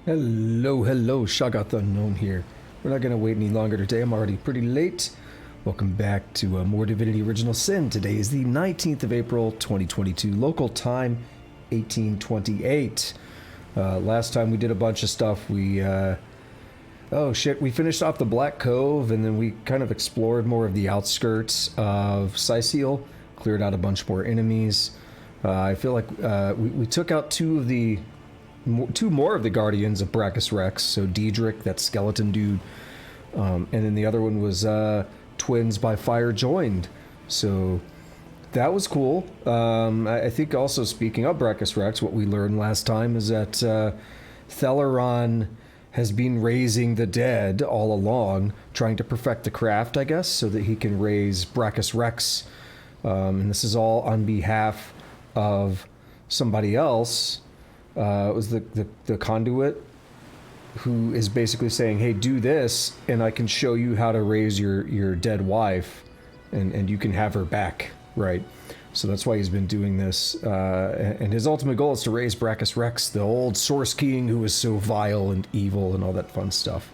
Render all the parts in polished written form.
Hello, hello, Shoggoth Unknown here. We're not going to wait any longer today, I'm already pretty late. Welcome back to more Divinity Original Sin. Today is the 19th of April, 2022, local time, 1828. Last time we did a bunch of stuff. We finished off the Black Cove, and then we kind of explored more of the outskirts of Cyseal, cleared out a bunch more enemies. I feel like we took out two more of the Guardians of Brachus Rex, so Diedrich, that skeleton dude, and then the other one was Twins by Fire Joined, so that was cool. I think also, speaking of Brachus Rex, what we learned last time is that Theleron has been raising the dead all along, trying to perfect the craft, I guess, so that he can raise Brachus Rex, and this is all on behalf of somebody else. It was the conduit, who is basically saying, hey, do this and I can show you how to raise your dead wife, and you can have her back, right? So that's why he's been doing this, and his ultimate goal is to raise Brachus Rex, the old Source King who was so vile and evil and all that fun stuff.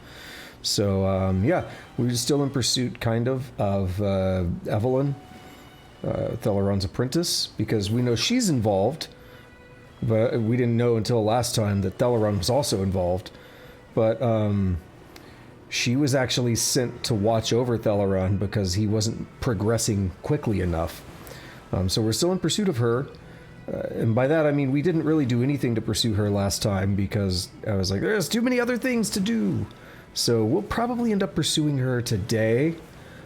So yeah, we're still in pursuit kind of Evelyn, Theleron's apprentice, because we know she's involved. But we didn't know until last time that Theleron was also involved. But she was actually sent to watch over Theleron because he wasn't progressing quickly enough. So we're still in pursuit of her. And by that I mean we didn't really do anything to pursue her last time because I was like, there's too many other things to do. So we'll probably end up pursuing her today.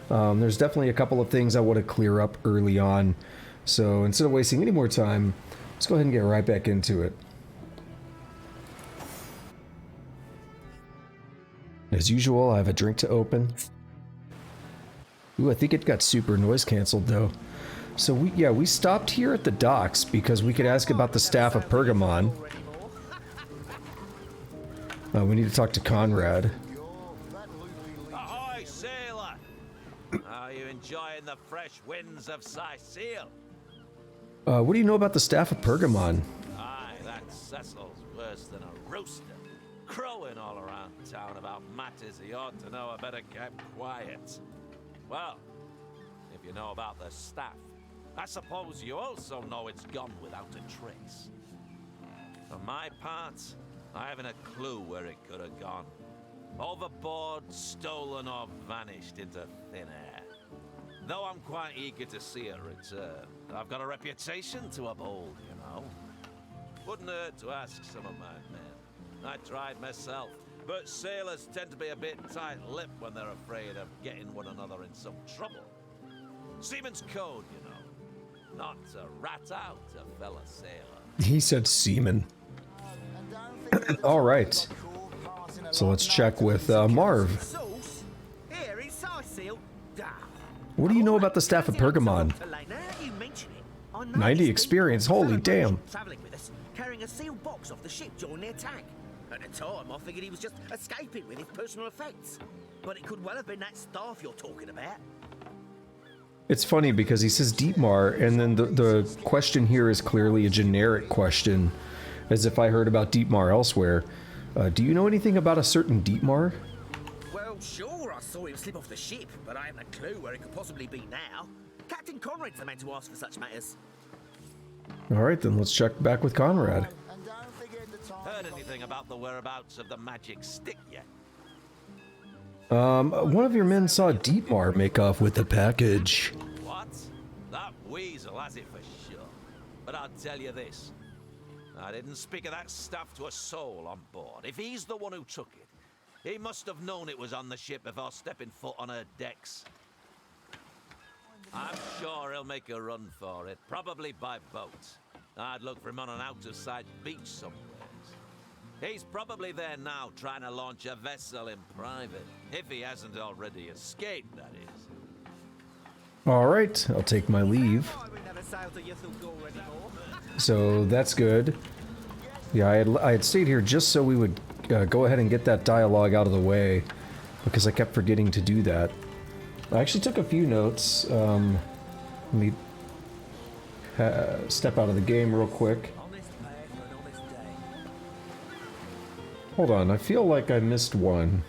There's definitely a couple of things I want to clear up early on. So instead of wasting any more time, let's go ahead and get right back into it. As usual, I have a drink to open. Ooh, I think it got super noise canceled though. So we stopped here at the docks because we could ask about the Staff of Pergamon. We need to talk to Conrad. Ahoy, sailor! Are you enjoying the fresh winds of Cyseal? What do you know about the Staff of Pergamon? Aye, that Cecil's worse than a rooster. Crowing all around town about matters he ought to know are better kept quiet. Well, if you know about the staff, I suppose you also know it's gone without a trace. For my part, I haven't a clue where it could have gone. Overboard, stolen, or vanished into thin air. Though I'm quite eager to see it return, I've got a reputation to uphold, you know. Wouldn't hurt to ask some of my men. I tried myself, but sailors tend to be a bit tight-lipped when they're afraid of getting one another in some trouble. Seaman's code, you know. Not to rat out a fellow sailor. He said seaman. All right. So let's check with Marv. What do you know about the Staff of Pergamon? 90 experience, holy damn. Traveling with us, carrying a sealed box off the ship during the attack. At the time, I figured he was just escaping with his personal effects. But it could well have been that staff you're talking about. It's funny because he says Dietmar, and then the question here is clearly a generic question, as if I heard about Dietmar elsewhere. Do you know anything about a certain Dietmar? Well, sure, I saw him slip off the ship, but I haven't a clue where it could possibly be now. Captain Conrad's the man to ask for such matters. Alright, then let's check back with Conrad. Heard anything about the whereabouts of the magic stick yet? One of your men saw Dietmar make off with the package. What? That weasel has it for sure. But I'll tell you this. I didn't speak of that stuff to a soul on board. If he's the one who took it, he must have known it was on the ship before stepping foot on her decks. I'm sure he'll make a run for it, probably by boat. I'd look for him on an out-of-sight beach somewhere. He's probably there now, trying to launch a vessel in private. If he hasn't already escaped, that is. Alright, I'll take my leave. So that's good. Yeah, I had stayed here just so we would go ahead and get that dialogue out of the way, because I kept forgetting to do that. I actually took a few notes. Let me step out of the game real quick. Hold on, I feel like I missed one.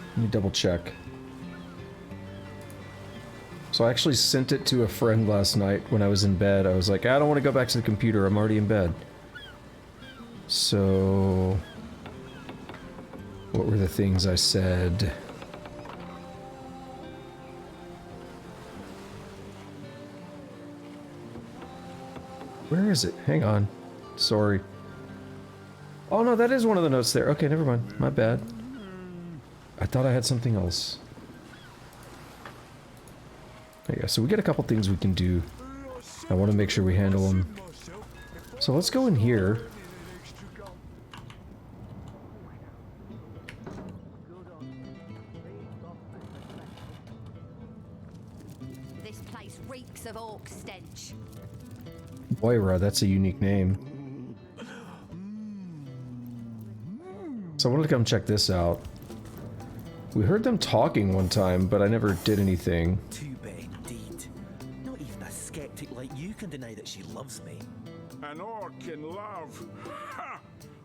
Let me double check. So I actually sent it to a friend last night when I was in bed. I was like, I don't want to go back to the computer, I'm already in bed. So... what were the things I said? Where is it? Hang on. Sorry. Oh no, that is one of the notes there. Okay, never mind. My bad. I thought I had something else. There you go. So we got a couple things we can do. I want to make sure we handle them. So let's go in here. This place reeks of orc stench. Moira, that's a unique name. So I wanted to come check this out. We heard them talking one time, but I never did anything. Too bad indeed. Not even a skeptic like you can deny that she loves me. An orc can love. Ha!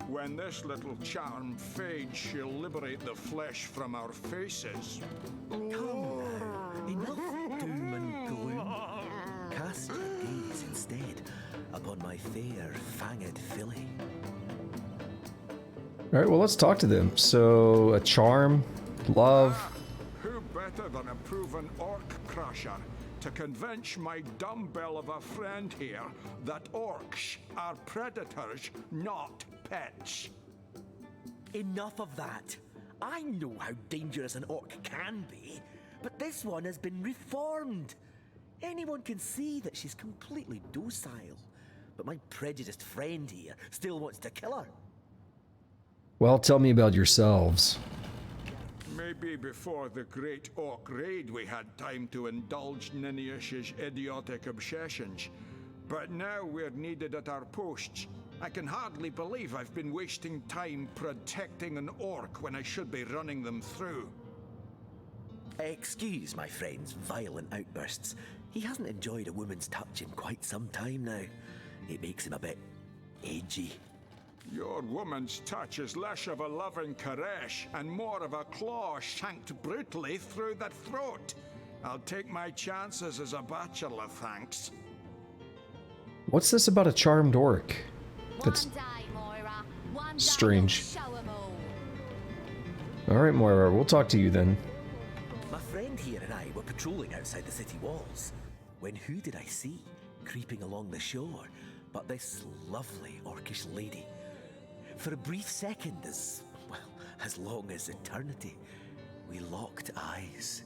When this little charm fades, she'll liberate the flesh from our faces. Come now. Enough doom and gloom. Cast your gaze instead upon my fair, fanged filly. Alright, well let's talk to them. So, a charm, love. Who better than a proven orc crusher to convince my dumbbell of a friend here that orcs are predators, not pets? Enough of that. I know how dangerous an orc can be, but this one has been reformed. Anyone can see that she's completely docile, but my prejudiced friend here still wants to kill her. Well, tell me about yourselves. Maybe before the great orc raid we had time to indulge Ninius's idiotic obsessions. But now we're needed at our posts. I can hardly believe I've been wasting time protecting an orc when I should be running them through. Excuse my friend's violent outbursts. He hasn't enjoyed a woman's touch in quite some time now. It makes him a bit edgy. Your woman's touch is less of a loving caress and more of a claw shanked brutally through the throat. I'll take my chances as a bachelor, thanks. What's this about a charmed orc? That's One day, Moira. One day strange. you'll show 'em all. Alright, Moira, we'll talk to you then. My friend here and I were patrolling outside the city walls, when who did I see creeping along the shore but this lovely orcish lady? For a brief second, as long as eternity, we locked eyes.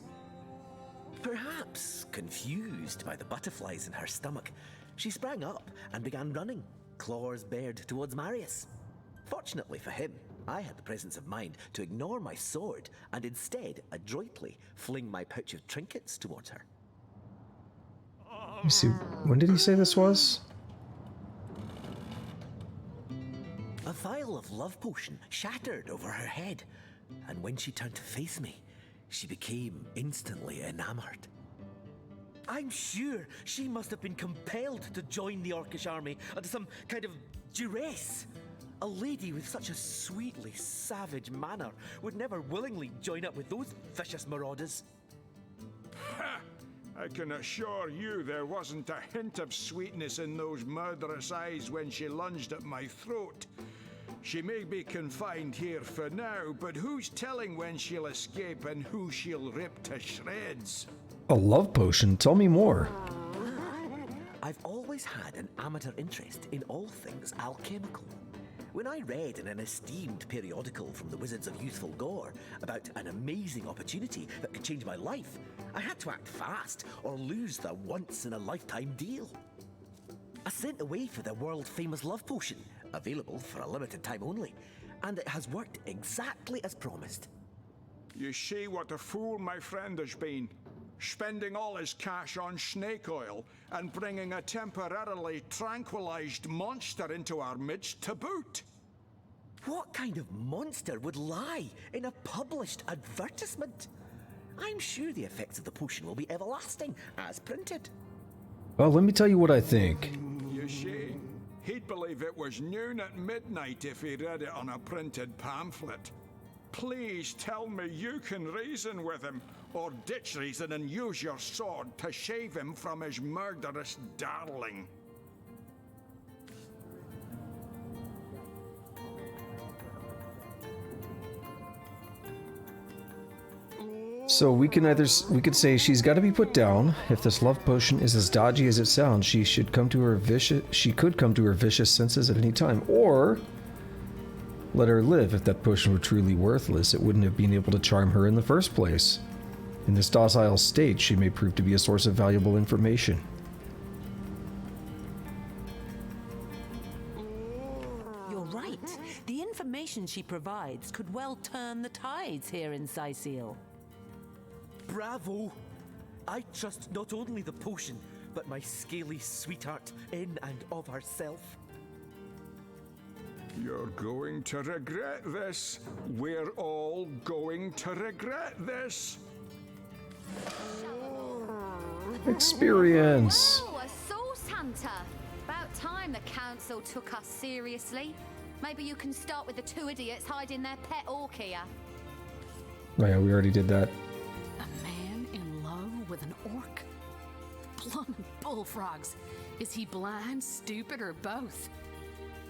Perhaps confused by the butterflies in her stomach, she sprang up and began running, claws bared towards Marius. Fortunately for him, I had the presence of mind to ignore my sword and instead adroitly fling my pouch of trinkets towards her. Let me see, when did he say this was? A vial of love potion shattered over her head, and when she turned to face me, she became instantly enamored. I'm sure she must have been compelled to join the Orcish army under some kind of duress. A lady with such a sweetly savage manner would never willingly join up with those vicious marauders. Ha! I can assure you there wasn't a hint of sweetness in those murderous eyes when she lunged at my throat. She may be confined here for now, but who's telling when she'll escape and who she'll rip to shreds? A love potion? Tell me more. I've always had an amateur interest in all things alchemical. When I read in an esteemed periodical from the Wizards of Youthful Gore about an amazing opportunity that could change my life, I had to act fast or lose the once-in-a-lifetime deal. I sent away for the world-famous love potion, available for a limited time only, and it has worked exactly as promised. You see what a fool my friend has been, spending all his cash on snake oil and bringing a temporarily tranquilized monster into our midst to boot. What kind of monster would lie in a published advertisement? I'm sure the effects of the potion will be everlasting, as printed. Well, let me tell you what I think. You see, He'd believe it was noon at midnight if he read it on a printed pamphlet. Please tell me you can reason with him, or ditch reason and use your sword to shave him from his murderous darling. So we could say she's got to be put down. If this love potion is as dodgy as it sounds, she could come to her vicious senses at any time, or let her live. If that potion were truly worthless, it wouldn't have been able to charm her in the first place. In this docile state, she may prove to be a source of valuable information. You're right. The information she provides could well turn the tides here in Cyseal. Bravo! I trust not only the potion, but my scaly sweetheart in and of herself. You're going to regret this. We're all going to regret this. Experience. Oh, a source hunter. About time the council took us seriously. Maybe you can start with the two idiots hiding their pet orc here. Oh yeah, we already did that. A man in love with an orc? Blummin' bullfrogs. Is he blind, stupid, or both?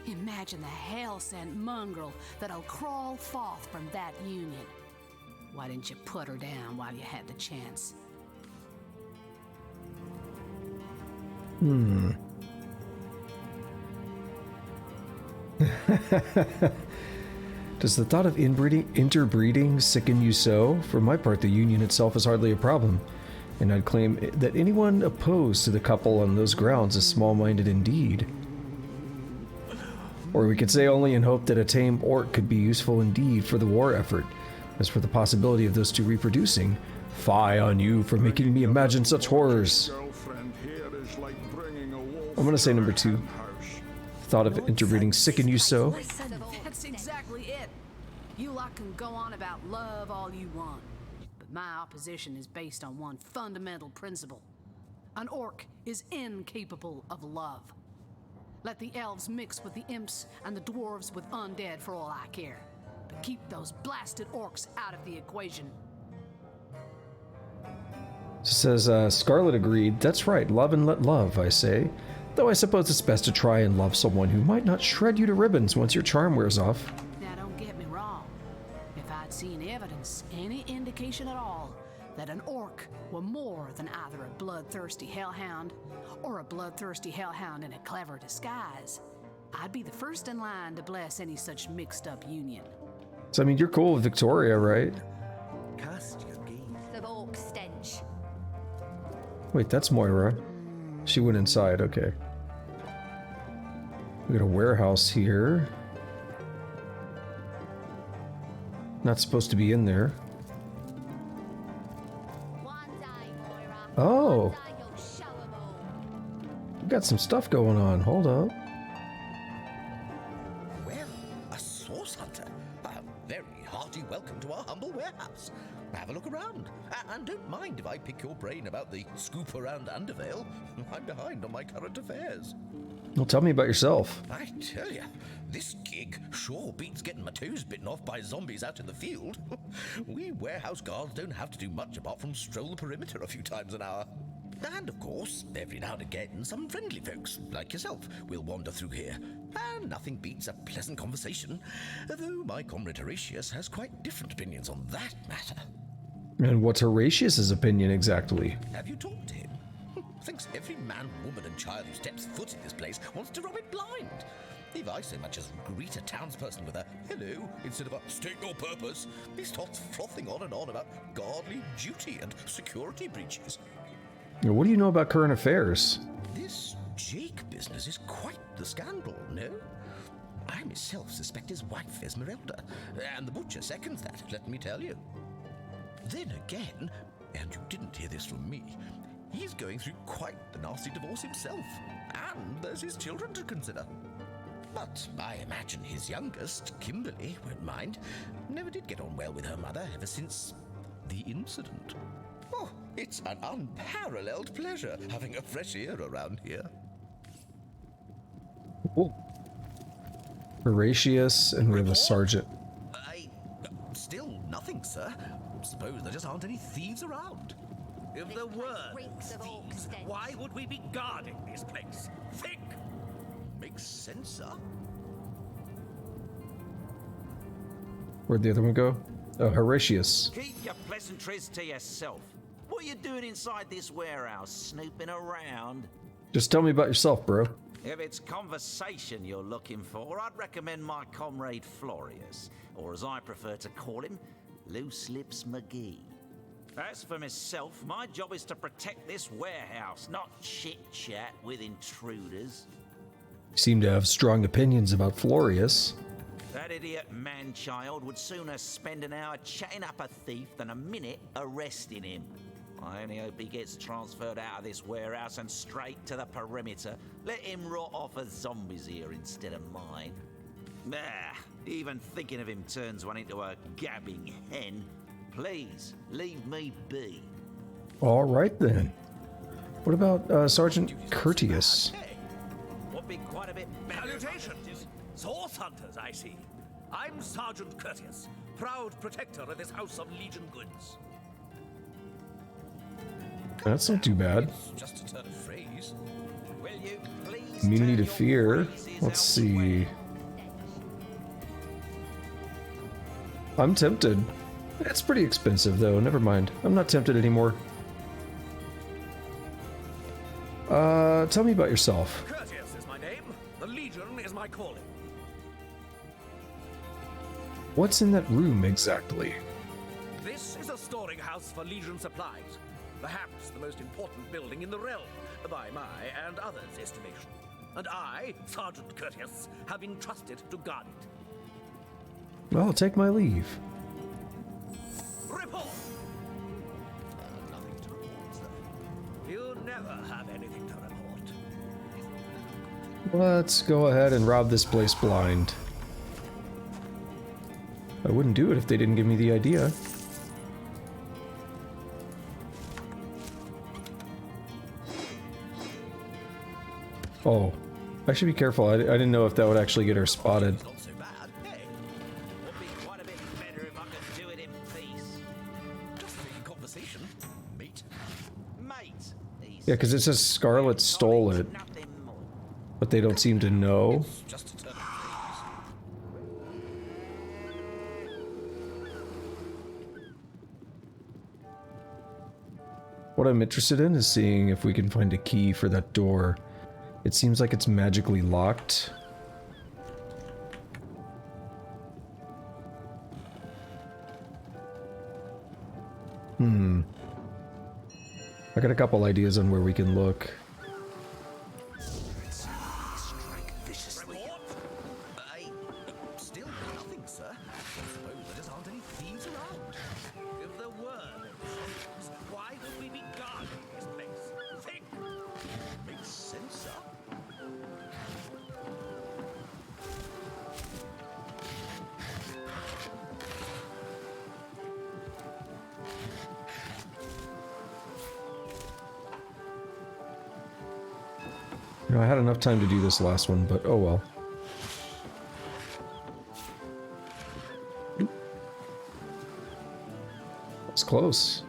Imagine the hell-sent mongrel that'll crawl forth from that union. Why didn't you put her down while you had the chance? Does the thought of interbreeding sicken you so? For my part, the union itself is hardly a problem, and I'd claim that anyone opposed to the couple on those grounds is small-minded indeed. Or we could say only in hope that a tame orc could be useful indeed for the war effort. As for the possibility of those two reproducing, fie on you for making me imagine such horrors. I'm gonna say number 2. Thought of interbreeding sicken you so? That's exactly it. You lot can go on about love all you want, but my opposition is based on one fundamental principle. An orc is incapable of love. Let the elves mix with the imps and the dwarves with undead for all I care. But keep those blasted orcs out of the equation. Says Scarlet agreed. That's right, love and let love, I say. Though I suppose it's best to try and love someone who might not shred you to ribbons once your charm wears off. Now don't get me wrong. If I'd seen evidence, any indication at all, that an orc were more than either a bloodthirsty hellhound or a bloodthirsty hellhound in a clever disguise, I'd be the first in line to bless any such mixed-up union. So, I mean, you're cool with Victoria, right? Cast your gaze. Of orc stench. Wait, that's Moira. She went inside, okay. We got a warehouse here. Not supposed to be in there. One day, Moira. Oh. One day you'll show 'em all. We got some stuff going on. Hold up. Well, a source hunter. A very hearty welcome to our humble warehouse. Have a look around. And don't mind if I pick your brain about the scoop around Undervale. I'm behind on my current affairs. Well, tell me about yourself. I tell you, this gig sure beats getting my toes bitten off by zombies out in the field. We warehouse guards don't have to do much apart from stroll the perimeter a few times an hour. And of course, every now and again, some friendly folks, like yourself, will wander through here. And nothing beats a pleasant conversation, though my comrade Horatius has quite different opinions on that matter. And what's Horatius's opinion exactly? Have you talked to him? Thinks every man, woman, and child who steps foot in this place wants to rob it blind. If I so much as greet a townsperson with a hello instead of a state your purpose, he starts frothing on and on about godly duty and security breaches. Now, what do you know about current affairs? This Jake business is quite the scandal, no? I myself suspect his wife, Esmeralda, and the butcher seconds that, let me tell you. Then again, and you didn't hear this from me, he's going through quite the nasty divorce himself, and there's his children to consider. But I imagine his youngest, Kimberly, won't mind. Never did get on well with her mother ever since the incident. Oh, it's an unparalleled pleasure having a fresh ear around here. Oh. Horatius, and we have a sergeant. Still nothing, sir. Suppose there just aren't any thieves around. If there were reeks of orc thieves, stench. why would we be guarding this place? Think! Makes sense, sir. Where'd the other one go? Oh, Horatius. Keep your pleasantries to yourself. What are you doing inside this warehouse, snooping around? Just tell me about yourself, bro. If it's conversation you're looking for, I'd recommend my comrade Florius, or as I prefer to call him, Loose Lips McGee. As for myself, my job is to protect this warehouse, not chit-chat with intruders. You seem to have strong opinions about Florius. That idiot man-child would sooner spend an hour chatting up a thief than a minute arresting him. I only hope he gets transferred out of this warehouse and straight to the perimeter. Let him rot off as zombies here instead of mine. Even thinking of him turns one into a gabbing hen. Please, leave me be. All right, then. What about Sergeant Curtius? Would be quite a bit better. Salutations! Source hunters, I see. I'm Sergeant Curtius, proud protector of this house of Legion goods. That's not too bad. It's just a turn of phrase. Will you please Immunity to turn your fear. phrases Let's see. elsewhere? I'm tempted. It's pretty expensive, though. Never mind. I'm not tempted anymore. Tell me about yourself. Curtius is my name. The Legion is my calling. What's in that room exactly? This is a storing house for Legion supplies. Perhaps the most important building in the realm, by my and others' estimation. And I, Sergeant Curtius, have been trusted to guard it. Well, I'll take my leave. Report! Nothing to report, sir. You never have anything to report. Let's go ahead and rob this place blind. I wouldn't do it if they didn't give me the idea. Oh, I should be careful. I didn't know if that would actually get her spotted. It's not so bad. Hey, Would be quite a bit better if I could do it in peace. just making conversation, mate. Mate, he Yeah, because it says Scarlet stole it, nothing more. but they don't seem to know. It's just a turn of phrase. What I'm interested in is seeing if we can find a key for that door. It seems like it's magically locked. I got a couple ideas on where we can look. Report? Still nothing, sir. Suppose there just aren't any thieves around. If there were thieves, why would we be guarding this place? Think! Makes sense, sir. You know, I had enough time to do this last one, but oh well. It's close.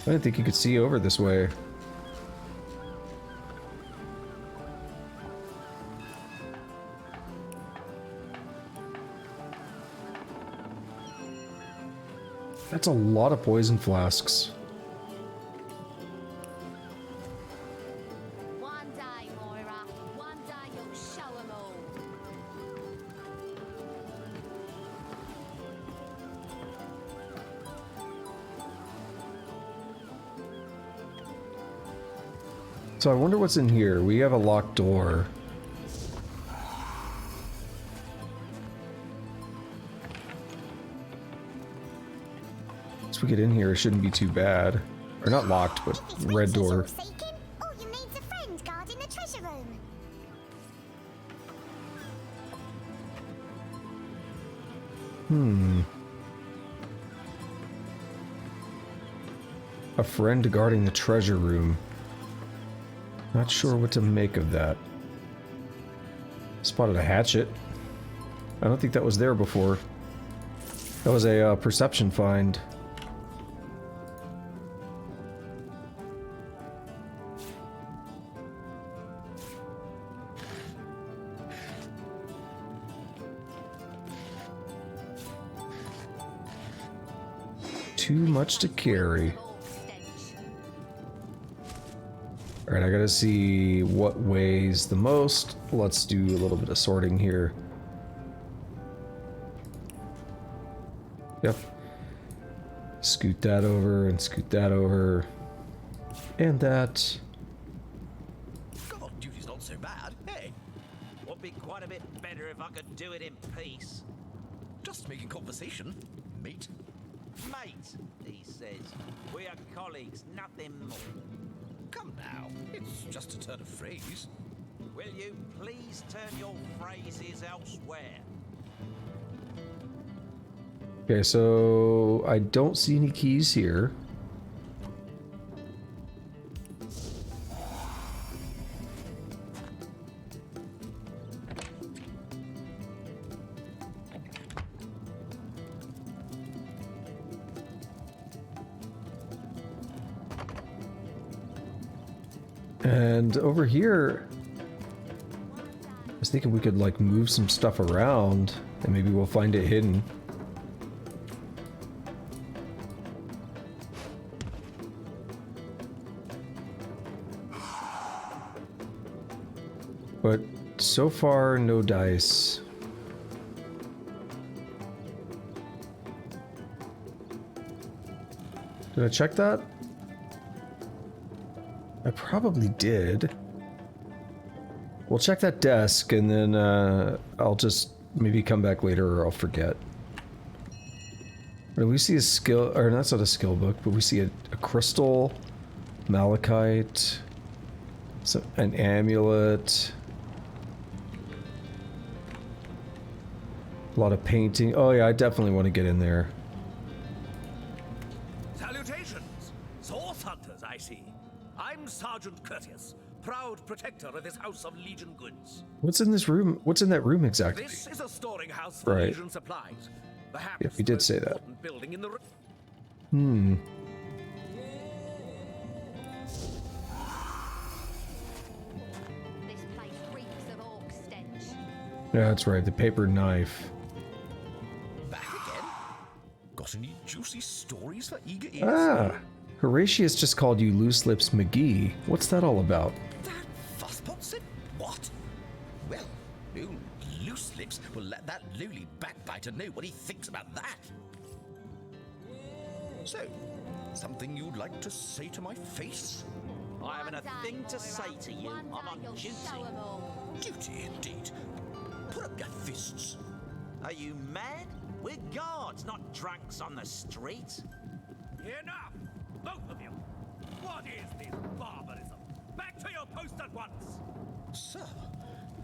I didn't think you could see over this way. That's a lot of poison flasks. One day, Moira. One day you'll show 'em all. So I wonder what's in here. We have a locked door. Once we get in here, it shouldn't be too bad. Or not locked, but red door. All you need's a friend guarding the treasure room. A friend guarding the treasure room. Not sure what to make of that. Spotted a hatchet. I don't think that was there before. That was a perception find. Too much to carry. Alright, I gotta see what weighs the most. Let's do a little bit of sorting here. Yep. Scoot that over and scoot that over. And that. God, duty's not so bad. Hey, Would be quite a bit better if I could do it in peace. just making conversation, mate. Mate, he says. We are colleagues, nothing more. Come now, it's just a turn of phrase. Will you please turn your phrases elsewhere? Okay, so I don't see any keys here. And over here, I was thinking we could like move some stuff around and maybe we'll find it hidden. But so far, no dice. Did I check that? I probably did. We'll check that desk and then I'll just maybe come back later or I'll forget. We see a skill, or that's not a skill book, but we see a crystal, malachite, an amulet, a lot of painting. Oh yeah, I definitely want to get in there. Salutations! Source hunters, I see. I'm Sergeant Courteous, proud protector of this house of Legion goods. What's in this room? What's in that room exactly? This is a storing house for Right. Legion supplies. Perhaps Yeah, we did the say that. important building in the This place reeks of orc stench. Yeah, that's right. The paper knife. Back again? Got any juicy stories for eager ears? Ah, Horatius just called you Loose Lips McGee. What's that all about? That fusspot said what? Well, no loose lips will let that lowly backbiter know what he thinks about that. So, something you'd like to say to my face? I haven't a thing to say to you. I'm on duty. Duty indeed. Put up your fists. Are you mad? We're guards, not drunks on the street. Enough! Both of you! What is this barbarism? Back to your post at once! Sir,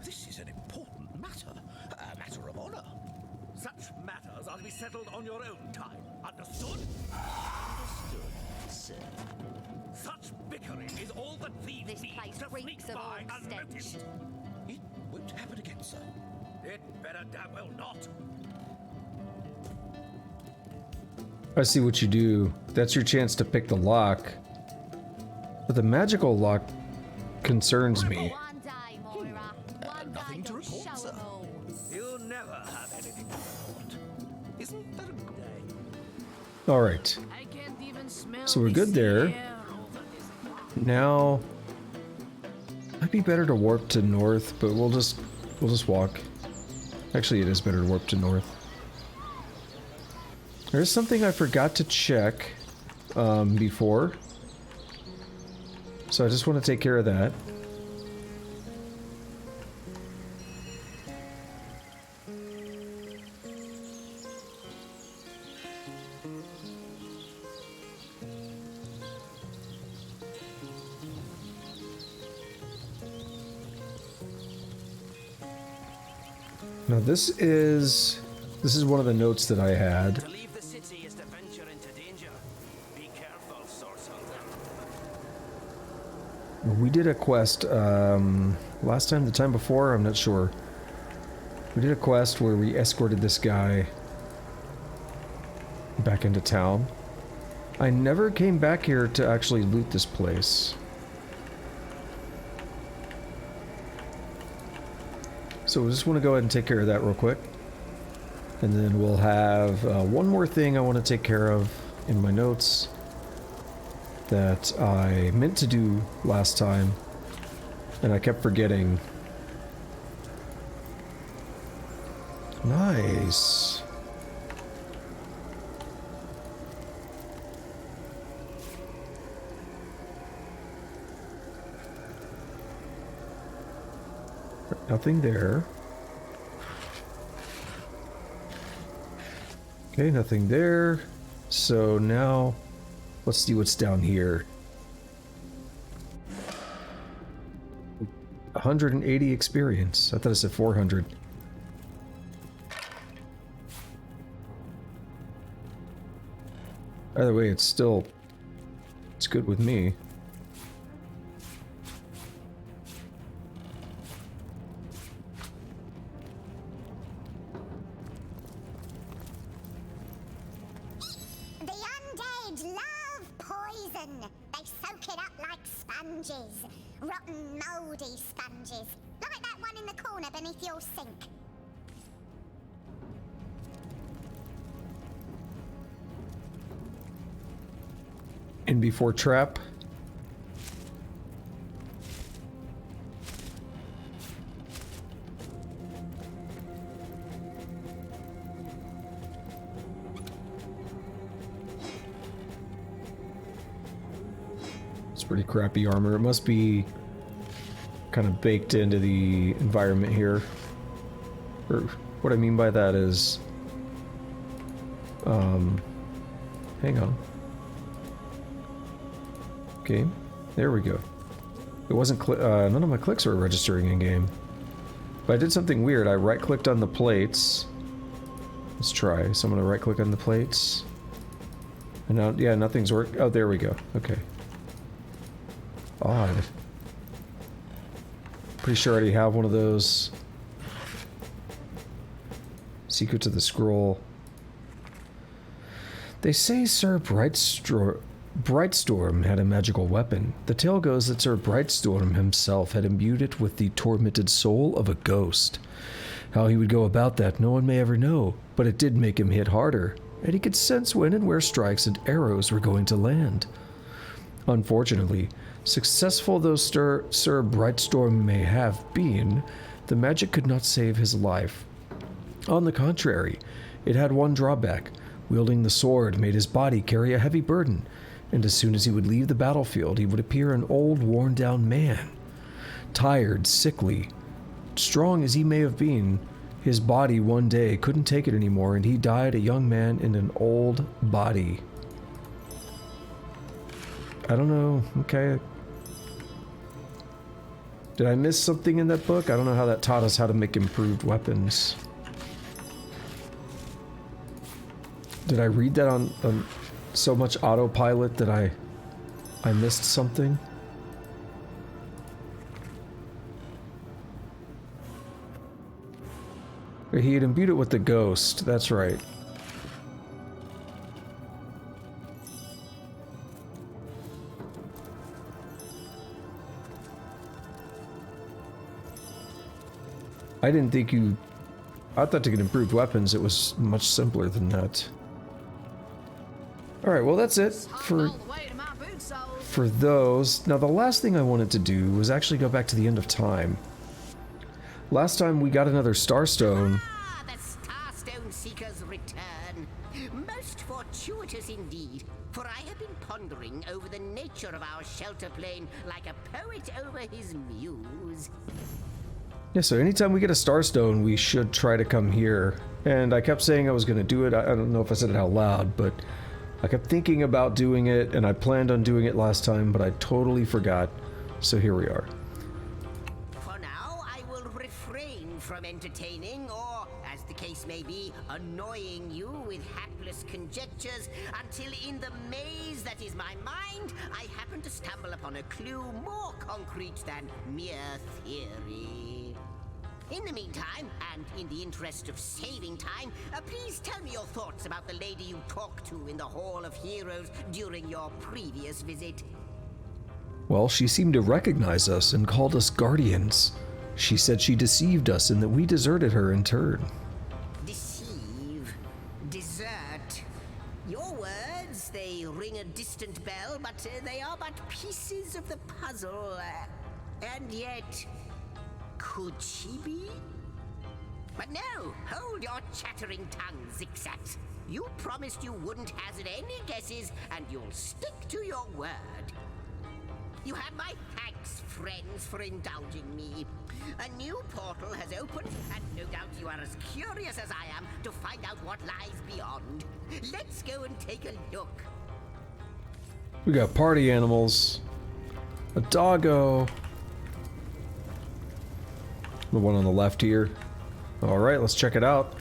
this is an important matter. A matter of honor. Such matters are to be settled on your own time. Understood? Understood, sir. Such bickering is all that thieves This need place to reeks sneak of by orc unnoticed. stench. It won't happen again, sir. It better damn well not. I see what you do. That's your chance to pick the lock. But the magical lock concerns me. One day, Moira. One nothing day to you'll report, show sir. 'em all. You'll never have anything to report. Isn't that a good day? Alright. I can't even smell So we're the good there. sea air over this. Now might be better to warp to north, but we'll just walk. Actually, it is better to warp to north. There's something I forgot to check before. So I just want to take care of that. Now this is one of the notes that I had. To leave the city is to venture into danger. Be careful, source hunter. We did a quest last time, the time before, I'm not sure. We did a quest where we escorted this guy back into town. I never came back here to actually loot this place. So we just want to go ahead and take care of that real quick. And then we'll have one more thing I want to take care of in my notes that I meant to do last time, and I kept forgetting. Nice. Nothing there. Okay, nothing there. So now, let's see what's down here. 180 experience. I thought I said 400. Either way, it's good with me. Rotten, mouldy sponges. Like that one in the corner beneath your sink. In before trap. Pretty crappy armor. It must be kind of baked into the environment here. Or what I mean by that is, hang on. Okay, there we go. It wasn't none of my clicks were registering in game. But I did something weird. I right-clicked on the plates. Let's try. So I'm gonna right-click on the plates. And now, yeah, nothing's working. Oh, there we go. Okay. Odd. Pretty sure I already have one of those. Secrets of the Scroll. They say Sir Brightstorm had a magical weapon. The tale goes that Sir Brightstorm himself had imbued it with the tormented soul of a ghost. How he would go about that, no one may ever know, but it did make him hit harder, and he could sense when and where strikes and arrows were going to land. Unfortunately, successful though Sir Brightstorm may have been, the magic could not save his life. On the contrary, it had one drawback. Wielding the sword made his body carry a heavy burden, and as soon as he would leave the battlefield, he would appear an old, worn-down man. Tired, sickly, strong as he may have been, his body one day couldn't take it anymore, and he died a young man in an old body. I don't know, okay. Did I miss something in that book? I don't know how that taught us how to make improved weapons. Did I read that on so much autopilot that I missed something? He had imbued it with the ghost, that's right. I didn't think you... I thought to get improved weapons it was much simpler than that. Alright, well that's it for those. Now the last thing I wanted to do was actually go back to the End of Time. Last time we got another Starstone. Ah, the Starstone Seeker's return. Most fortuitous indeed, for I have been pondering over the nature of our shelter plane like a poet over his muse. Yeah, so anytime we get a Starstone, we should try to come here. And I kept saying I was going to do it. I don't know if I said it out loud, but I kept thinking about doing it, and I planned on doing it last time, but I totally forgot. So here we are. For now, I will refrain refrain from entertaining, or, as the case may be, annoying you with hapless conjectures, until in the maze that is my mind, I happen to stumble upon a clue more concrete than mere theory. In the meantime, and in the interest of saving time, please tell me your thoughts about the lady you talked to in the Hall of Heroes during your previous visit. Well, she seemed to recognize us and called us guardians. She said she deceived us and that we deserted her in turn. Deceive. Desert. Your words, they ring a distant bell, but they are but pieces of the puzzle. And yet, could she be? But no, hold your chattering tongue, Zixat. You promised you wouldn't hazard any guesses, and you'll stick to your word. You have my thanks, friends, for indulging me. A new portal has opened, and no doubt you are as curious as I am to find out what lies beyond. Let's go and take a look. We got party animals. A doggo. The one on the left here. Alright, let's check it out.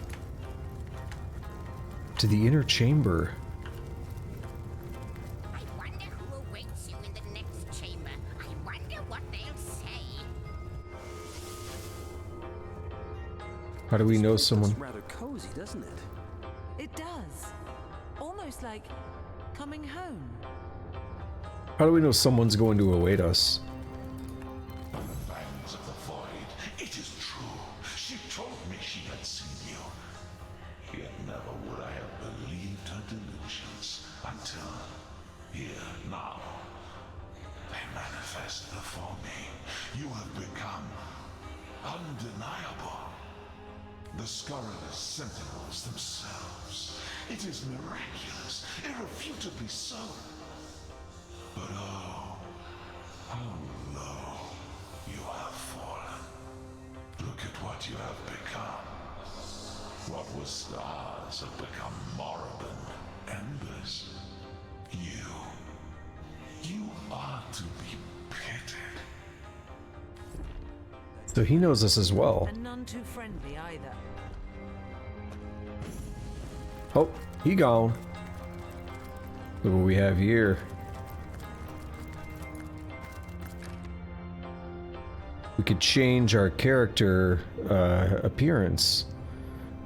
To the inner chamber. How do we know someone? It's rather cozy, doesn't it? It does. Almost like coming home. How do we know someone's going to await us? On the banks of the void, it is true. She told me she had seen you. Yet never would I have believed her delusions until here now. They manifest before me. You have become undeniable. The scurrilous sentinels themselves. It is miraculous, irrefutably so. But oh, how low you have fallen. Look at what you have become. What was stars have become moribund embers. You are to be pitied. So he knows us as well. And none too friendly either. Oh, he gone. Look what we have here. We could change our character appearance.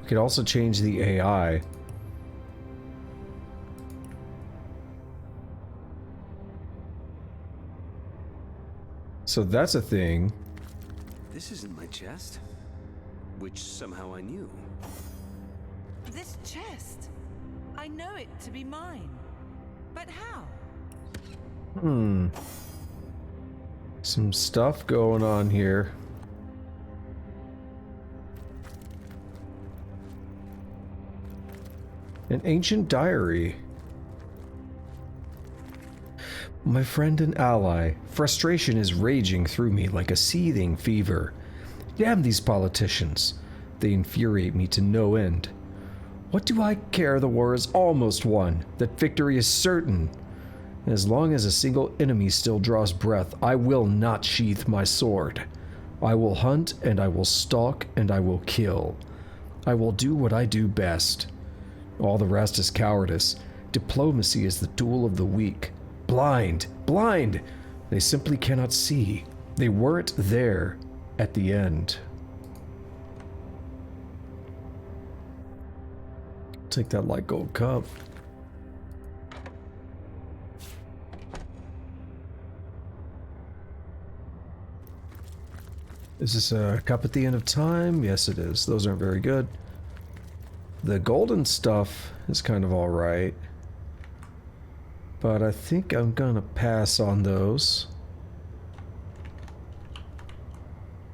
We could also change the AI. So that's a thing. This isn't my chest, which somehow I knew. This chest. I know it to be mine. But how? Some stuff going on here. An ancient diary. My friend and ally, frustration is raging through me like a seething fever. Damn these politicians. They infuriate me to no end. What do I care? The war is almost won, that victory is certain. As long as a single enemy still draws breath, I will not sheath my sword. I will hunt, and I will stalk, and I will kill. I will do what I do best. All the rest is cowardice. Diplomacy is the tool of the weak. Blind! Blind! They simply cannot see. They weren't there at the end. Take that light gold cup. Is this a cup at the end of time? Yes, it is. Those aren't very good. The golden stuff is kind of alright. But I think I'm gonna pass on those.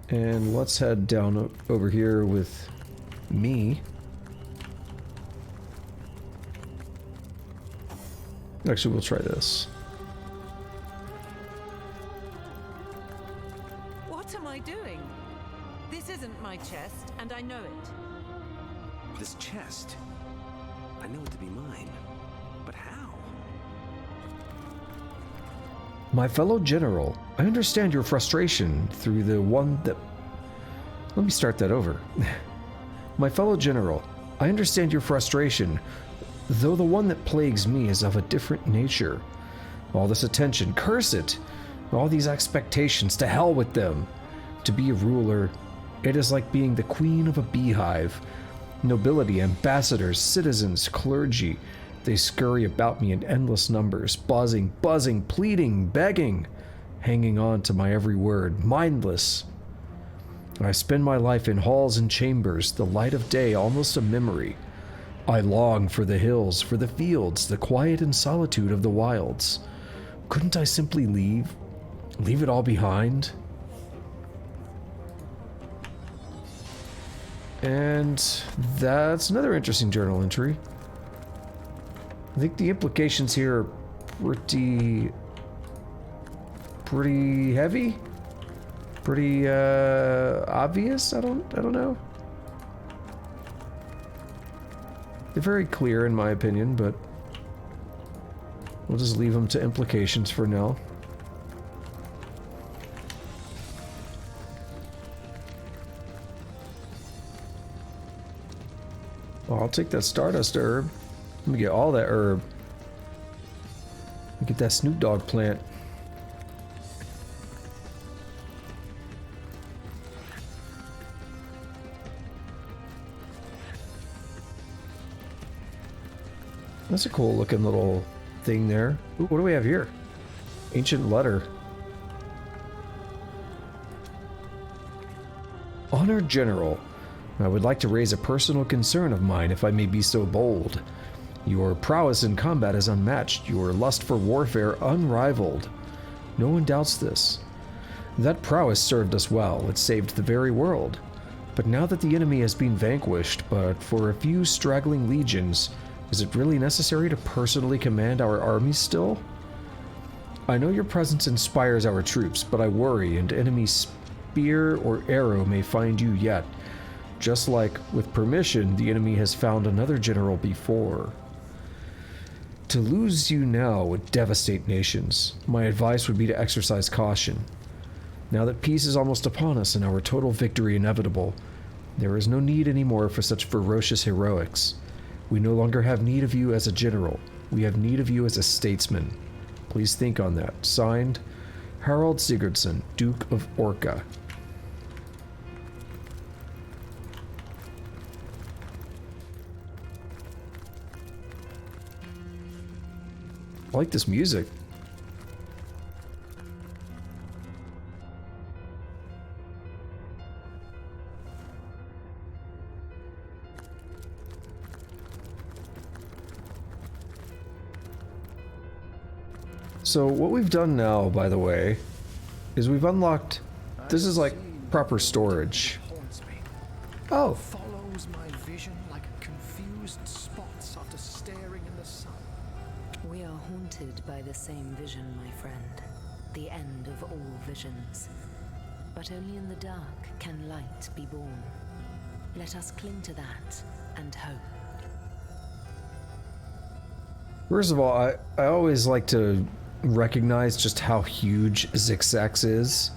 And let's head down over here with me. Actually, we'll try this. What am I doing? This isn't my chest, and I know it. This chest, I know it to be mine, but how? My fellow general, I understand your frustration through the one Let me start that over. My fellow general, I understand your frustration, though the one that plagues me is of a different nature. All this attention, curse it! All these expectations, to hell with them! To be a ruler, it is like being the queen of a beehive. Nobility, ambassadors, citizens, clergy, they scurry about me in endless numbers, buzzing, pleading, begging, hanging on to my every word, mindless. I spend my life in halls and chambers, the light of day almost a memory. I long for the hills, for the fields, the quiet and solitude of the wilds. Couldn't I simply leave it all behind? And that's another interesting journal entry. I think the implications here are pretty heavy, pretty obvious. I don't know. They're very clear in my opinion, but we'll just leave them to implications for now. Oh, I'll take that Stardust herb. Let me get all that herb. Let me get that Snoop Dogg plant. That's a cool looking little thing there. Ooh, what do we have here? Ancient letter. Honored General, I would like to raise a personal concern of mine if I may be so bold. Your prowess in combat is unmatched, your lust for warfare unrivaled. No one doubts this. That prowess served us well, it saved the very world. But now that the enemy has been vanquished, but for a few straggling legions, is it really necessary to personally command our armies still? I know your presence inspires our troops, but I worry an enemy spear or arrow may find you yet. Just like, with permission, the enemy has found another general before. To lose you now would devastate nations. My advice would be to exercise caution. Now that peace is almost upon us and our total victory inevitable, there is no need anymore for such ferocious heroics. We no longer have need of you as a general. We have need of you as a statesman. Please think on that. Signed, Harold Sigurdsson, Duke of Orca. I like this music. So what we've done now, by the way, is we've unlocked... This is like proper storage. Oh. Follows my vision like confused spots after staring in the sun. We are haunted by the same vision, my friend. The end of all visions. But only in the dark can light be born. Let us cling to that and hope. First of all, I always like to recognize just how huge Zixax is.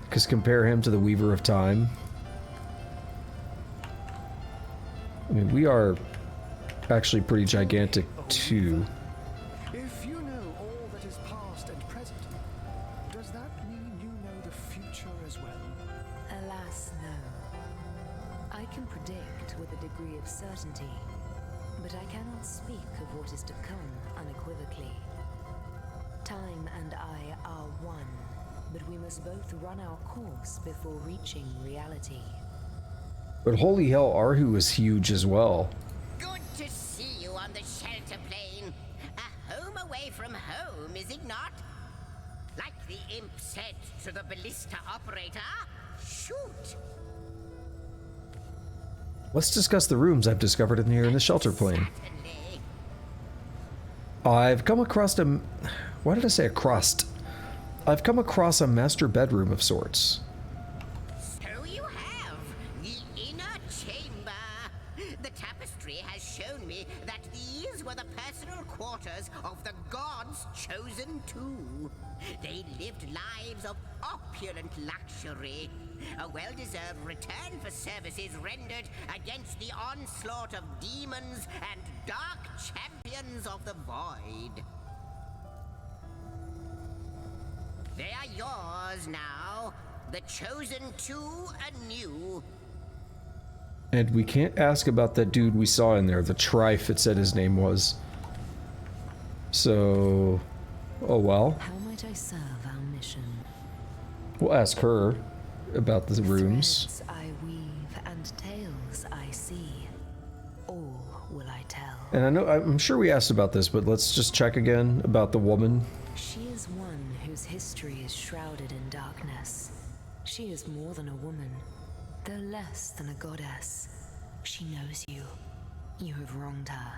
Because compare him to the Weaver of Time. I mean, we are actually pretty gigantic too. If you know all that is past and present, does that mean you know the future as well? Alas, no. I can predict with a degree of certainty, but I cannot speak of what is to come unequivocally. Time and I are one, but we must both run our course before reaching reality. But holy hell, Arhu is huge as well. Good to see you on the shelter plane. A home away from home, is it not? Like the imp said to the ballista operator, shoot! Let's discuss the rooms I've discovered in here in the shelter plane. I've come across a... Why did I say across? I've come across a master bedroom of sorts. So you have. The inner chamber. The tapestry has shown me that these were the personal quarters of the gods chosen two. They lived lives of opulent luxury, A well-deserved return for services rendered against the onslaught of demons and dark champions of the void. They are yours now, the chosen two anew. And we can't ask about that dude we saw in there, the Trife, it said his name was. So, oh well. How might I serve our mission? We'll ask her about the rooms. Threads I weave and tales I see. All will I tell. And I'm sure we asked about this, but let's just check again about the woman. She is one whose history is shrouded in darkness. She is more than a woman, though less than a goddess. She knows you. You have wronged her.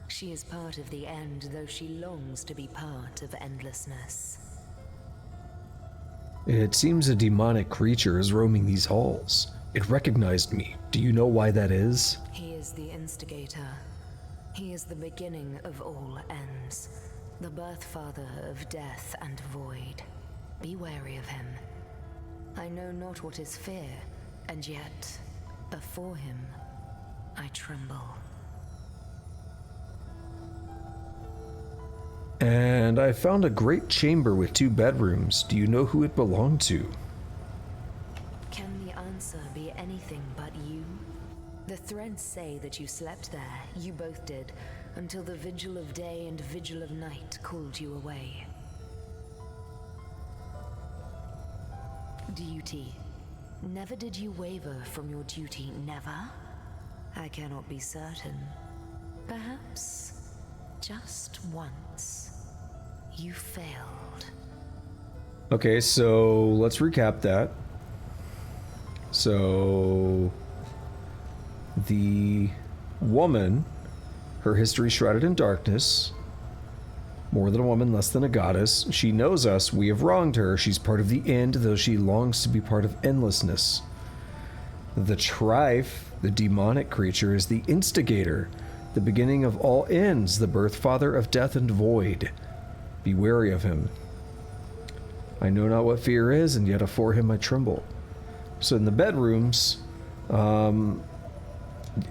She is part of the end, though she longs to be part of endlessness. It seems a demonic creature is roaming these halls. It recognized me. Do you know why that is? He is the instigator. He is the beginning of all ends. The birth father of death and void. Be wary of him. I know not what is fear, and yet, before him, I tremble. And I found a great chamber with 2 bedrooms. Do you know who it belonged to? Can the answer be anything but you? The threads say that you slept there, you both did, until the vigil of day and vigil of night called you away. Duty. Never did you waver from your duty, never? I cannot be certain. Perhaps, just once, you failed. Okay, so let's recap that. So, the woman, her history shrouded in darkness, more than a woman, less than a goddess. She knows us, we have wronged her. She's part of the end, though she longs to be part of endlessness. The Trife, the demonic creature, is the instigator, the beginning of all ends, the birth father of death and void. Be wary of him. I know not what fear is, and yet afore him I tremble. So in the bedrooms,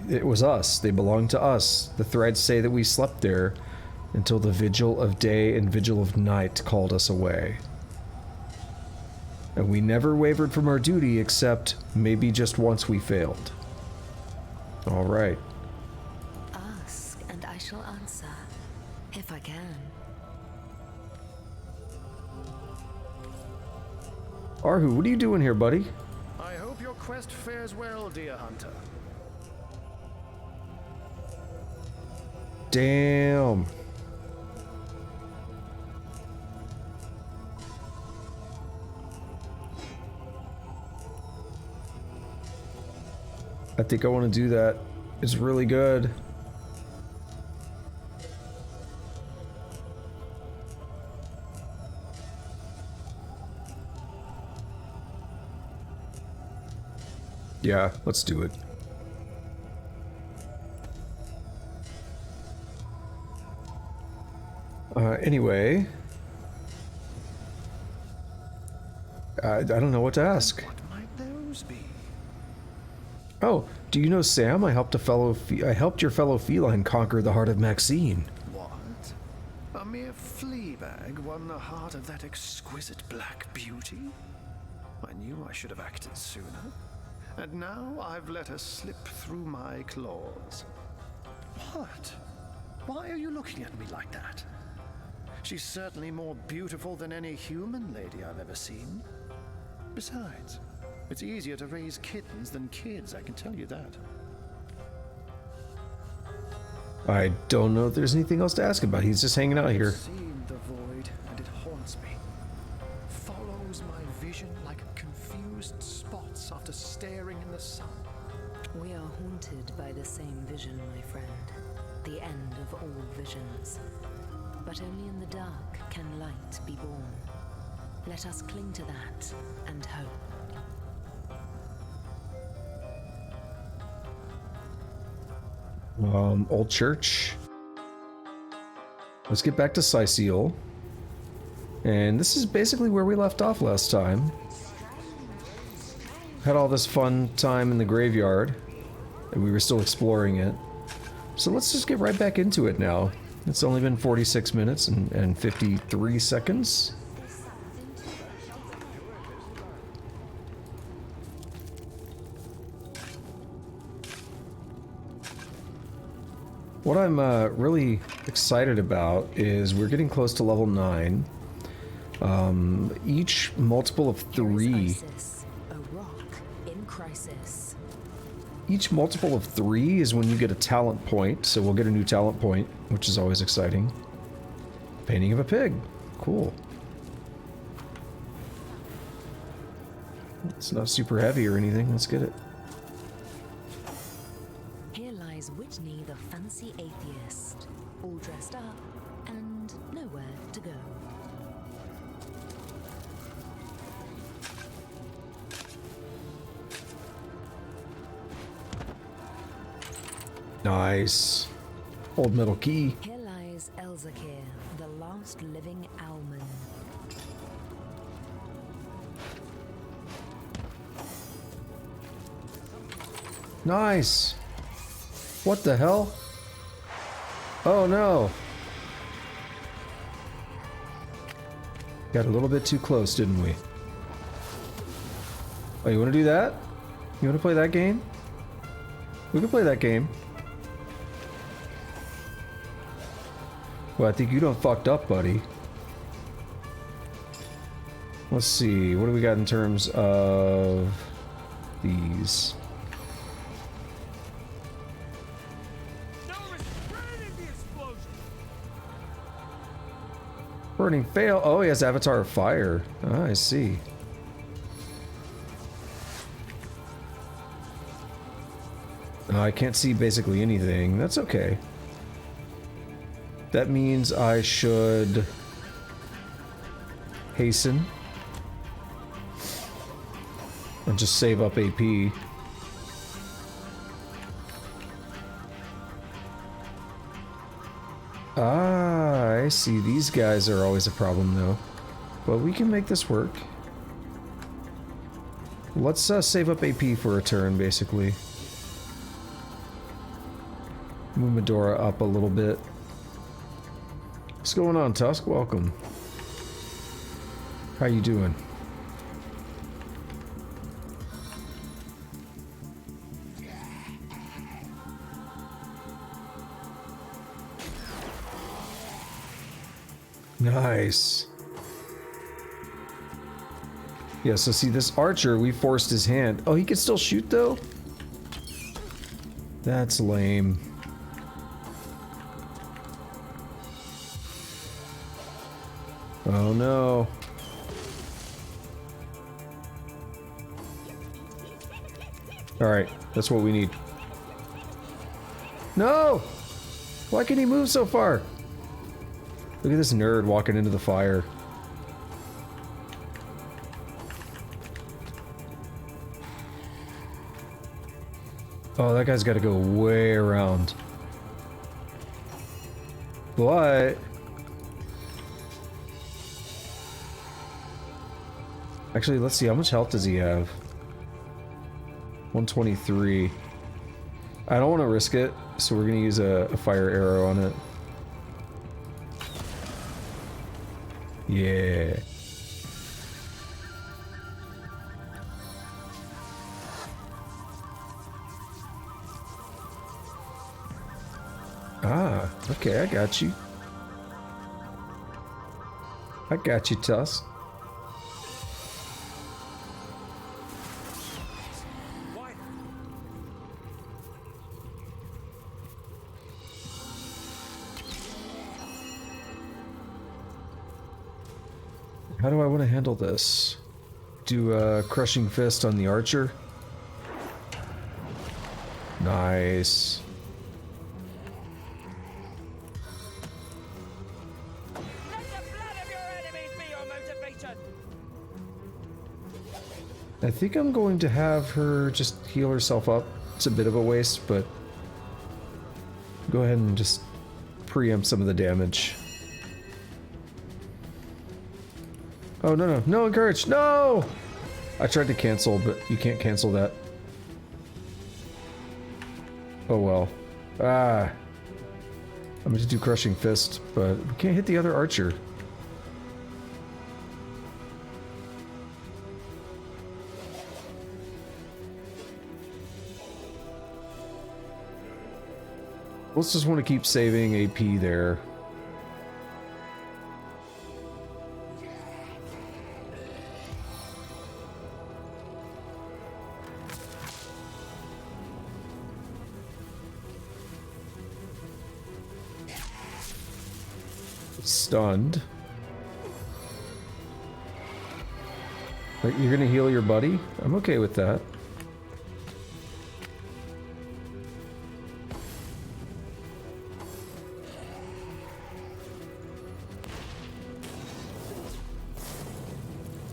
it was us. They belonged to us. The threads say that we slept there until the vigil of day and vigil of night called us away. And we never wavered from our duty, except maybe just once we failed. All right. Ask, and I shall answer, if I can. Arhu, what are you doing here, buddy? I hope your quest fares well, dear hunter. Damn. I think I want to do that. It's really good. Yeah, let's do it. Anyway, I don't know what to ask. What might those be? Oh, do you know Sam? I helped your fellow feline conquer the heart of Maxine. What? A mere flea bag won the heart of that exquisite black beauty? I knew I should have acted sooner. And now I've let her slip through my claws. What? Why are you looking at me like that? She's certainly more beautiful than any human lady I've ever seen. Besides, it's easier to raise kittens than kids, I can tell you that. I don't know if there's anything else to ask about. He's just hanging out here. I've seen the void, and it haunts me. Follows my vision like confused spots after staring in the sun. We are haunted by the same vision, my friend. The end of all visions. But only in the dark can light be born. Let us cling to that and hope. Old church. Let's get back to Cyseal. And this is basically where we left off last time. had all this fun time in the graveyard, and we were still exploring it. So let's just get right back into it now. It's only been 46 minutes and 53 seconds. What I'm really excited about is we're getting close to level 9. Each multiple of 3. A rock in crisis. Each multiple of 3 is when you get a talent point, so we'll get a new talent point, which is always exciting. Painting of a pig. Cool. It's not super heavy or anything. Let's get it. Here lies Whitney, the fancy atheist, all dressed up and nowhere to go. Nice. Old metal key. Here lies Elzakir, the last living Owlman. Nice. What the hell? Oh no. Got a little bit too close, didn't we? Oh, you want to do that? You want to play that game? We can play that game. Well, I think you done fucked up, buddy. Let's see. What do we got in terms of these? Burning fail. Oh, he has Avatar of Fire. Ah, I see. I can't see basically anything. That's okay. That means I should hasten and just save up AP. Ah, I see. These guys are always a problem though. But we can make this work. Let's save up AP for a turn, basically. Move Medora up a little bit. What's going on, Tusk? Welcome. How you doing? Nice. Yeah, so see this archer, we forced his hand. Oh, he can still shoot though? That's lame. Oh no. Alright, that's what we need. No! Why can he move so far? Look at this nerd walking into the fire. Oh, that guy's got to go way around. But actually, let's see, how much health does he have? 123. I don't want to risk it, so we're going to use a fire arrow on it. Yeah. Ah, okay, I got you. I got you, Tusk. How do I want to handle this? Do a crushing fist on the archer. Nice. I think I'm going to have her just heal herself up. It's a bit of a waste, but go ahead and just preempt some of the damage. Oh, no, no. No, encourage. No! I tried to cancel, but you can't cancel that. Oh well. Ah. I'm going to do Crushing Fist, but we can't hit the other archer. Let's just want to keep saving AP there. Stunned. Wait, you're gonna heal your buddy? I'm okay with that.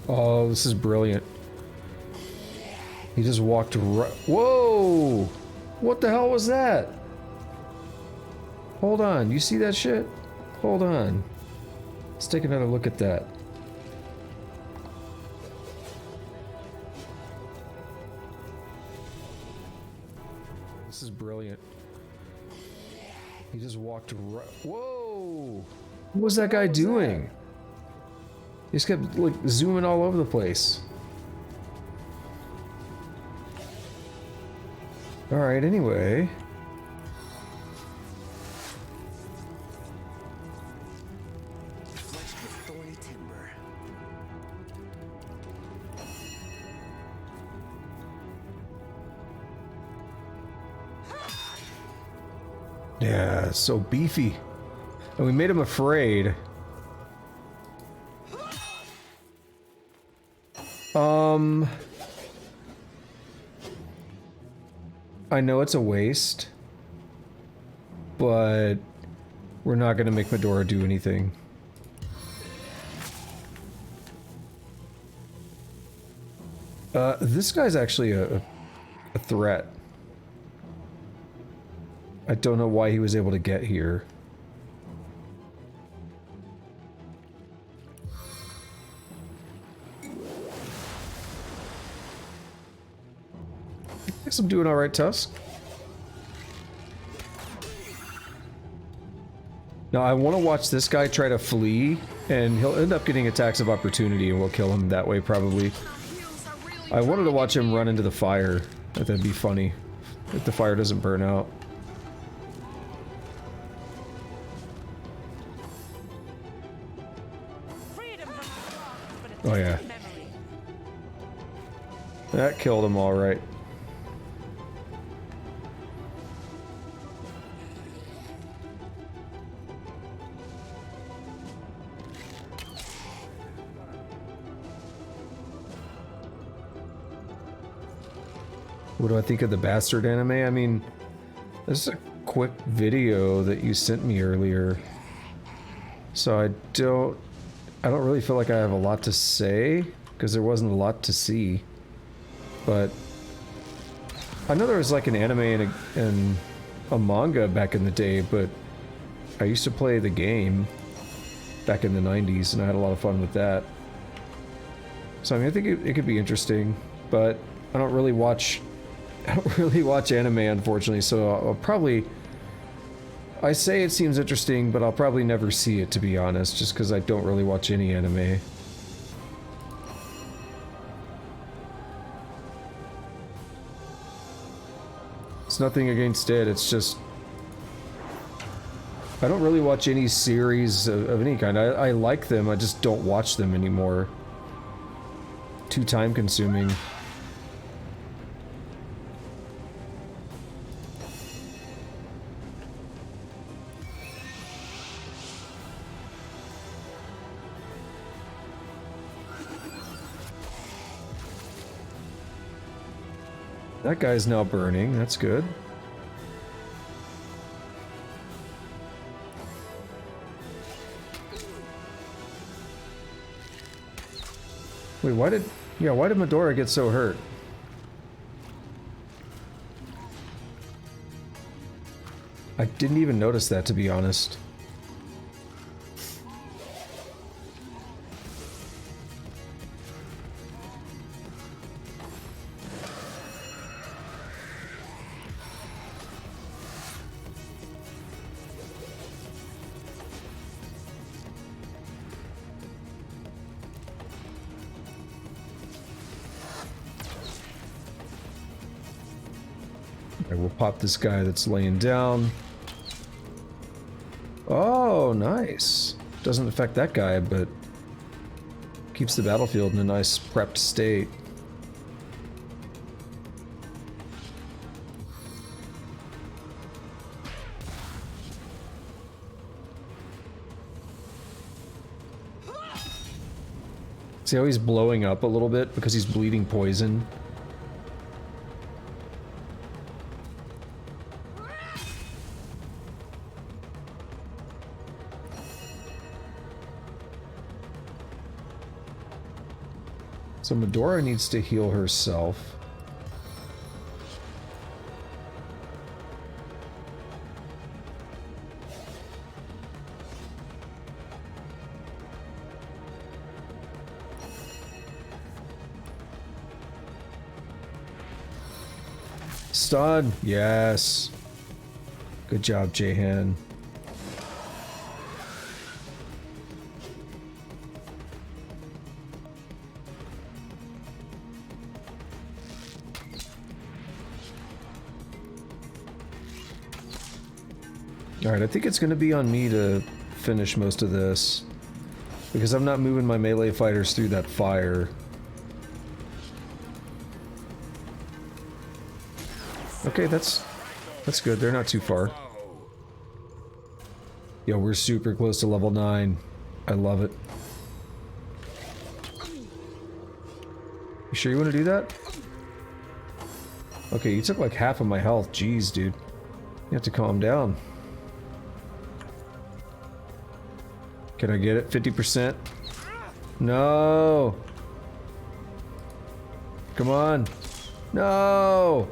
Oh, this is brilliant. He just walked right. Whoa! What the hell was that? Hold on, you see that shit? Hold on. Let's take another look at that. This is brilliant. He just walked right. Whoa! What was that guy doing? He just kept like zooming all over the place. Alright, anyway. Yeah, so beefy. And we made him afraid. I know it's a waste, but we're not gonna make Medora do anything. This guy's actually a threat. I don't know why he was able to get here. I guess I'm doing alright, Tusk. Now I want to watch this guy try to flee, and he'll end up getting attacks of opportunity and we'll kill him that way probably. I wanted to watch him run into the fire. That'd be funny if the fire doesn't burn out. Oh yeah. That killed him all right. What do I think of the Bastard anime? I mean, this is a quick video that you sent me earlier. So I don't really feel like I have a lot to say, because there wasn't a lot to see. But I know there was like an anime and a manga back in the day, but I used to play the game back in the 90s, and I had a lot of fun with that. So I mean, I think it could be interesting, but I don't really watch anime, unfortunately, so I'll probably... I say it seems interesting, but I'll probably never see it, to be honest, just because I don't really watch any anime. It's nothing against it, it's just... I don't really watch any series of any kind. I like them, I just don't watch them anymore. Too time consuming. That guy's now burning, that's good. Wait, why did Medora get so hurt? I didn't even notice that, to be honest. Alright, we'll pop this guy that's laying down. Oh, nice. Doesn't affect that guy, but keeps the battlefield in a nice prepped state. See how he's blowing up a little bit because he's bleeding poison? So Medora needs to heal herself. Stun, yes. Good job, Jahan. Alright, I think it's going to be on me to finish most of this. Because I'm not moving my melee fighters through that fire. Okay, that's good. They're not too far. Yo, we're super close to level 9. I love it. You sure you want to do that? Okay, you took like half of my health. Jeez, dude. You have to calm down. Can I get it? 50%? No! Come on! No!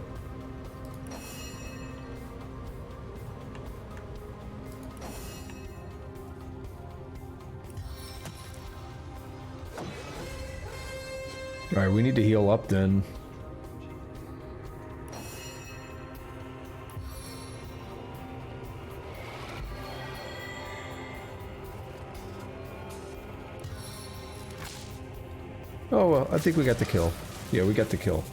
Alright, we need to heal up then. Oh well, I think we got the kill. Yeah, we got the kill.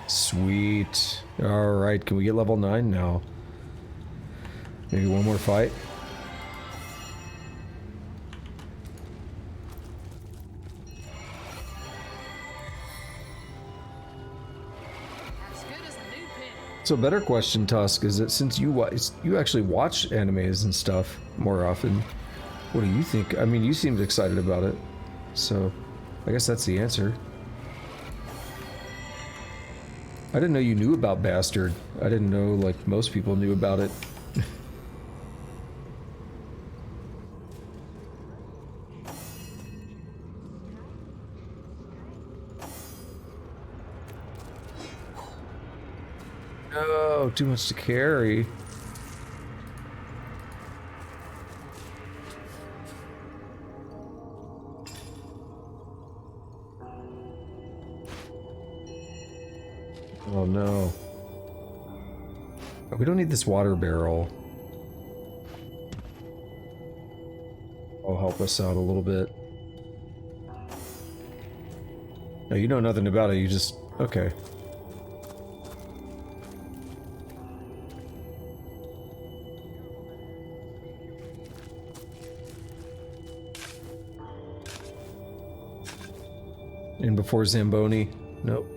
Sweet. Alright, can we get level 9 now? Maybe one more fight? So a better question, Tusk, is that since you actually watch animes and stuff more often, what do you think? I mean, you seemed excited about it, so I guess that's the answer. I didn't know you knew about Bastard. I didn't know, like, most people knew about it. No, too much to carry. Oh no. We don't need this water barrel. I'll help us out a little bit. No, you know nothing about it, you just... okay. And before Zamboni? Nope.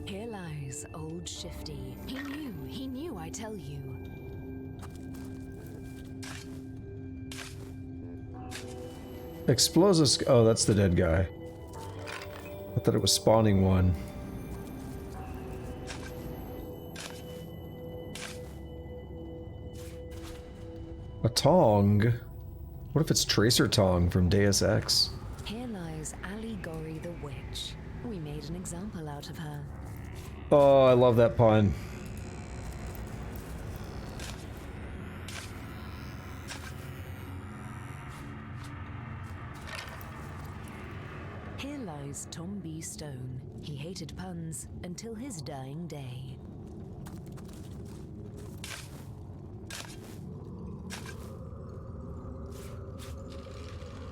Here lies old Shifty. He knew, I tell you. Explosives. Oh, that's the dead guy. I thought it was spawning one. A Tong? What if it's Tracer Tong from Deus Ex? Here lies Allegory the Witch. We made an example out of her. Oh, I love that pun. Here lies Tom B. Stone. He hated puns until his dying day.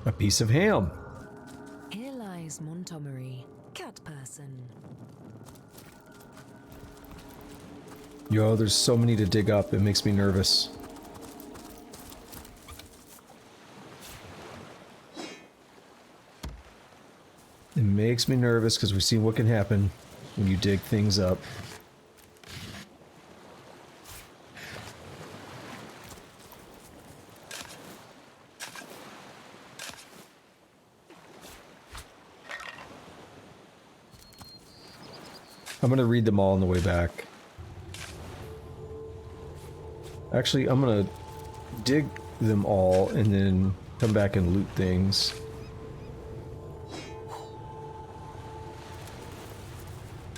A piece of ham. Here lies Montgomery, cat person. Yo, there's so many to dig up. It makes me nervous. It makes me nervous because we've seen what can happen when you dig things up. I'm gonna read them all on the way back. Actually, I'm gonna dig them all and then come back and loot things.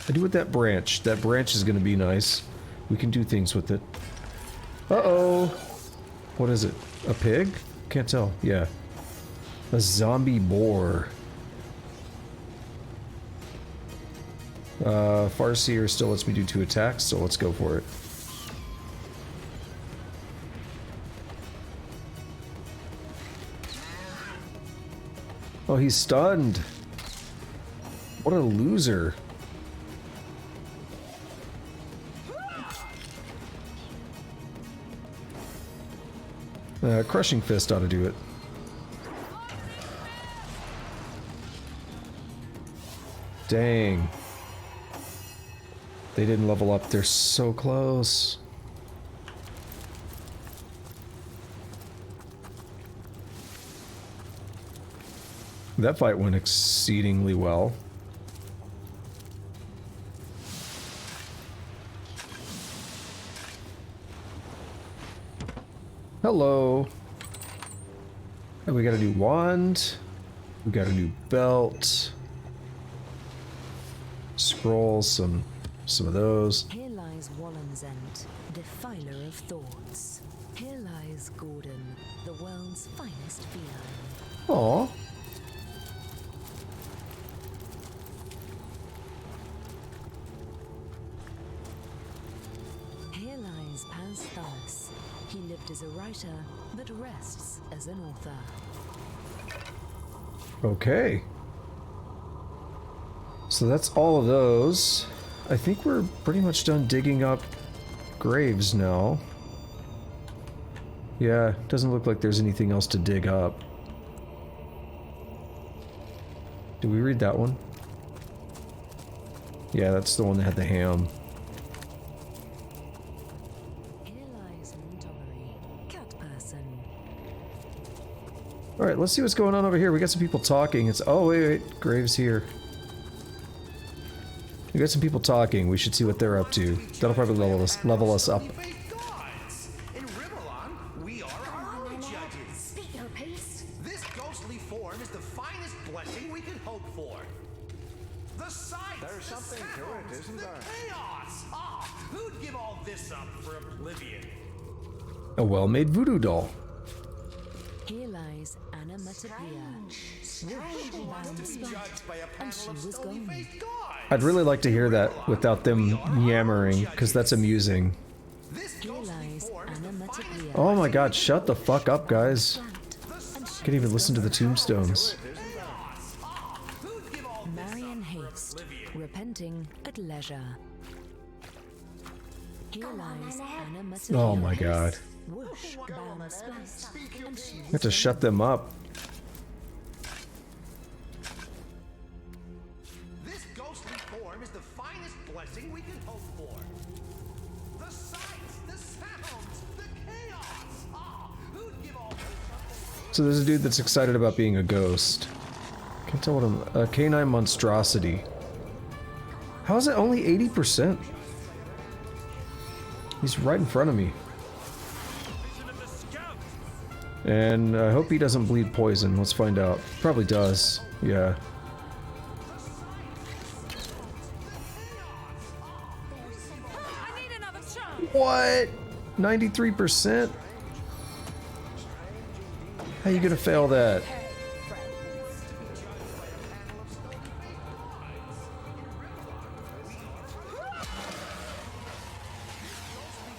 I do with that branch. That branch is gonna be nice. We can do things with it. Uh-oh! What is it? A pig? Can't tell. Yeah. A zombie boar. Farseer still lets me do 2 attacks, so let's go for it. Oh, he's stunned. What a loser. Crushing Fist ought to do it. Dang. They didn't level up. They're so close. That fight went exceedingly well. Hello. And we got a new wand. We got a new belt. Scrolls, some of those. Here lies Wallen's defiler of thoughts. Here lies Gordon, the world's finest feline. Aww. Here lies Paz Thalas. He lived as a writer, but rests as an author. Okay. So that's all of those. I think we're pretty much done digging up graves now. Yeah, doesn't look like there's anything else to dig up. Did we read that one? Yeah, that's the one that had the ham. Here lies Montgomery, cat person. Alright, let's see what's going on over here. We got some people talking. It's oh wait, graves here. We got some people talking. We should see what they're up to. That'll probably level us up. In Riverland, we are our own judges. Speak your piece. This ghostly form is the finest blessing we can hope for. The sights, There's something to it, isn't there? chaos. Who'd give all this up for oblivion? A well-made voodoo doll. Here lies Anna Matapia. Judged by a And panel she of was gone. stony-faced gods. I'd really like to hear that without them yammering, because that's amusing. Here lies Anna Matapia. Oh my god, shut the fuck up, guys. Can't even listen to the tombstones. Marion Haste, repenting at leisure. Here lies Anna Matapia. Oh my god. Whoosh, bound splat, and she I have to shut them up. This ghostly form is the finest blessing we can hope for. The sights, the sounds, the chaos. Who'd give all this up? So there's a dude that's excited about being a ghost. Can't tell what I'm... A canine monstrosity. How is it only 80%? He's right in front of me. And I hope he doesn't bleed poison. Let's find out. Probably does. Yeah. I need another shot. What? 93%? How you gonna fail that?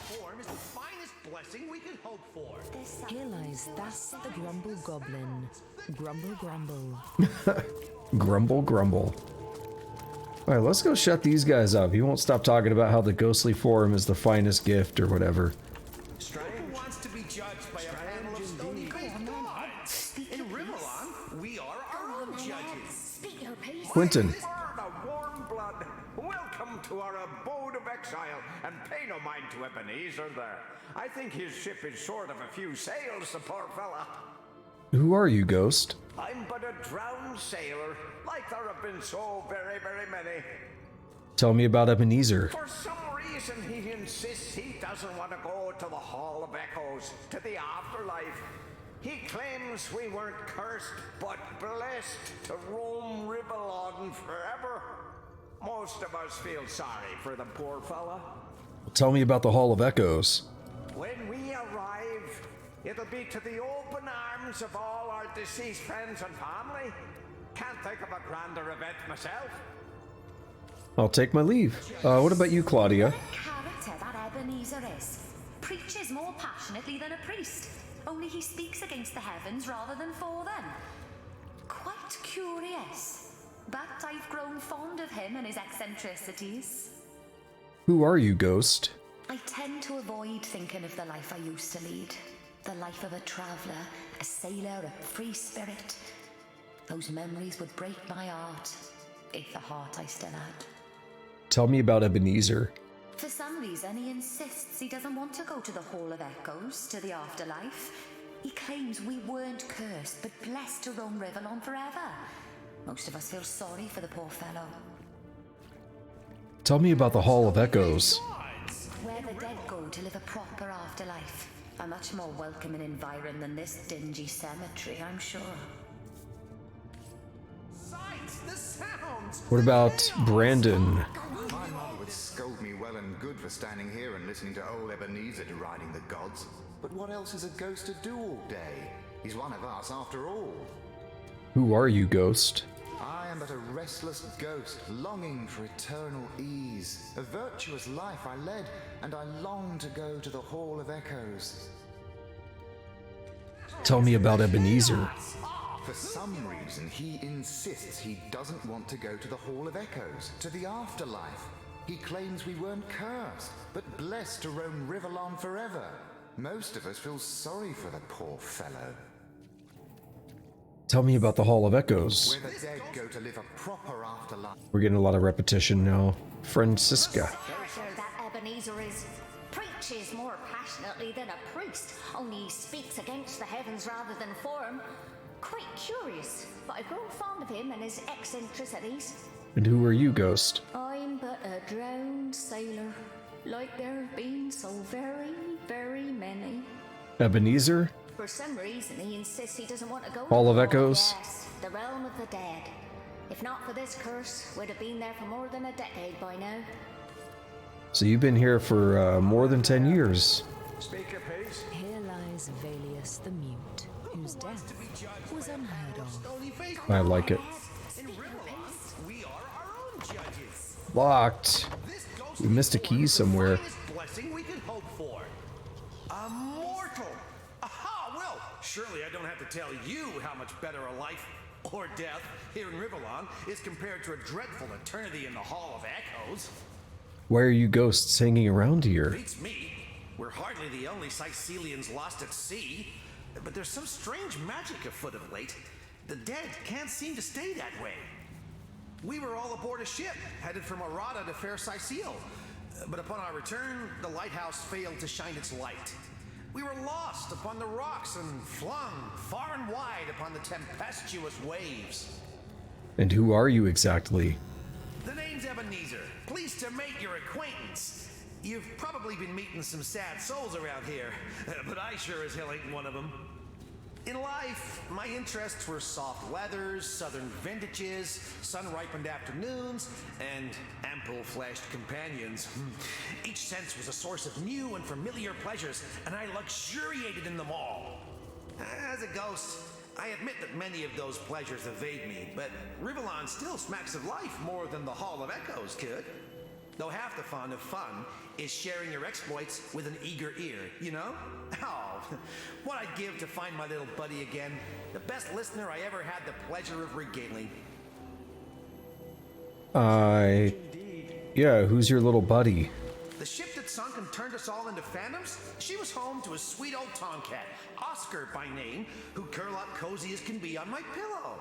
Form is the finest blessing we can hope for. Here lies Thas the Grumble Goblin. Grumble, grumble. Grumble, grumble. Alright, let's go shut these guys up. He won't stop talking about how the ghostly form is the finest gift or whatever. Who wants to be judged by a panel of stony faced gods? In Rivalon, we are our own judges. Speak your piece. Quentin. Burn of warm blood, welcome to our abode of exile, and pay no mind to Ebenezer there. I think his ship is short of a few sails, the poor fella. Who are you, Ghost? I'm but a drowned sailor, like there have been so very, very many. Tell me about Ebenezer. For some reason, he insists he doesn't want to go to the Hall of Echoes, to the afterlife. He claims we weren't cursed, but blessed to roam Rivalon forever. Most of us feel sorry for the poor fella. Tell me about the Hall of Echoes. When we arrive, it'll be to the open arms of all our deceased friends and family. Can't think of a grander event myself. I'll take my leave. What about you, Claudia? Character that Ebenezer is. Preaches more passionately than a priest. Only he speaks against the heavens rather than for them. Quite curious. But I've grown fond of him and his eccentricities. Who are you, Ghost? I tend to avoid thinking of the life I used to lead. The life of a traveller, a sailor, a free spirit. Those memories would break my heart, if the heart I still had. Tell me about Ebenezer. For some reason, he insists he doesn't want to go to the Hall of Echoes, to the afterlife. He claims we weren't cursed, but blessed to roam Rivalon forever. Most of us feel sorry for the poor fellow. Tell me about the Hall of Echoes. Where the dead go to live a proper afterlife. A much more welcoming environment than this dingy cemetery, I'm sure. Sights, the sounds. What about Brandon? My mother would scold me well and good for standing here and listening to old Ebenezer deriding the gods. But what else is a ghost to do all day? He's one of us after all. Who are you, Ghost? I am but a restless ghost, longing for eternal ease. A virtuous life I led, and I long to go to the Hall of Echoes. Tell me about Ebenezer. For some reason, he insists he doesn't want to go to the Hall of Echoes, to the afterlife. He claims we weren't cursed, but blessed to roam Rivalon forever. Most of us feel sorry for the poor fellow. Tell me about the Hall of Echoes. Where the dead go to live a proper afterlife. We're getting a lot of repetition now. Francisca. Character that Ebenezer is. Preaches more passionately than a priest, only he speaks against the heavens rather than for them. Quite curious, but I've grown fond of him and his eccentricities. And who are you, Ghost? I'm but a drowned sailor, like there have been so very, very many. Ebenezer? For some reason, he insists he doesn't want to go Hall to of the Echoes? Yes, the realm of the dead. If not for this curse, we'd have been there for more than a decade by now. So you've been here for more than 10 years. Speak your piece. Here lies Valius the Mute, whose death was unheard of. I like it. In Rivalon, we are our own judges. Locked. We missed a key somewhere. Blessing we can hope for. A mortal. Aha, well, surely I don't have to tell you how much better a life or death here in Rivalon is compared to a dreadful eternity in the Hall of Echoes. Why are you ghosts hanging around here? Beats me. We're hardly the only Cysealians lost at sea. But there's some strange magic afoot of late. The dead can't seem to stay that way. We were all aboard a ship, headed from Arada to fair Cyseal. But upon our return, the lighthouse failed to shine its light. We were lost upon the rocks and flung far and wide upon the tempestuous waves. And who are you exactly? The name's Ebenezer. Pleased to make your acquaintance. You've probably been meeting some sad souls around here, but I sure as hell ain't one of them. In life, my interests were soft weathers, southern vintages, sun-ripened afternoons, and ample-fleshed companions. Each sense was a source of new and familiar pleasures, and I luxuriated in them all. As a ghost, I admit that many of those pleasures evade me, but Rivalon still smacks of life more than the Hall of Echoes could. Though half the fun of fun is sharing your exploits with an eager ear, you know? Oh, what I'd give to find my little buddy again. The best listener I ever had the pleasure of regaling. Yeah, who's your little buddy? The ship that sunk and turned us all into phantoms? She was home to a sweet old tomcat, Oscar by name, who'd curl up cozy as can be on my pillow.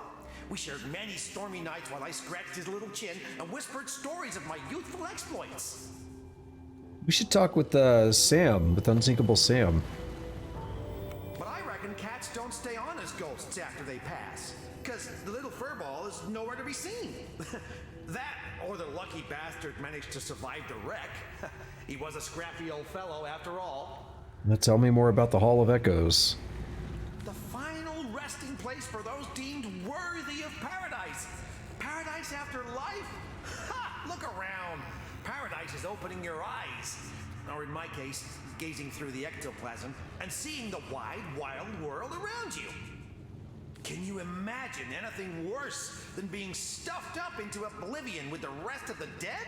We shared many stormy nights while I scratched his little chin and whispered stories of my youthful exploits. We should talk with Sam, with Unsinkable Sam. But I reckon cats don't stay on as ghosts after they pass, because the little furball is nowhere to be seen. That, or the lucky bastard managed to survive the wreck. He was a scrappy old fellow after all. Now tell me more about the Hall of Echoes. The final resting place for those deemed worthy of paradise. Paradise after life? Ha! Look around. Paradise is opening your eyes. Or in my case, gazing through the ectoplasm and seeing the wide, wild world around you. Can you imagine anything worse than being stuffed up into oblivion with the rest of the dead?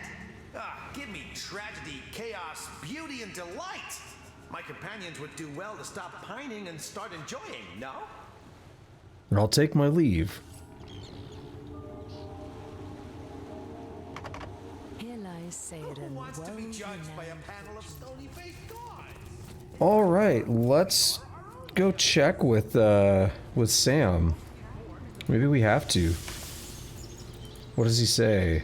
Ah, give me tragedy, chaos, beauty, and delight. My companions would do well to stop pining and start enjoying, no? And I'll take my leave. Here lies Sayed Who wants to be judged by a panel of stony-faced gods? All right, let's go check with Sam. Maybe we have to. What does he say?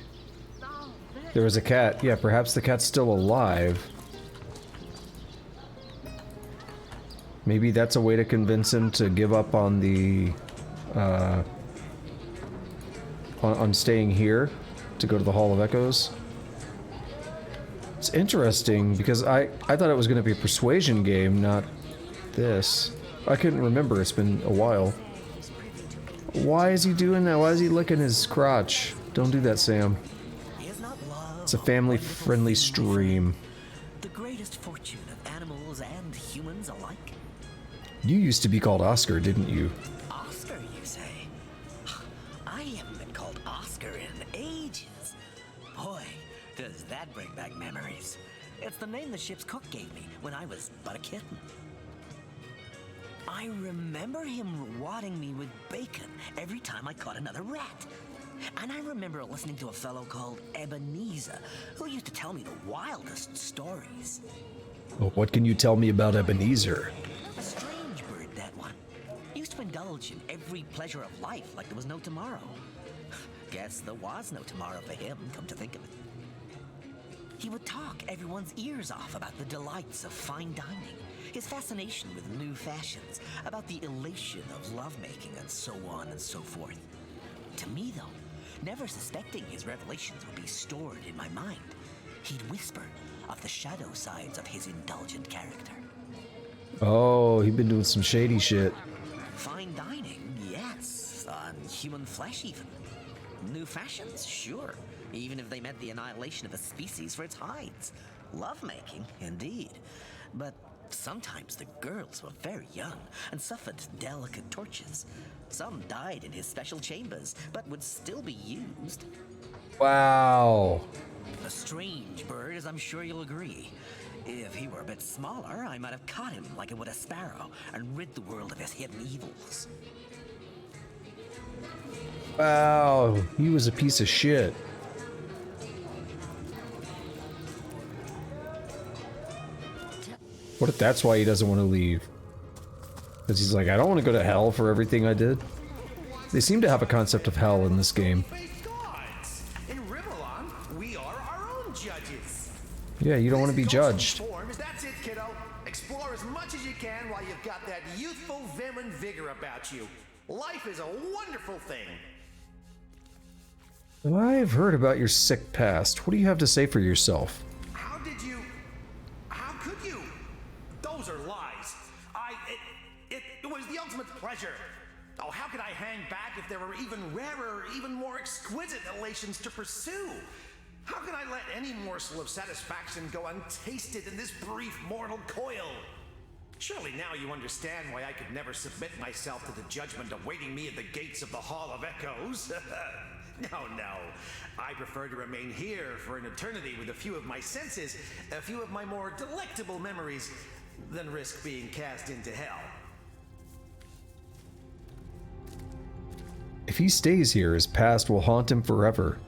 There was a cat. Yeah, perhaps the cat's still alive. Maybe that's a way to convince him to give up on the on staying here to go to the Hall of Echoes. It's interesting because I thought it was going to be a persuasion game, not this. I couldn't remember. It's been a while. Why is he doing that? Why is he licking his crotch? Don't do that, Sam. It's a family-friendly stream. The greatest fortune of animals and humans alike. You used to be called Oscar, didn't you? Oscar, you say? I haven't been called Oscar in ages. Boy, does that bring back memories. It's the name the ship's cook gave me when I was but a kitten. I remember him rewarding me with bacon every time I caught another rat. And I remember listening to a fellow called Ebenezer, who used to tell me the wildest stories. Well, what can you tell me about Ebenezer? A strange bird, that one. Used to indulge in every pleasure of life like there was no tomorrow. Guess there was no tomorrow for him, come to think of it. He would talk everyone's ears off about the delights of fine dining, his fascination with new fashions, about the elation of lovemaking, and so on and so forth. To me, though, never suspecting his revelations would be stored in my mind, he'd whisper of the shadow sides of his indulgent character. Oh, he'd been doing some shady shit. Fine dining, yes. On human flesh, even. New fashions, sure. Even if they meant the annihilation of a species for its hides. Lovemaking, indeed. But sometimes the girls were very young and suffered delicate tortures. Some died in his special chambers, but would still be used. Wow. A strange bird, as I'm sure you'll agree. If he were a bit smaller, I might have caught him like I would a sparrow and rid the world of his hidden evils. Wow, he was a piece of shit. What if that's why he doesn't want to leave? Because he's like, I don't want to go to hell for everything I did. They seem to have a concept of hell in this game. In Rivellon, we are our own judges. Yeah, you don't want to be judged. That's it, kiddo. Explore as much as you can while you've got that youthful vim and vigor about you. Life is a wonderful thing. I've heard about your sick past. What do you have to say for yourself? How could you? Those are lies. It was the ultimate pleasure. Oh, how could I hang back if there were even rarer, even more exquisite elations to pursue? How can I let any morsel of satisfaction go untasted in this brief mortal coil? Surely now you understand why I could never submit myself to the judgment awaiting me at the gates of the Hall of Echoes. No. I prefer to remain here for an eternity with a few of my senses, a few of my more delectable memories, than risk being cast into hell. If he stays here, his past will haunt him forever.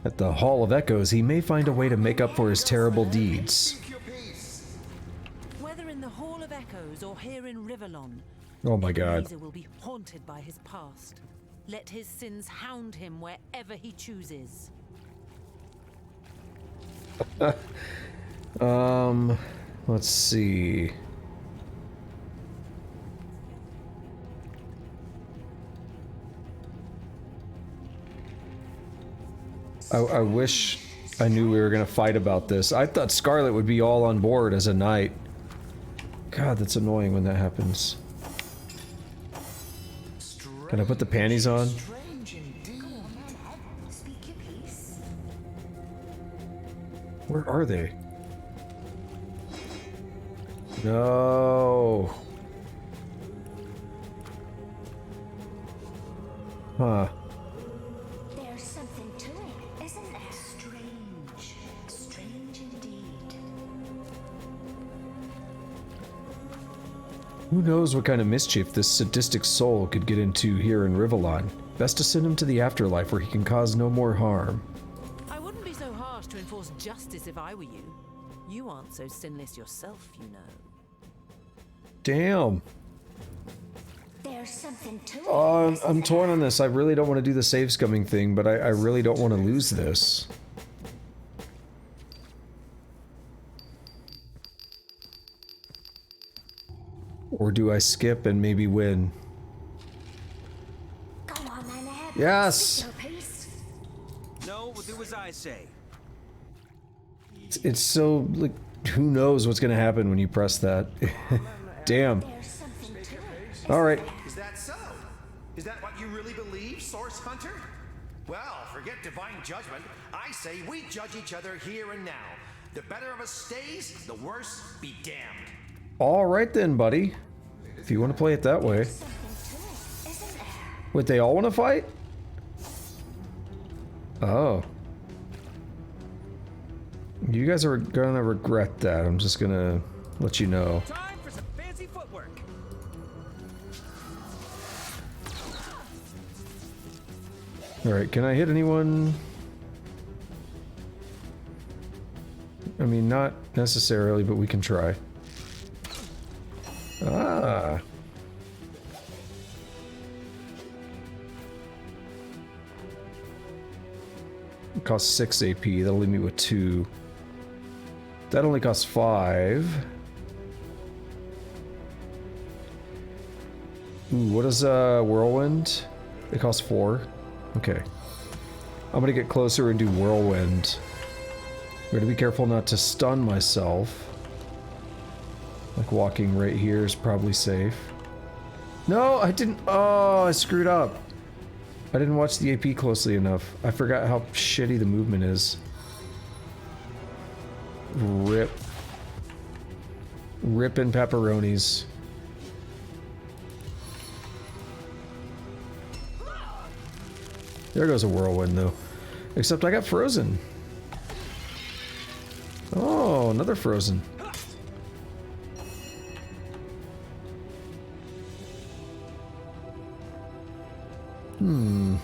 At the Hall of Echoes, he may find a way to make up for his terrible deeds. Whether in the Hall of Echoes or here in Rivellon, Oh my god. Ebenezer will be haunted by his past. Let his sins hound him wherever he chooses. Let's see. I wish I knew we were gonna fight about this. I thought Scarlet would be all on board as a knight. God, that's annoying when that happens. Can I put the panties on? Where are they? No. Huh. There's something to it, isn't there? Strange. Strange indeed. Who knows what kind of mischief this sadistic soul could get into here in Rivellon. Best to send him to the afterlife where he can cause no more harm. I wouldn't be so harsh to enforce justice if I were you. You aren't so sinless yourself, you know. Damn. There's something to it. I'm torn on this. I really don't want to do the save scumming thing, but I really don't want to lose this. Or do I skip and maybe win? Go on then, Eb. Yes! Speak your piece. No, we'll do as I say. It's so, like, who knows what's gonna happen when you press that. Damn. Alright. Is that so? Is that what you really believe, Source Hunter? Well, forget divine judgment. I say we judge each other here and now. The better of us stays, the worse be damned. Alright then, buddy. If you want to play it that way. Wait, they all want to fight? Oh. You guys are gonna regret that. I'm just gonna let you know. Time for some fancy footwork. Alright, can I hit anyone? I mean, not necessarily, but we can try. Ah. It costs 6 AP. That'll leave me with 2. That only costs 5. Ooh, what is Whirlwind? It costs 4. Okay. I'm gonna get closer and do Whirlwind. I'm gonna be careful not to stun myself. Like walking right here is probably safe. No, I didn't. Oh, I screwed up. I didn't watch the AP closely enough. I forgot how shitty the movement is. Rip. Rippin' pepperonis. There goes a whirlwind, though. Except I got frozen. Oh, another frozen. Hmm.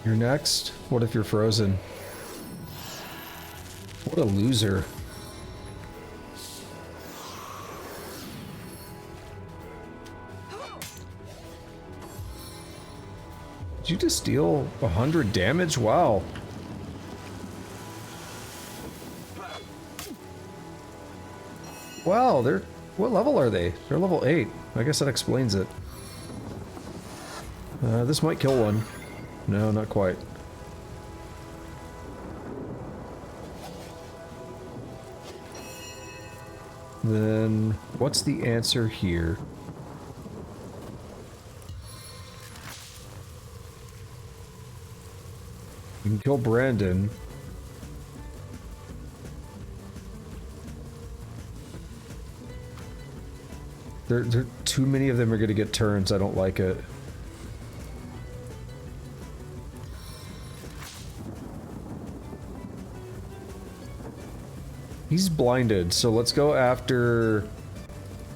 You're next? What if you're frozen? What a loser. Did you just deal 100 damage? Wow. Wow, they're... What level are they? They're level 8. I guess that explains it. This might kill one. No, not quite. Then, what's the answer here? You can kill Brandon. There too many of them are gonna get turns. I don't like it. He's blinded, so let's go after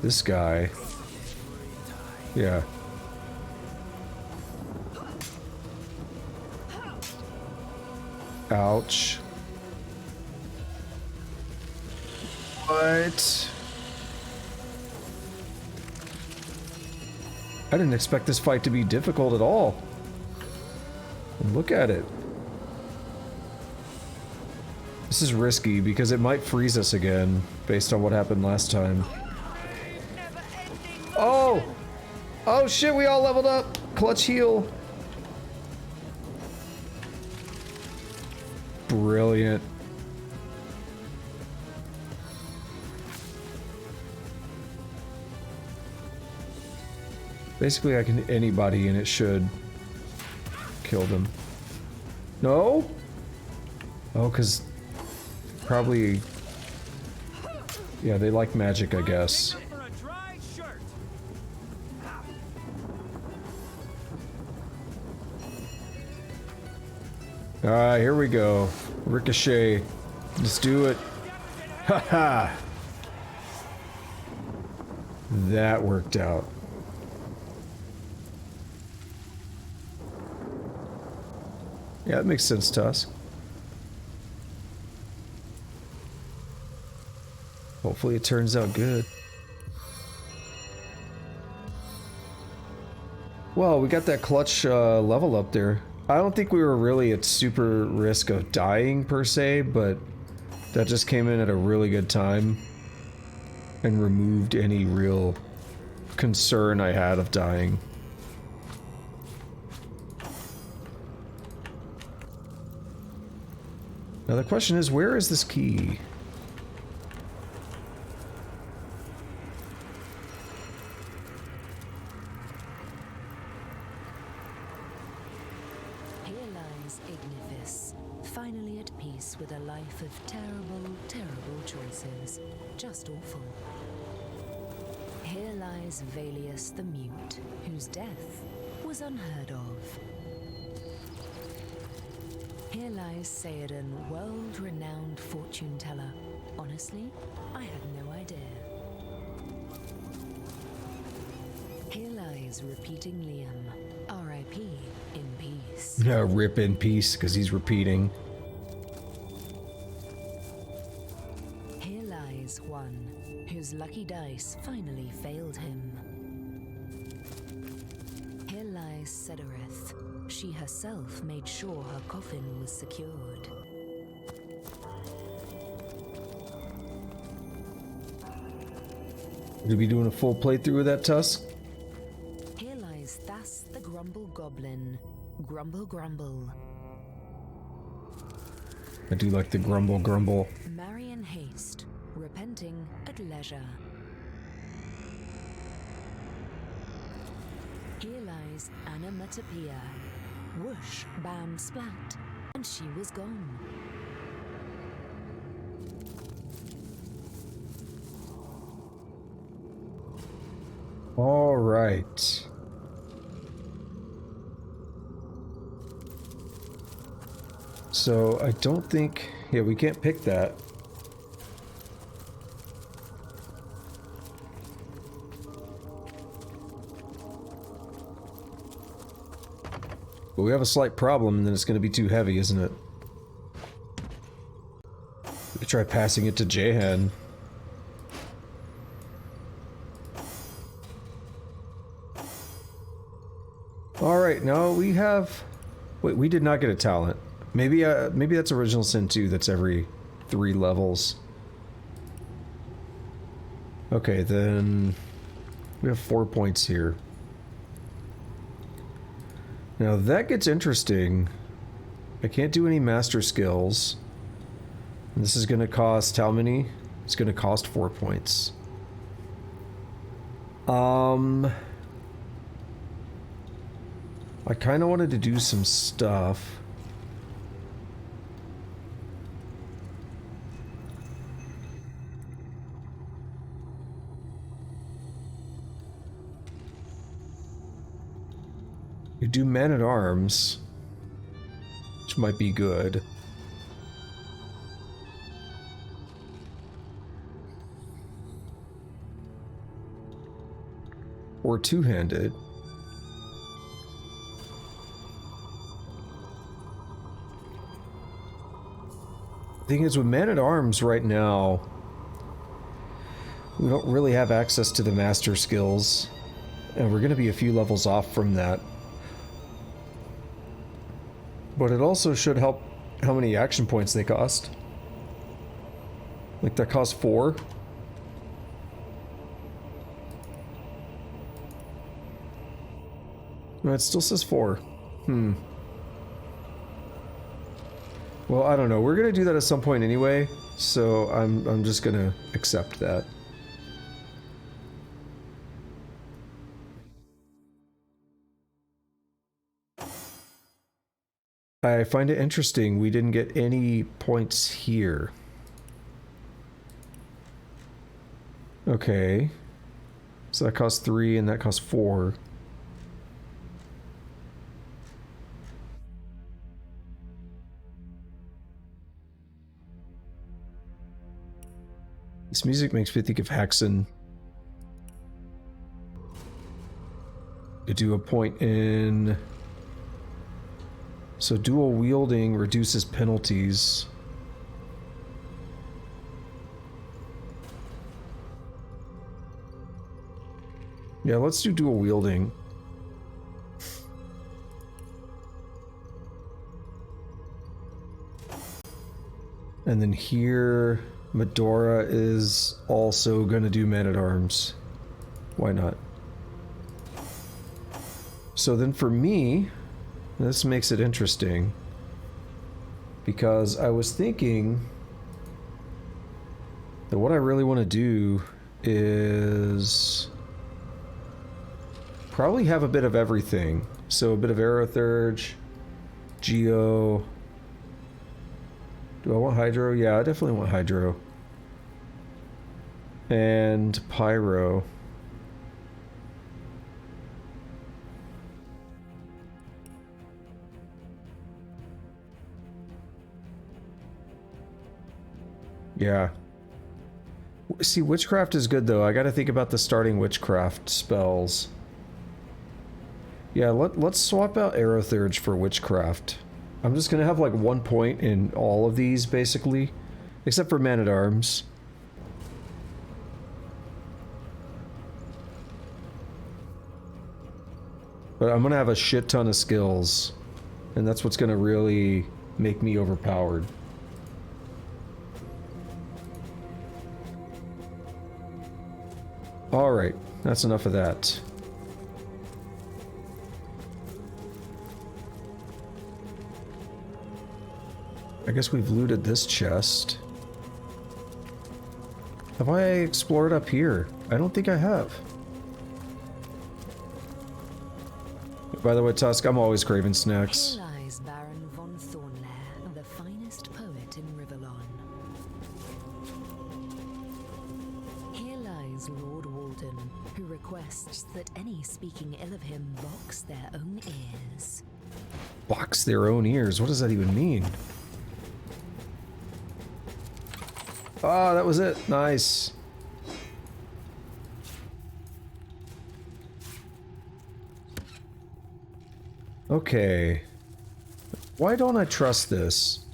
this guy. Yeah. Ouch. What? I didn't expect this fight to be difficult at all. And look at it. This is risky because it might freeze us again based on what happened last time. Oh! Oh shit, we all leveled up! Clutch heal. Brilliant. Basically, I can anybody and it should kill them. No? Oh, because probably... Yeah, they like magic, I guess. Alright, here we go. Ricochet. Let's do it. Haha! That worked out. Yeah, that makes sense to us. Hopefully it turns out good. Well, we got that clutch level up there. I don't think we were really at super risk of dying per se, but that just came in at a really good time and removed any real concern I had of dying. Now the question is, where is this key? Here lies Ignivis, finally at peace with a life of terrible, terrible choices. Just awful. Here lies Valius the Mute, whose death was unheard of. Here lies Sayadan, world-renowned fortune teller. Honestly, I had no idea. Here lies repeating Liam, R.I.P. in peace. Rip in peace, because he's repeating. Here lies one, whose lucky dice finally failed him. Here lies Cedorith. She herself made sure her coffin was secured. We'll be doing a full playthrough of that tusk? Here lies Thas the Grumble Goblin. Grumble grumble. I do like the grumble grumble. Marry in haste, repenting at leisure. Here lies Anamatopia. Whoosh, bam, splat, and she was gone. All right. So I don't think, yeah, we can't pick that. But we have a slight problem, and then it's going to be too heavy, isn't it? We could try passing it to Jehan. Alright, now we have... Wait, we did not get a talent. Maybe maybe that's Original Sin 2, that's every 3 levels. Okay, then... We have 4 points here. Now that gets interesting. I can't do any master skills. And this is going to cost how many? It's going to cost 4 points. I kind of wanted to do some stuff. You do Man-at-Arms, which might be good. or two-handed. Thing is, with Man-at-Arms right now, we don't really have access to the master skills, and we're going to be a few levels off from that. But it also should help how many action points they cost. Like, that costs 4. No, it still says 4. Well, I don't know. We're gonna do that at some point anyway, so I'm just gonna accept that. I find it interesting we didn't get any points here. Okay. So that costs 3 and that costs 4. This music makes me think of Haxon. Could do a point in... So dual wielding reduces penalties. Yeah, let's do dual wielding. And then here, Medora is also gonna do Man-at-Arms. Why not? So then for me, this makes it interesting, because I was thinking that what I really want to do is probably have a bit of everything. So a bit of Aerothurge, Geo. Do I want Hydro? Yeah, I definitely want Hydro. And Pyro. Yeah. See, Witchcraft is good though. I gotta think about the starting Witchcraft spells. Yeah, let's swap out Aerothurge for Witchcraft. I'm just gonna have like 1 point in all of these, basically. Except for Man-at-Arms. But I'm gonna have a shit ton of skills. And that's what's gonna really make me overpowered. Alright, that's enough of that. I guess we've looted this chest. Have I explored up here? I don't think I have. By the way, Tusk, I'm always craving snacks. Here lies Baron von Thornlair, the finest poet in Rivellon. Here lies Lord Walden, who requests that any speaking ill of him box their own ears. Box their own ears? What does that even mean? Ah, that was it. Nice. Okay. Why don't I trust this?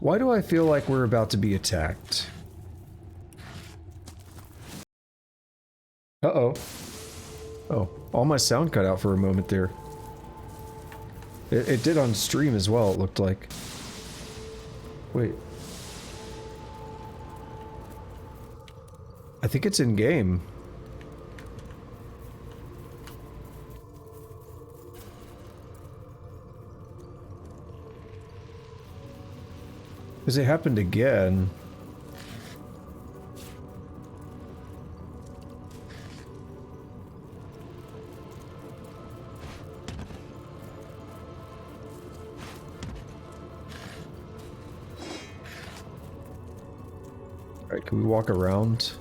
Why do I feel like we're about to be attacked? Uh-oh. Oh, all my sound cut out for a moment there. It did on stream as well, it looked like. Wait. I think it's in game. Because it happened again. Alright, can we walk around?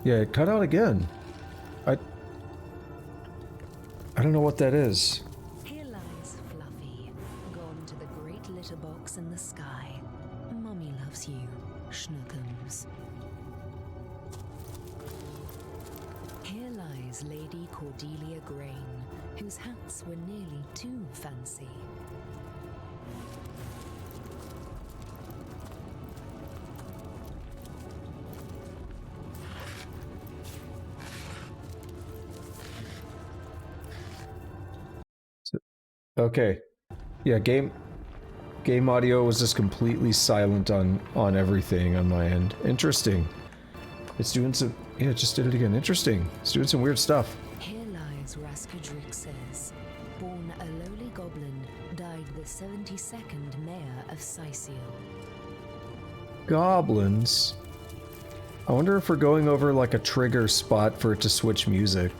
Yeah, it cut out again. I don't know what that is. Here lies Fluffy, gone to the great litter box sparks in the sky. Mummy loves you, Schnookums. Here lies Lady Cordelia Grain, whose hats were nearly too fancy. Okay. Yeah, game audio was just completely silent on everything on my end. Interesting. It's doing some... Yeah, it just did it again. Interesting. It's doing some weird stuff. Here lies Raskadrixes, born a lowly goblin, died the 72nd mayor of Cyseal. Goblins? I wonder if we're going over like a trigger spot for it to switch music.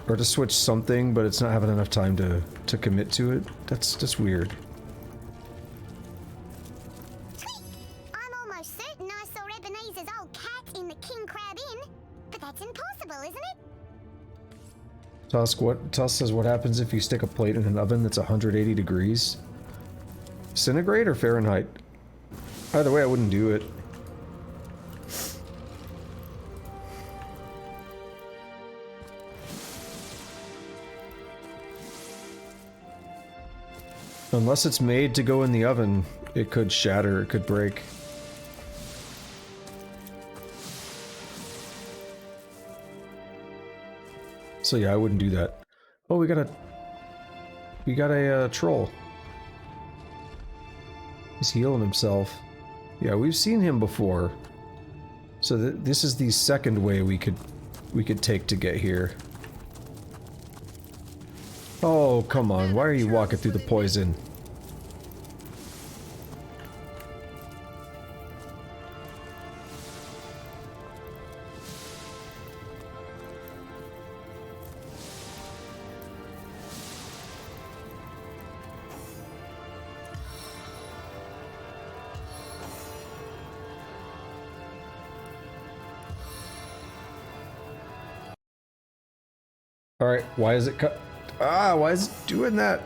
Or to switch something, but it's not having enough time to commit to it. That's just weird. I'm almost certain I saw Ebenezer's old cat in the King Crab Inn, but that's impossible, isn't it? Tusk says, what happens if you stick a plate in an oven that's 180 degrees? Centigrade or Fahrenheit? Either way, I wouldn't do it. Unless it's made to go in the oven, it could shatter, it could break. So yeah, I wouldn't do that. Oh, we got a troll. He's healing himself. Yeah, we've seen him before. So this is the second way we could take to get here. Oh, come on. Why are you walking through the poison? Alright, why is it cut? Ah, why is it doing that?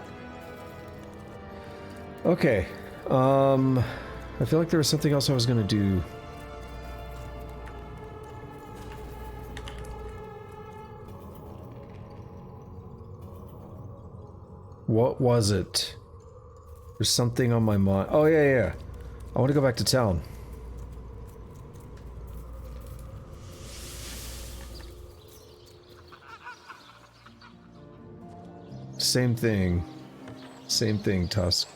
Okay. I feel like there was something else I was gonna do. What was it? There's something on my mind. Oh, yeah. I want to go back to town. Same thing. Same thing, Tusk.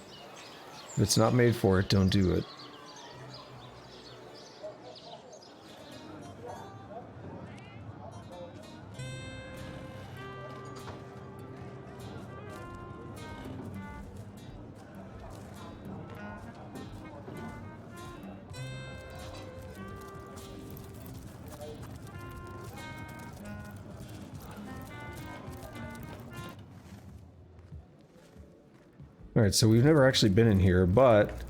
If it's not made for it, don't do it. Alright, so we've never actually been in here, but...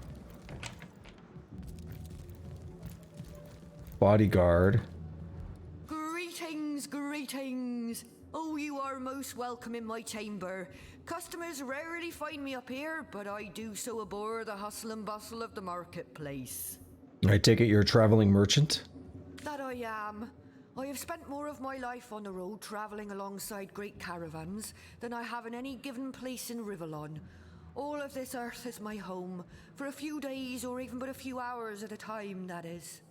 Bodyguard. Greetings, greetings! Oh, you are most welcome in my chamber. Customers rarely find me up here, but I do so abhor the hustle and bustle of the marketplace. I take it you're a traveling merchant? That I am. I have spent more of my life on the road traveling alongside great caravans than I have in any given place in Rivellon. All of this earth is my home, for a few days or even but a few hours at a time, that is.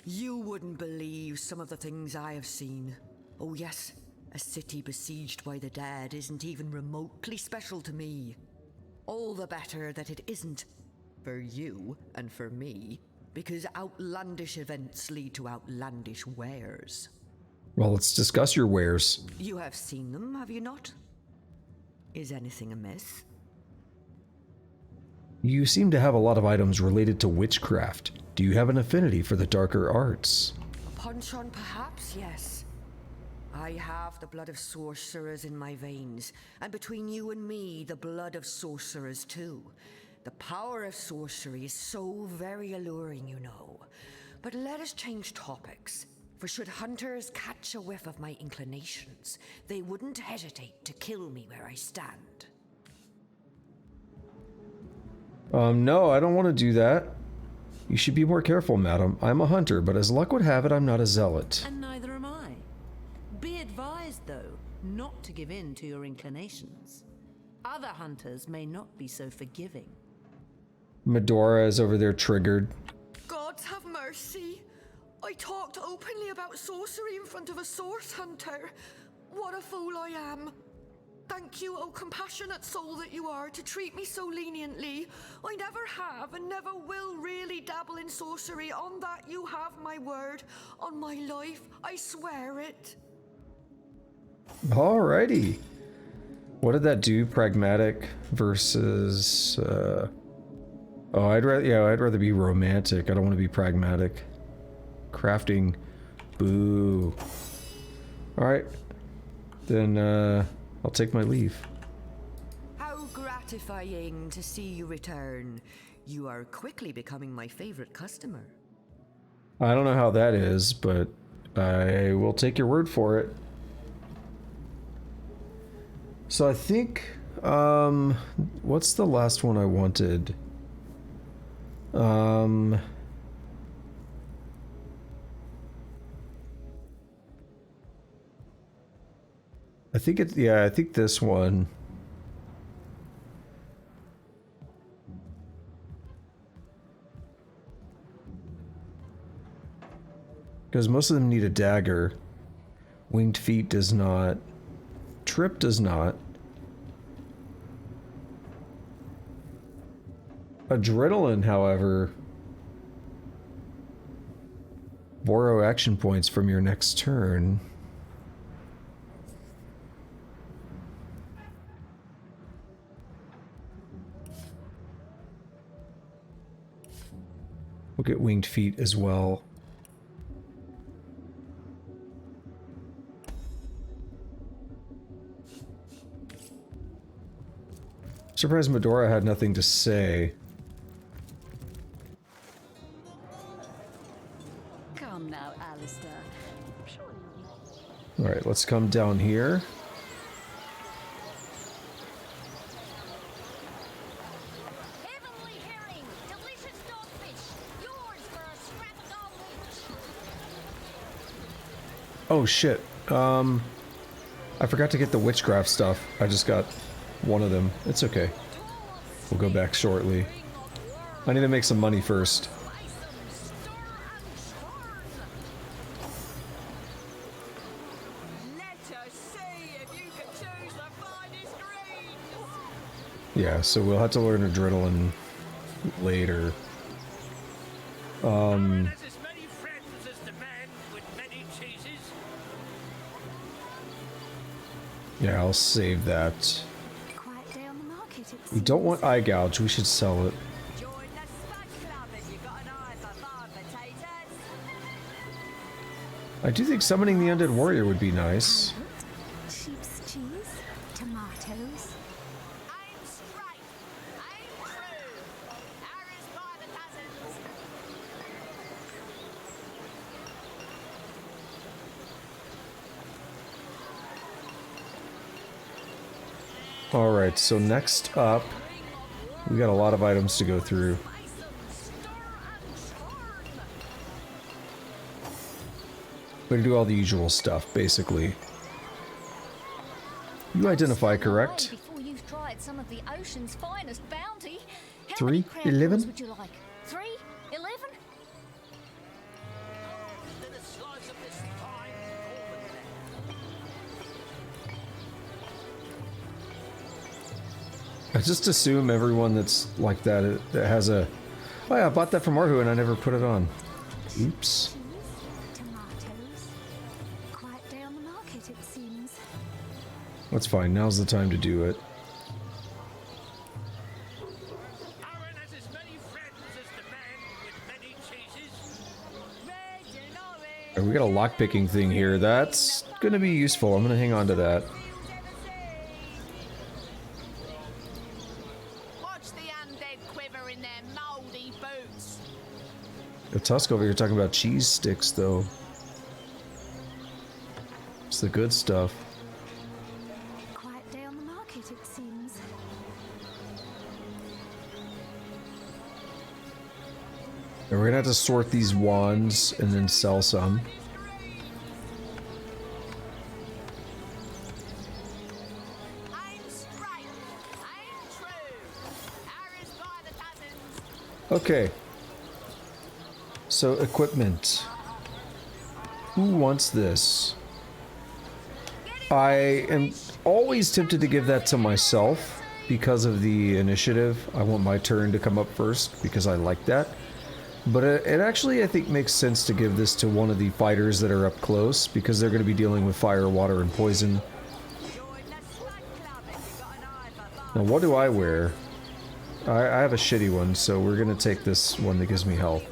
You wouldn't believe some of the things I have seen. Oh yes, a city besieged by the dead isn't even remotely special to me. All the better that it isn't, for you and for me, because outlandish events lead to outlandish wares. Well, let's discuss your wares. You have seen them, have you not? Is anything amiss? You seem to have a lot of items related to witchcraft. Do you have an affinity for the darker arts? A penchant, perhaps, yes. I have the blood of sorcerers in my veins, and between you and me, the blood of sorcerers too. The power of sorcery is so very alluring, you know. But let us change topics, for should hunters catch a whiff of my inclinations, they wouldn't hesitate to kill me where I stand. No, I don't want to do that. You should be more careful, madam. I'm a hunter, but as luck would have it, I'm not a zealot. And neither am I. Be advised, though, not to give in to your inclinations. Other hunters may not be so forgiving. Medora is over there triggered. God have mercy. I talked openly about sorcery in front of a source hunter. What a fool I am. Thank you, oh compassionate soul that you are, to treat me so leniently. I never have and never will really dabble in sorcery. On that you have my word. On my life, I swear it. Alrighty. What did that do? Pragmatic versus... Oh, I'd rather be romantic. I don't want to be pragmatic. Crafting. Boo. Alright. Then, I'll take my leave. How gratifying to see you return. You are quickly becoming my favorite customer. I don't know how that is, but I will take your word for it. So I think, what's the last one I wanted? I think it's, yeah, I think this one. Because most of them need a dagger. Winged Feet does not. Trip does not. Adrenaline, however. Borrow action points from your next turn. We'll get Winged Feet as well. Surprised Medora had nothing to say. Come now, Alistair. Alright, let's come down here. Oh shit. I forgot to get the witchcraft stuff. I just got one of them. It's okay. We'll go back shortly. I need to make some money first. Yeah, so we'll have to learn Adrenaline later. Yeah, I'll save that. We don't want eye gouge, we should sell it. I do think summoning the Undead Warrior would be nice. Sheep's cheese, tomatoes. Alright, so next up, we got a lot of items to go through. We're gonna do all the usual stuff, basically. You identify, correct? Before you've tried some of the ocean's finest bounty. How 3, many crab 11? claws would you like? 3? 11? I just assume everyone that's like that, that has a... Oh yeah, I bought that from Arhu and I never put it on. Oops. Tomatoes. Quite down the market, it seems. That's fine, now's the time to do it. Alright, we got a lockpicking thing here. That's gonna be useful. I'm gonna hang on to that. The Tusk over here talking about cheese sticks, though. It's the good stuff. Quite down the market, it seems. And we're gonna have to sort these wands and then sell some. Okay. So, equipment. Who wants this? I am always tempted to give that to myself because of the initiative. I want my turn to come up first because I like that. But it actually, I think, makes sense to give this to one of the fighters that are up close because they're going to be dealing with fire, water, and poison. Now, what do I wear? I have a shitty one, so we're going to take this one that gives me health.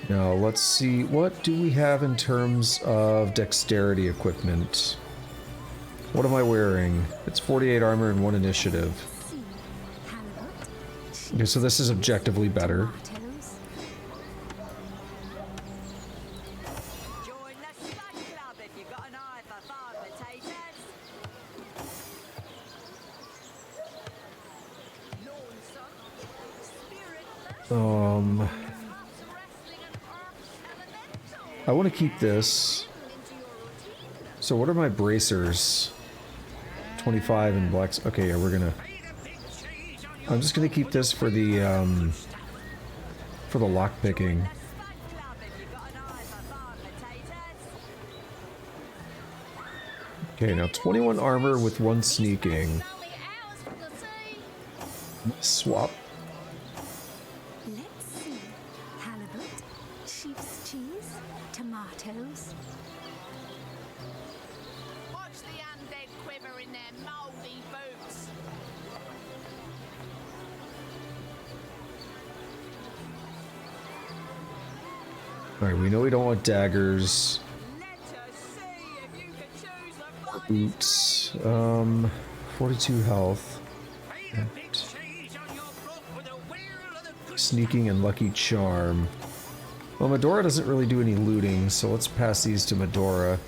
Now, let's see, what do we have in terms of dexterity equipment? What am I wearing? It's 48 armor and 1 initiative. Okay, so this is objectively better. I want to keep this. So what are my bracers? 25 and blacks. Okay, yeah, we're gonna... I'm just gonna keep this for the lock picking. Okay, now 21 armor with 1 sneaking. Swap. Let's see. Halibut, sheep's cheese, tomatoes. Watch the undead quiver in their mouldy boots. Alright, we know we don't want daggers. Or boots. 42 health. And sneaking and lucky charm. Well, Medora doesn't really do any looting, so let's pass these to Medora.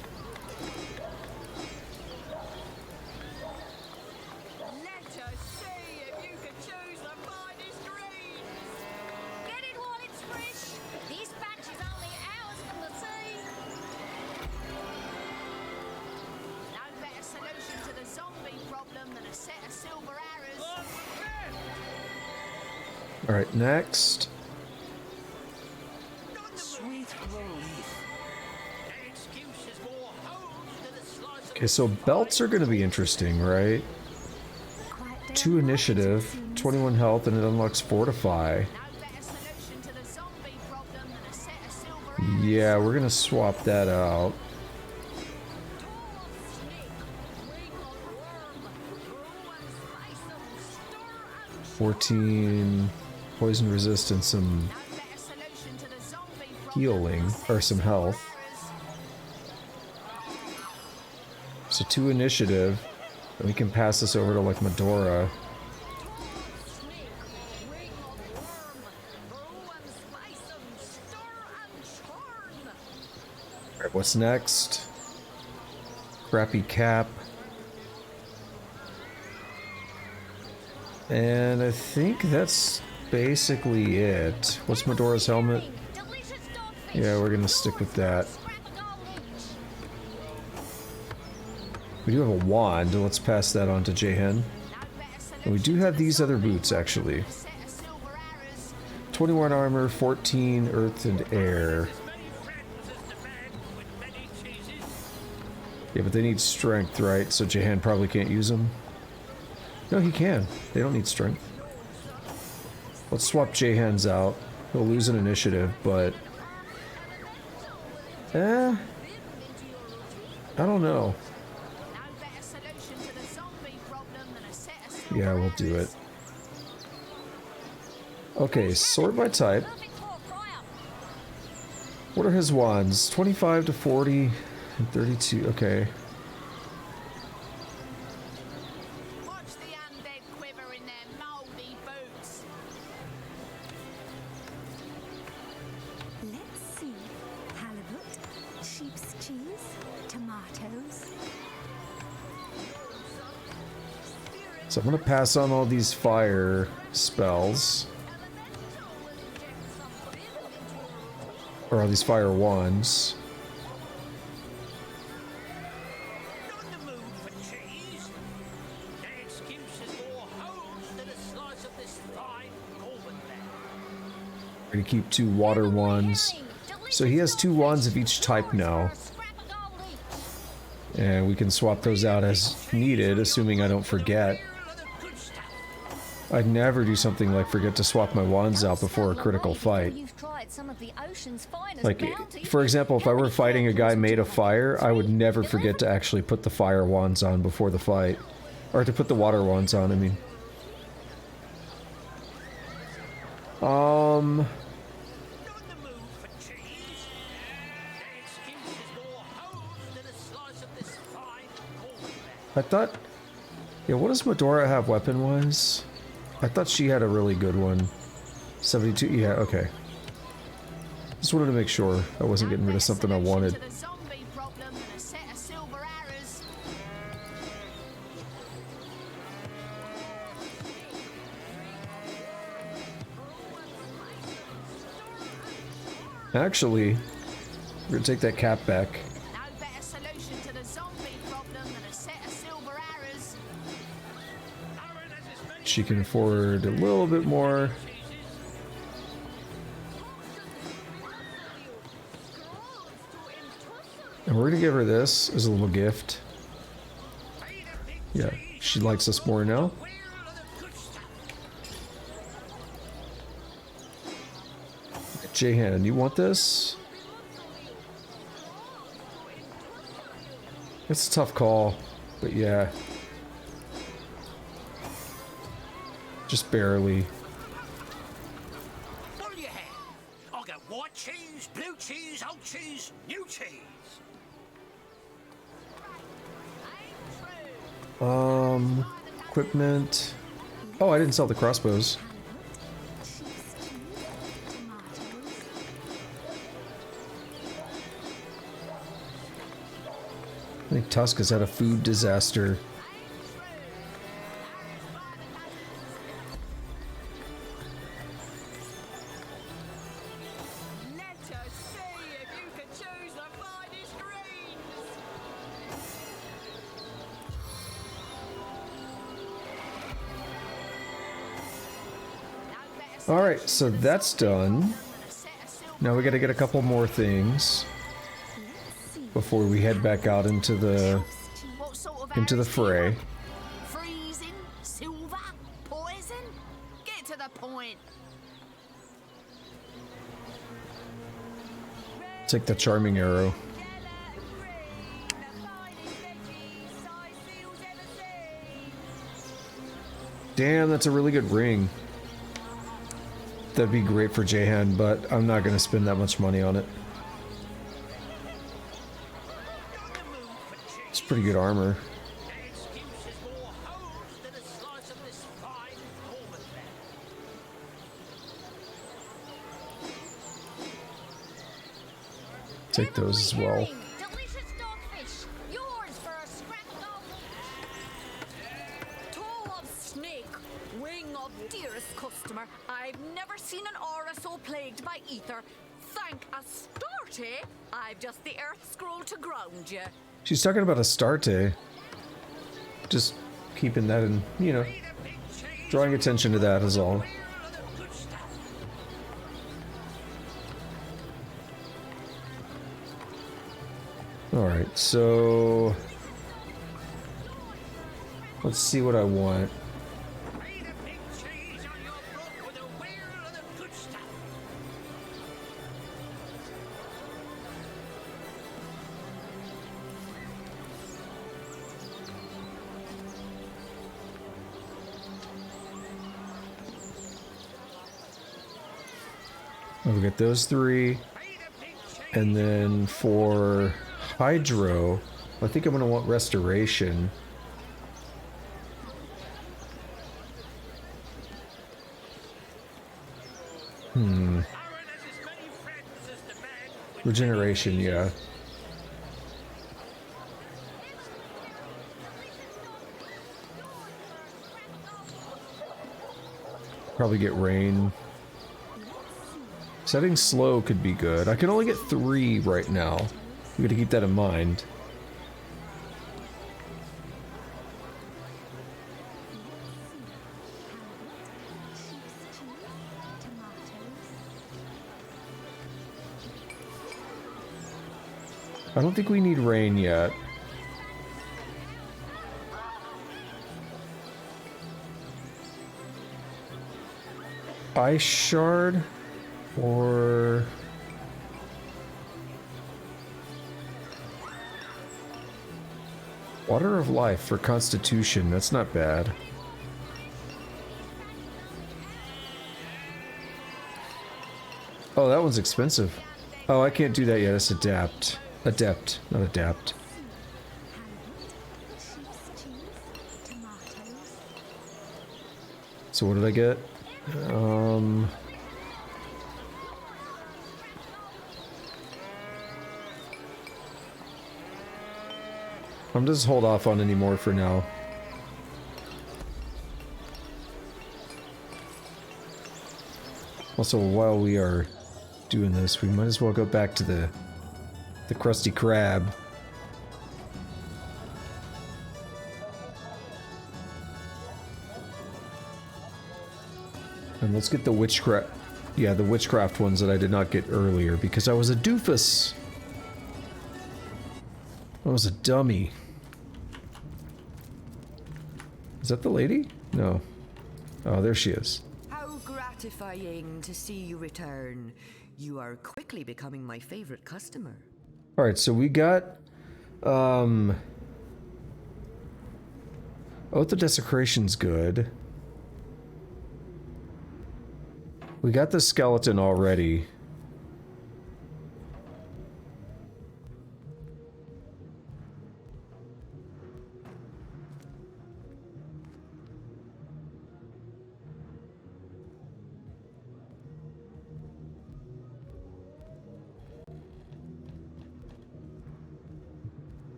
Alright, next. Okay, so belts are going to be interesting, right? 2 initiative, 21 health, and it unlocks Fortify. Yeah, we're going to swap that out. $14 poison resistance, some healing, or some health. So 2 initiative, and we can pass this over to like Medora. Alright, what's next? Crappy cap. And I think that's basically it. What's Medora's helmet? Yeah, we're gonna stick with that. We do have a wand, let's pass that on to Jehen. And we do have these other boots, actually. 21 armor, 14 earth and air. Yeah, but they need strength, right? So Jehen probably can't use them. No, he can. They don't need strength. Let's swap Jehen's out. He'll lose an initiative, but... I don't know. Yeah, we'll do it. Okay, sort by type. What are his wands? 25 to 40 and 32. Okay. So I'm going to pass on all these fire spells. Or all these fire wands. We're going to keep 2 water wands. So he has 2 wands of each type now. And we can swap those out as needed, assuming I don't forget. I'd never do something like forget to swap my wands out before a critical fight. Like, for example, if I were fighting a guy made of fire, I would never forget to actually put the fire wands on before the fight. Or to put the water wands on, I mean. I thought... Yeah, what does Medora have weapon-wise? I thought she had a really good one. 72, yeah, okay. Just wanted to make sure I wasn't getting rid of something I wanted. Actually, we're gonna take that cap back. She can afford a little bit more. And we're gonna give her this as a little gift. Yeah, she likes us more now. Jahan, you want this? It's a tough call, but yeah. Just barely. What do you have? I got white cheese, blue cheese, old cheese, new cheese. Equipment. Oh, I didn't sell the crossbows. I think Tusk has had a food disaster. Alright, so that's done. Now we gotta get a couple more things before we head back out into the fray. Freezing, silver, poison. Get to the point. Take the charming arrow. Damn, that's a really good ring. That'd be great for Jahan, but I'm not gonna spend that much money on it. It's pretty good armor. Take those as well. I've never seen an aura so plagued by ether. Thank Astarte, I've just the earth scroll to ground you. She's talking about Astarte. Just keeping that in, you know, drawing attention to that is all. Alright, so let's see what I want. We got those 3, and then for Hydro, I think I'm going to want Restoration. Regeneration, yeah. Probably get rain. Setting slow could be good. I can only get 3 right now. We gotta keep that in mind. I don't think we need rain yet. Ice shard or water of life for constitution. That's not bad. Oh, that one's expensive. Oh, I can't do that yet. That's adapt. Adept, not adapt. So what did I get? I'm just hold off on any more for now. Also, while we are doing this, we might as well go back to the Krusty Krab. And let's get the witchcraft. Yeah, the witchcraft ones that I did not get earlier because I was a doofus. I was a dummy. Is that the lady? No. Oh, there she is. How gratifying to see you return. You are quickly becoming my favorite customer. Alright, so we got, Oath of Desecration's good. We got the skeleton already.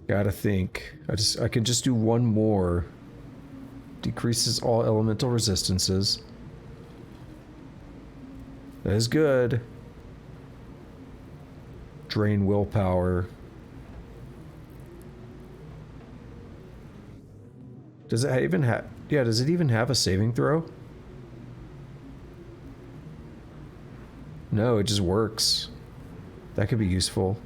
Gotta think. I can just do one more. Decreases all elemental resistances. That is good. Drain willpower. Does it even have... Yeah, does it even have a saving throw? No, it just works. That could be useful.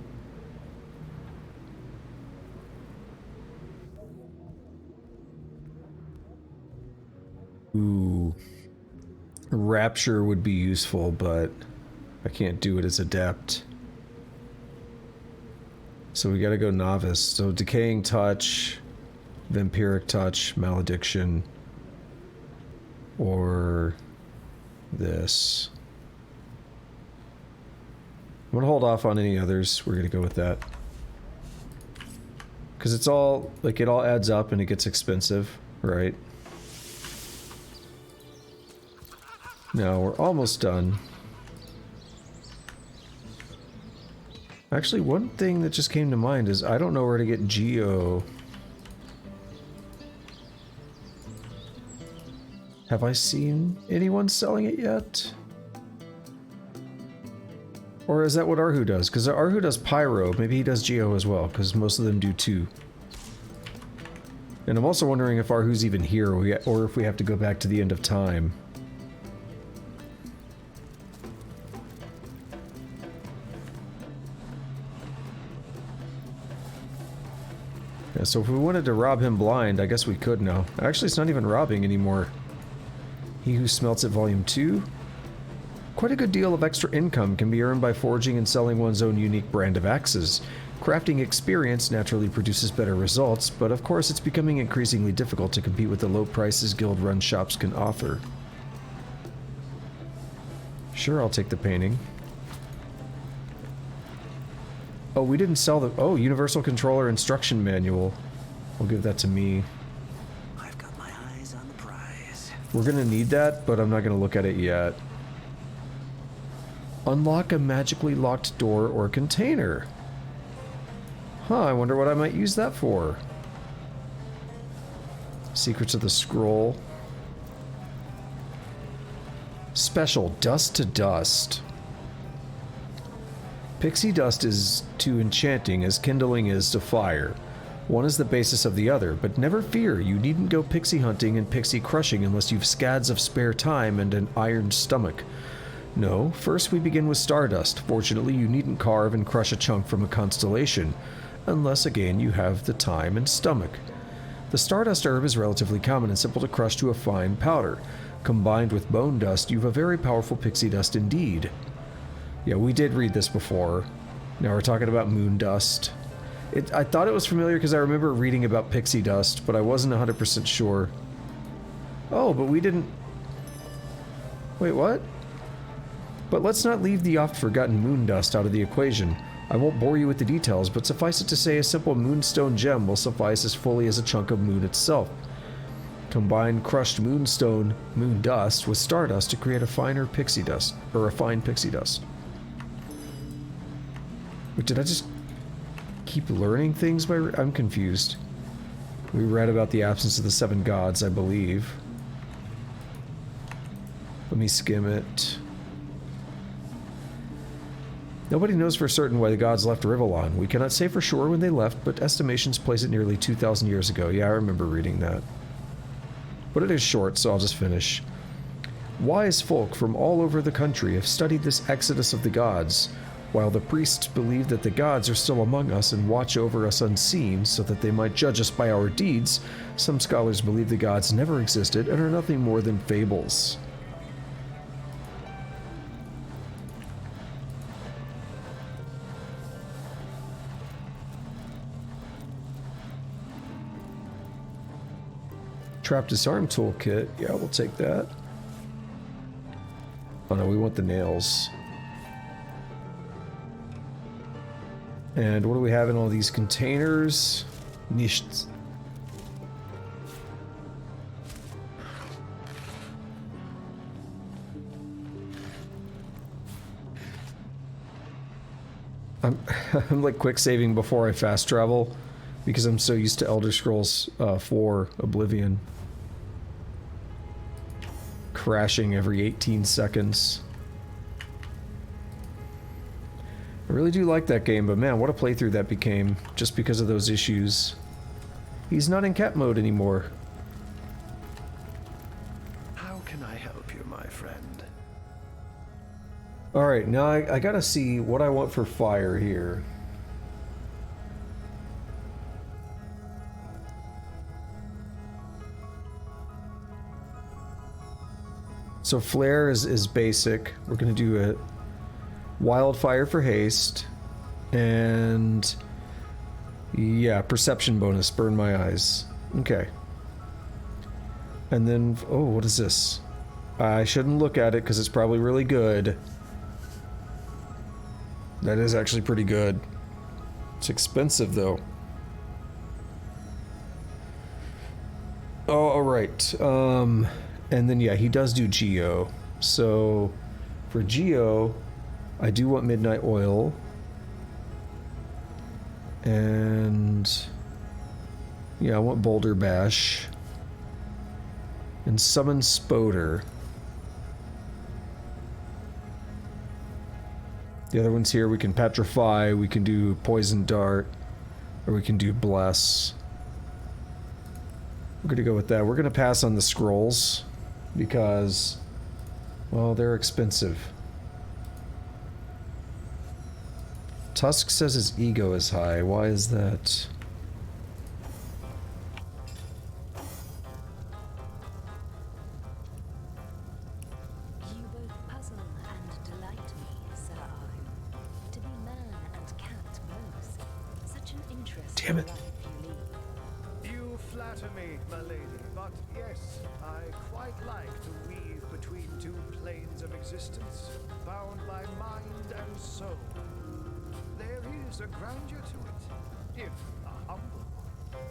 Ooh. Rapture would be useful, but I can't do it as adept. So we gotta go novice. So decaying touch, vampiric touch, malediction, or this. I'm gonna hold off on any others. We're gonna go with that. Because it's all, like, it all adds up and it gets expensive, right? No, we're almost done. Actually, one thing that just came to mind is I don't know where to get Geo. Have I seen anyone selling it yet? Or is that what Arhu does? Because Arhu does Pyro. Maybe he does Geo as well, because most of them do too. And I'm also wondering if Arhu's even here, or if we have to go back to the end of time. Yeah, so if we wanted to rob him blind, I guess we could now. Actually, it's not even robbing anymore. He Who Smelts It Volume 2. Quite a good deal of extra income can be earned by forging and selling one's own unique brand of axes. Crafting experience naturally produces better results, but of course it's becoming increasingly difficult to compete with the low prices guild-run shops can offer. Sure, I'll take the painting. Oh, we didn't sell the... Oh, Universal Controller Instruction Manual. We'll give that to me. I've got my eyes on the prize. We're gonna need that, but I'm not gonna look at it yet. Unlock a magically locked door or container. Huh, I wonder what I might use that for. Secrets of the Scroll. Special dust to dust. Pixie dust is to enchanting as kindling is to fire. One is the basis of the other, but never fear, you needn't go pixie hunting and pixie crushing unless you've scads of spare time and an iron stomach. No, first we begin with stardust. Fortunately, you needn't carve and crush a chunk from a constellation, unless again you have the time and stomach. The stardust herb is relatively common and simple to crush to a fine powder. Combined with bone dust, you have a very powerful pixie dust indeed. Yeah, we did read this before. Now we're talking about moon dust. I thought it was familiar because I remember reading about pixie dust, but I wasn't 100% sure. Oh, but we didn't... Wait, what? But let's not leave the oft-forgotten moon dust out of the equation. I won't bore you with the details, but suffice it to say a simple moonstone gem will suffice as fully as a chunk of moon itself. Combine crushed moonstone, moon dust, with stardust to create a finer pixie dust, or a fine pixie dust. Wait, did I just keep learning things by... I'm confused. We read about the absence of the 7 gods, I believe. Let me skim it. Nobody knows for certain why the gods left Rivellon. We cannot say for sure when they left, but estimations place it nearly 2,000 years ago. Yeah, I remember reading that. But it is short, so I'll just finish. Wise folk from all over the country have studied this exodus of the gods, while the priests believe that the gods are still among us and watch over us unseen so that they might judge us by our deeds. Some scholars believe the gods never existed and are nothing more than fables. Trap disarm toolkit. Yeah, we'll take that. Oh no, we want the nails. And what do we have in all these containers? Nichts. I'm like quick saving before I fast travel because I'm so used to Elder Scrolls 4 Oblivion. Crashing every 18 seconds. I really do like that game, but man, what a playthrough that became, just because of those issues. He's not in cat mode anymore. How can I help you, my friend? Alright, now I gotta see what I want for fire here. So flare is basic. We're gonna do a wildfire for haste, and yeah, perception bonus, burn my eyes. Okay. And then, oh, what is this? I shouldn't look at it because it's probably really good. That is actually pretty good. It's expensive though. Oh, alright. And then, yeah, he does do Geo. So, for Geo, I do want Midnight Oil. And, yeah, I want Boulder Bash. And Summon Spoder. The other ones here, we can Petrify, we can do Poison Dart, or we can do Bless. We're gonna go with that. We're gonna pass on the scrolls. Because, well, they're expensive. Tusk says his ego is high. Why is that? You both puzzle and delight me, Sir Arhu. To be man and cat both. Such an interesting Damn it. life you lead. You flatter me, my lady, but yes, I quite like to weave between two planes of existence, bound by mind and soul. There is a grandeur to it, if a humble one.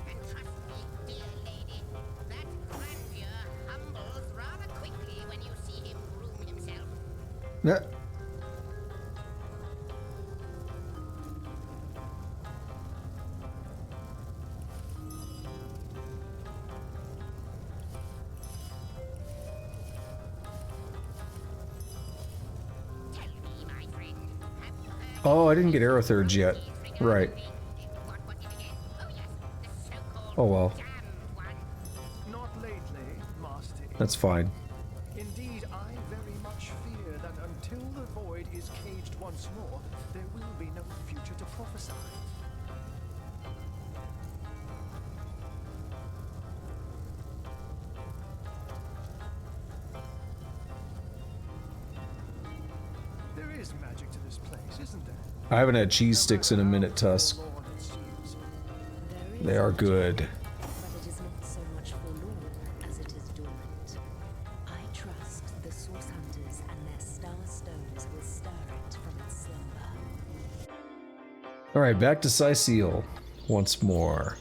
And trust me, dear lady, that grandeur humbles rather quickly when you see him groom himself. Yeah. Oh, I didn't get arrow thirds yet. Right. Oh well. Not lately, Master. That's fine. Indeed, I very much fear that until the void is caged once more, there will be no future to prophesy. There is magic to this place, isn't there? I haven't had cheese sticks in a minute, Tusk. They are good. But it is not so much forlorn as it is dormant. I trust the source hunters and their star stones will stir it from its slumber. Alright, back to Cyseal once more.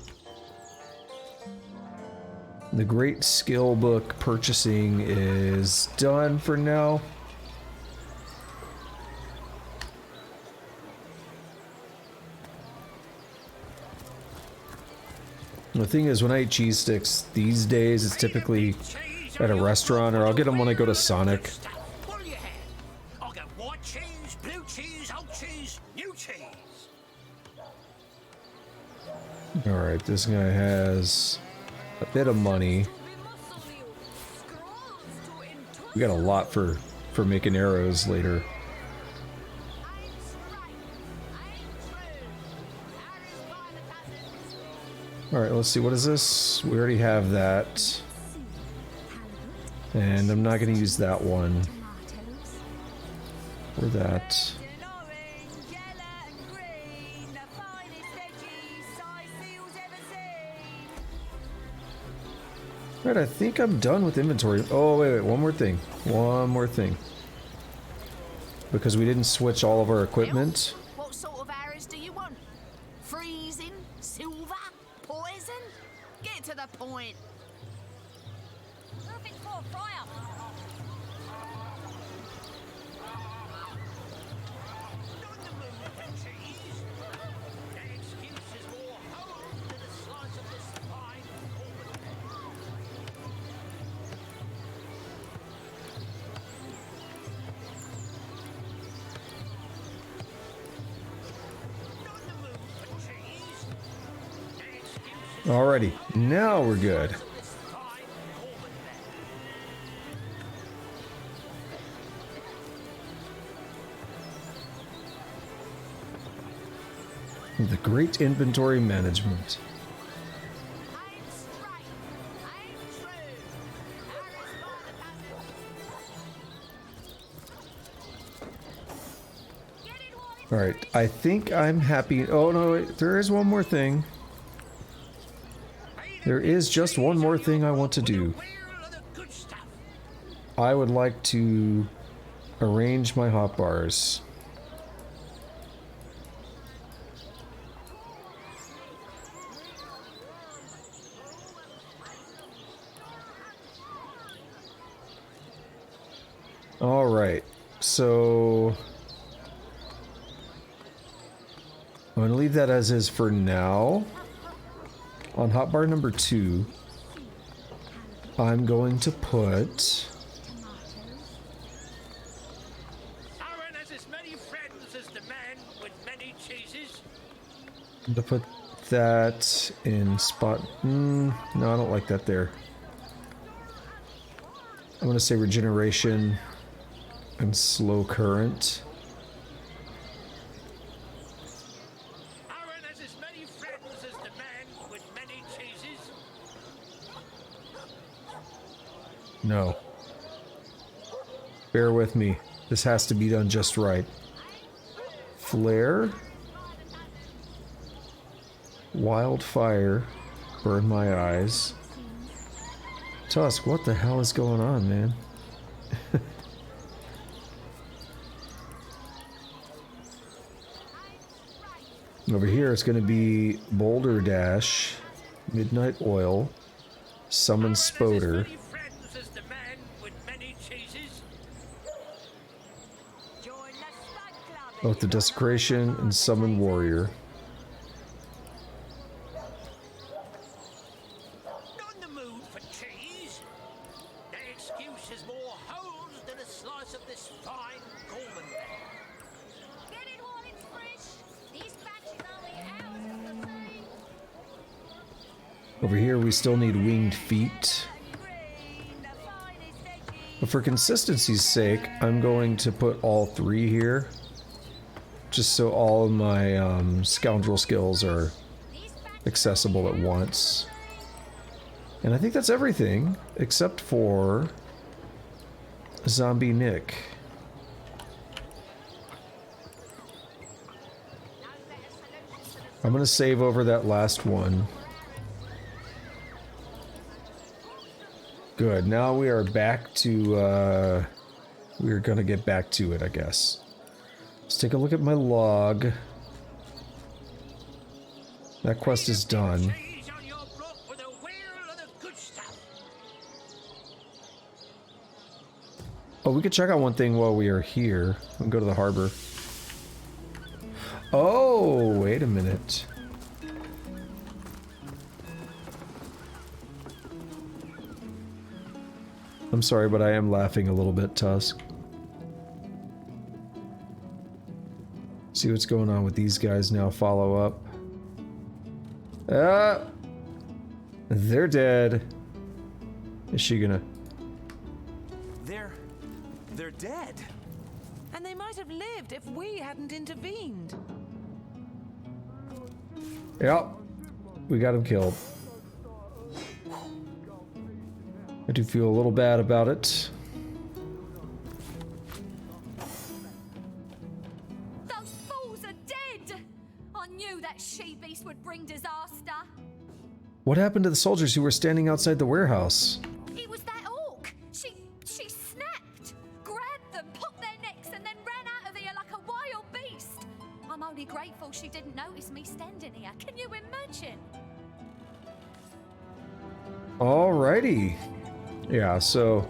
The Great Skill Book purchasing is done for now. The thing is, when I eat cheese sticks these days, it's typically at a restaurant, or I'll get them when I go to Sonic. I'll get white cheese, blue cheese, old cheese, new cheese. Alright, this guy has a bit of money. We got a lot for making arrows later. Alright, let's see, what is this? We already have that. And I'm not going to use that one. Or that. Alright, I think I'm done with inventory. Oh, wait, one more thing. One more thing. Because we didn't switch all of our equipment. What sort of arrows do you want? Freezing? Silver? Poison? Get to the point. Moving for a fire. Alrighty, now we're good. The Great Inventory Management. Alright, I think I'm happy. Oh no, wait, there is one more thing. There is just one more thing I want to do. I would like to arrange my hotbars. Alright, so I'm going to leave that as is for now. On hotbar number 2, I'm going to put... Aaron has as many friends as the man with many cheeses. I'm going to put that in spot... no, I don't like that there. I'm going to say regeneration and slow current. No. Bear with me. This has to be done just right. Flare. Wildfire. Burn my eyes. Tusk, what the hell is going on, man? Over here it's going to be Boulder Dash, Midnight Oil, Summon Spoder. Both the Desecration and Summon Warrior. Not in the mood for cheese. The excuse is more holes than a slice of this fine Gorman. Get it while it's Over here, we still need winged feet. But for consistency's sake, I'm going to put all 3 here. Just so all of my scoundrel skills are accessible at once. And I think that's everything, except for Zombie Nick. I'm gonna save over that last one. Good, now we are back to, we're gonna get back to it, I guess. Let's take a look at my log. That quest is done. Oh, we could check out one thing while we are here. We can go to the harbor. Oh, wait a minute. I'm sorry, but I am laughing a little bit, Tusk. See what's going on with these guys now. Follow up. Ah! They're dead. Is she gonna... They're dead. And they might have lived if we hadn't intervened. Yep. We got him killed. I do feel a little bad about it. Those fools are dead! I knew that she-beast would bring disaster. What happened to the soldiers who were standing outside the warehouse? It was that orc. She snapped, grabbed them, popped their necks, and then ran out of here like a wild beast. I'm only grateful she didn't notice me standing here. Can you imagine? Alrighty. Yeah, so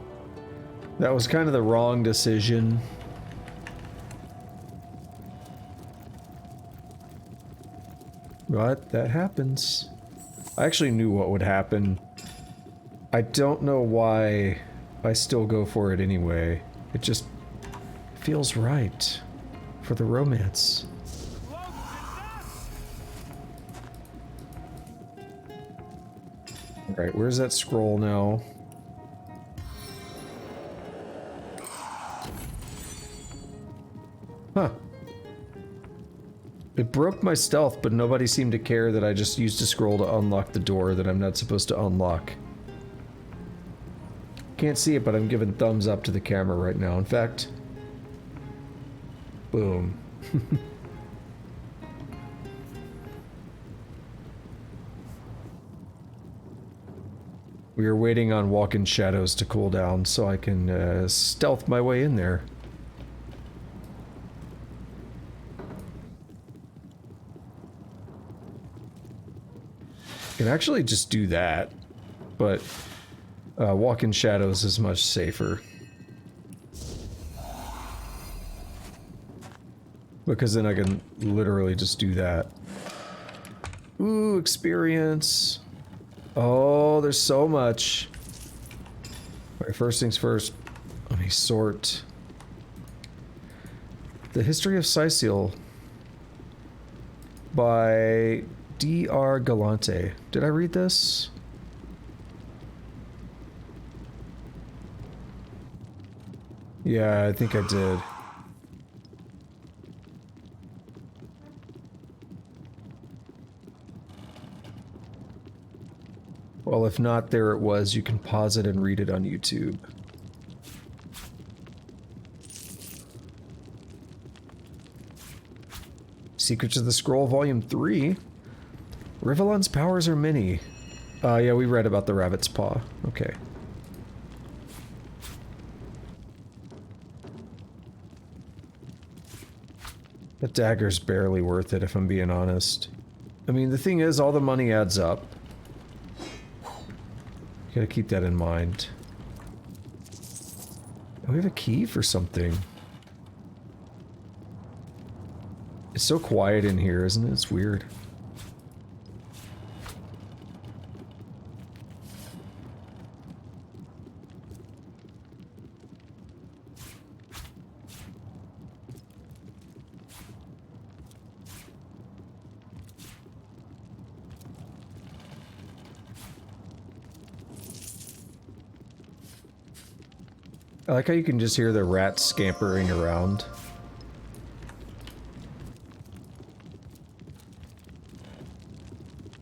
that was kind of the wrong decision. But that happens. I actually knew what would happen. I don't know why I still go for it anyway. It just feels right for the romance. Alright, where's that scroll now? Huh. It broke my stealth, but nobody seemed to care that I just used a scroll to unlock the door that I'm not supposed to unlock. Can't see it, but I'm giving thumbs up to the camera right now. In fact, boom. We are waiting on Walk-in Shadows to cool down so I can stealth my way in there. I can actually just do that, but Walk-in Shadows is much safer. Because then I can literally just do that. Ooh, experience. Oh, there's so much. Alright, first things first. Let me sort. The History of Cyseal by D.R. Galante. Did I read this? Yeah, I think I did. Well, if not, there it was. You can pause it and read it on YouTube. Secrets of the Scroll, Volume 3. Rivellon's powers are many. Yeah, we read about the rabbit's paw. Okay. That dagger's barely worth it, if I'm being honest. I mean, the thing is, all the money adds up. Gotta keep that in mind. Oh, we have a key for something. It's so quiet in here, isn't it? It's weird. I like how you can just hear the rats scampering around.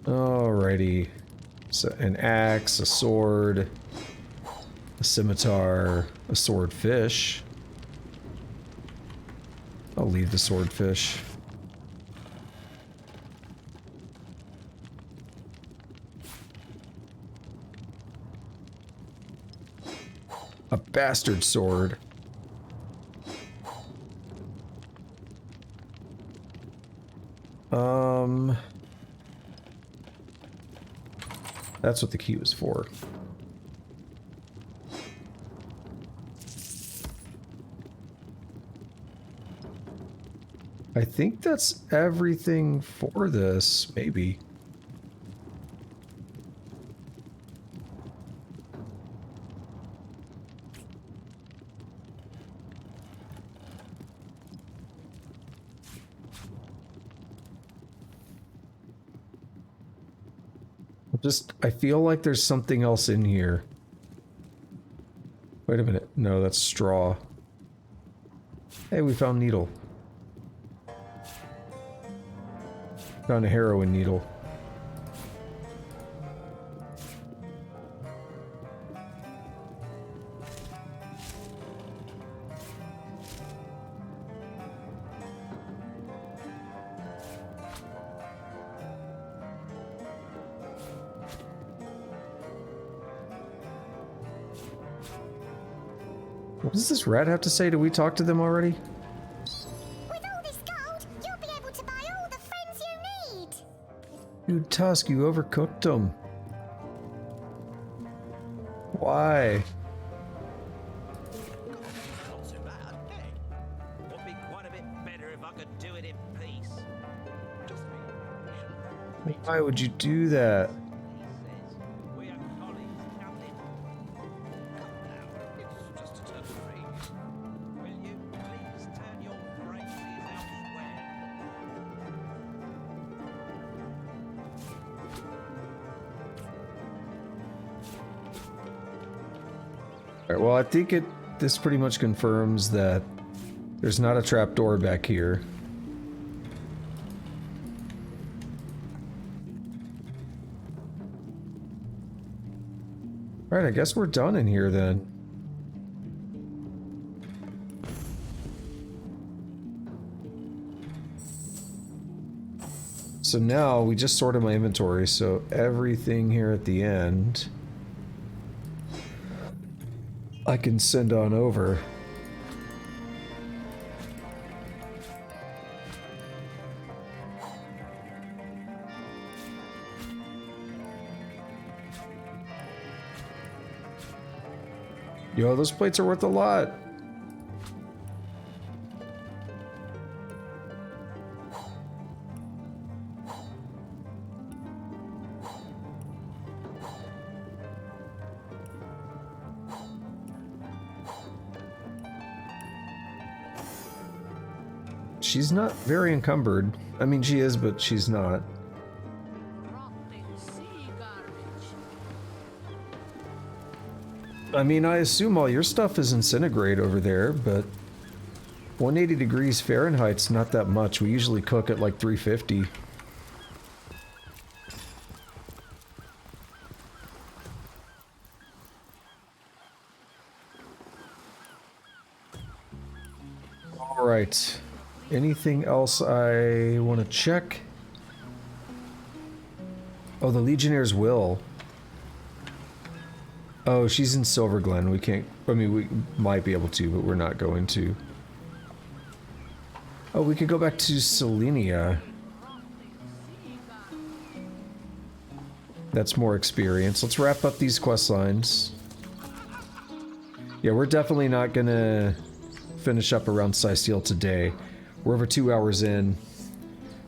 Alrighty. So an axe, a sword, a scimitar, a swordfish. I'll leave the swordfish. A bastard sword. That's what the key was for. I think that's everything for this, maybe. I feel like there's something else in here. Wait a minute. No, that's straw. Hey, we found needle. Found a heroin needle. What does this rat have to say? Do we talk to them already? With all this gold, you'll be able to buy all the friends you need. Dude, Tusk, you overcooked them. Why? Not so bad, hey. Would be quite a bit better if I could do it in peace. Just me. Why would you do that? We are colleagues, Captain. Come now, it's just a turn of phrase. Will you please turn your phrases elsewhere? Alright, well, I think this pretty much confirms that there's not a trapdoor back here. Alright, I guess we're done in here then. So now we just sorted my inventory, so everything here at the end I can send on over. Yo, those plates are worth a lot. She's not very encumbered. I mean, she is, but she's not. I mean, I assume all your stuff is incinerate over there, but 180 degrees Fahrenheit's not that much. We usually cook at like 350. All right. Anything else I want to check? Oh, the Legionnaire's Will. Oh, she's in Silverglen. We can't... I mean, we might be able to, but we're not going to. Oh, we could go back to Selenia. That's more experience. Let's wrap up these quest lines. Yeah, we're definitely not gonna finish up around Cyseal today. We're over 2 hours in,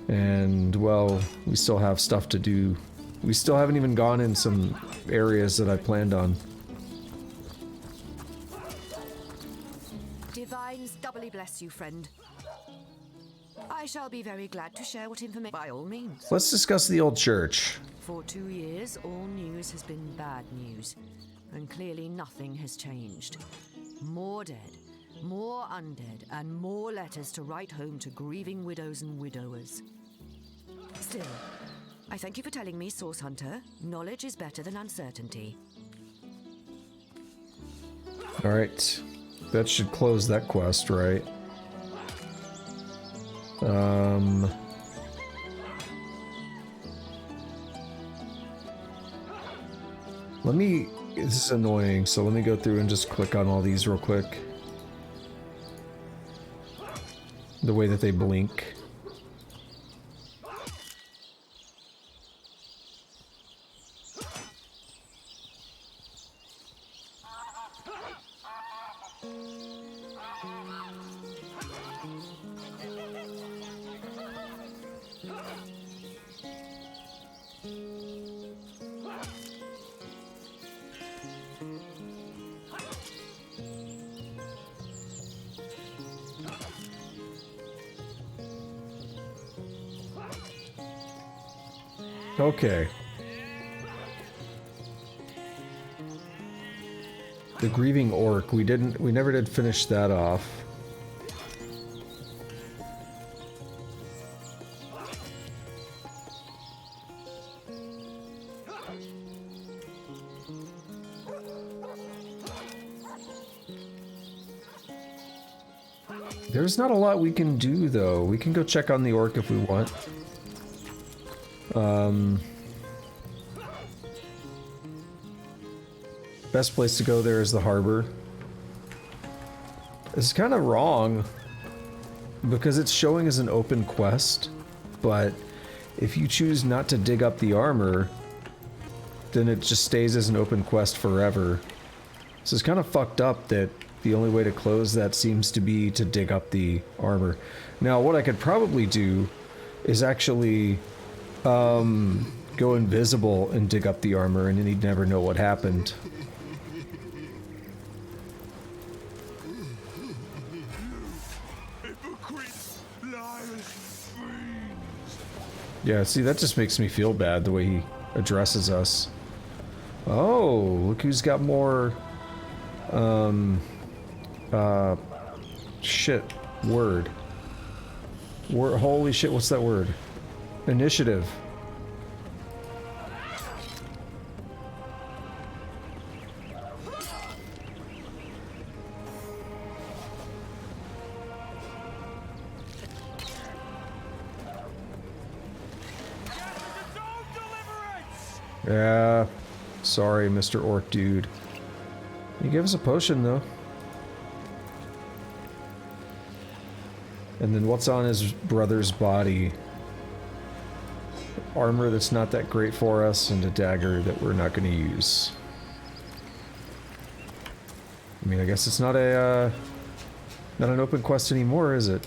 and, well, we still have stuff to do. We still haven't even gone in some areas that I planned on. Divines doubly bless you, friend. I shall be very glad to share what information by all means. Let's discuss the old church. For 2 years, all news has been bad news, and clearly nothing has changed. More dead, more undead, and more letters to write home to grieving widows and widowers. Still, I thank you for telling me, Source Hunter. Knowledge is better than uncertainty. Alright. That should close that quest, right? Let me... This is annoying, so let me go through and just click on all these real quick. The way that they blink. Okay. The grieving orc, we never did finish that off. There's not a lot we can do though. We can go check on the orc if we want. Best place to go there is the harbor. It's kind of wrong because it's showing as an open quest, but if you choose not to dig up the armor, then it just stays as an open quest forever. So it's kind of fucked up that the only way to close that seems to be to dig up the armor. Now, what I could probably do is actually go invisible and dig up the armor, and then he'd never know what happened. Yeah, see, that just makes me feel bad the way he addresses us. Oh, look who's got more, shit, word. Holy shit, what's that word? Initiative. Yeah, sorry, Mr. Orc Dude. He gave us a potion, though. And then what's on his brother's body? Armor that's not that great for us, and a dagger that we're not going to use. I mean, I guess it's not a, not an open quest anymore, is it?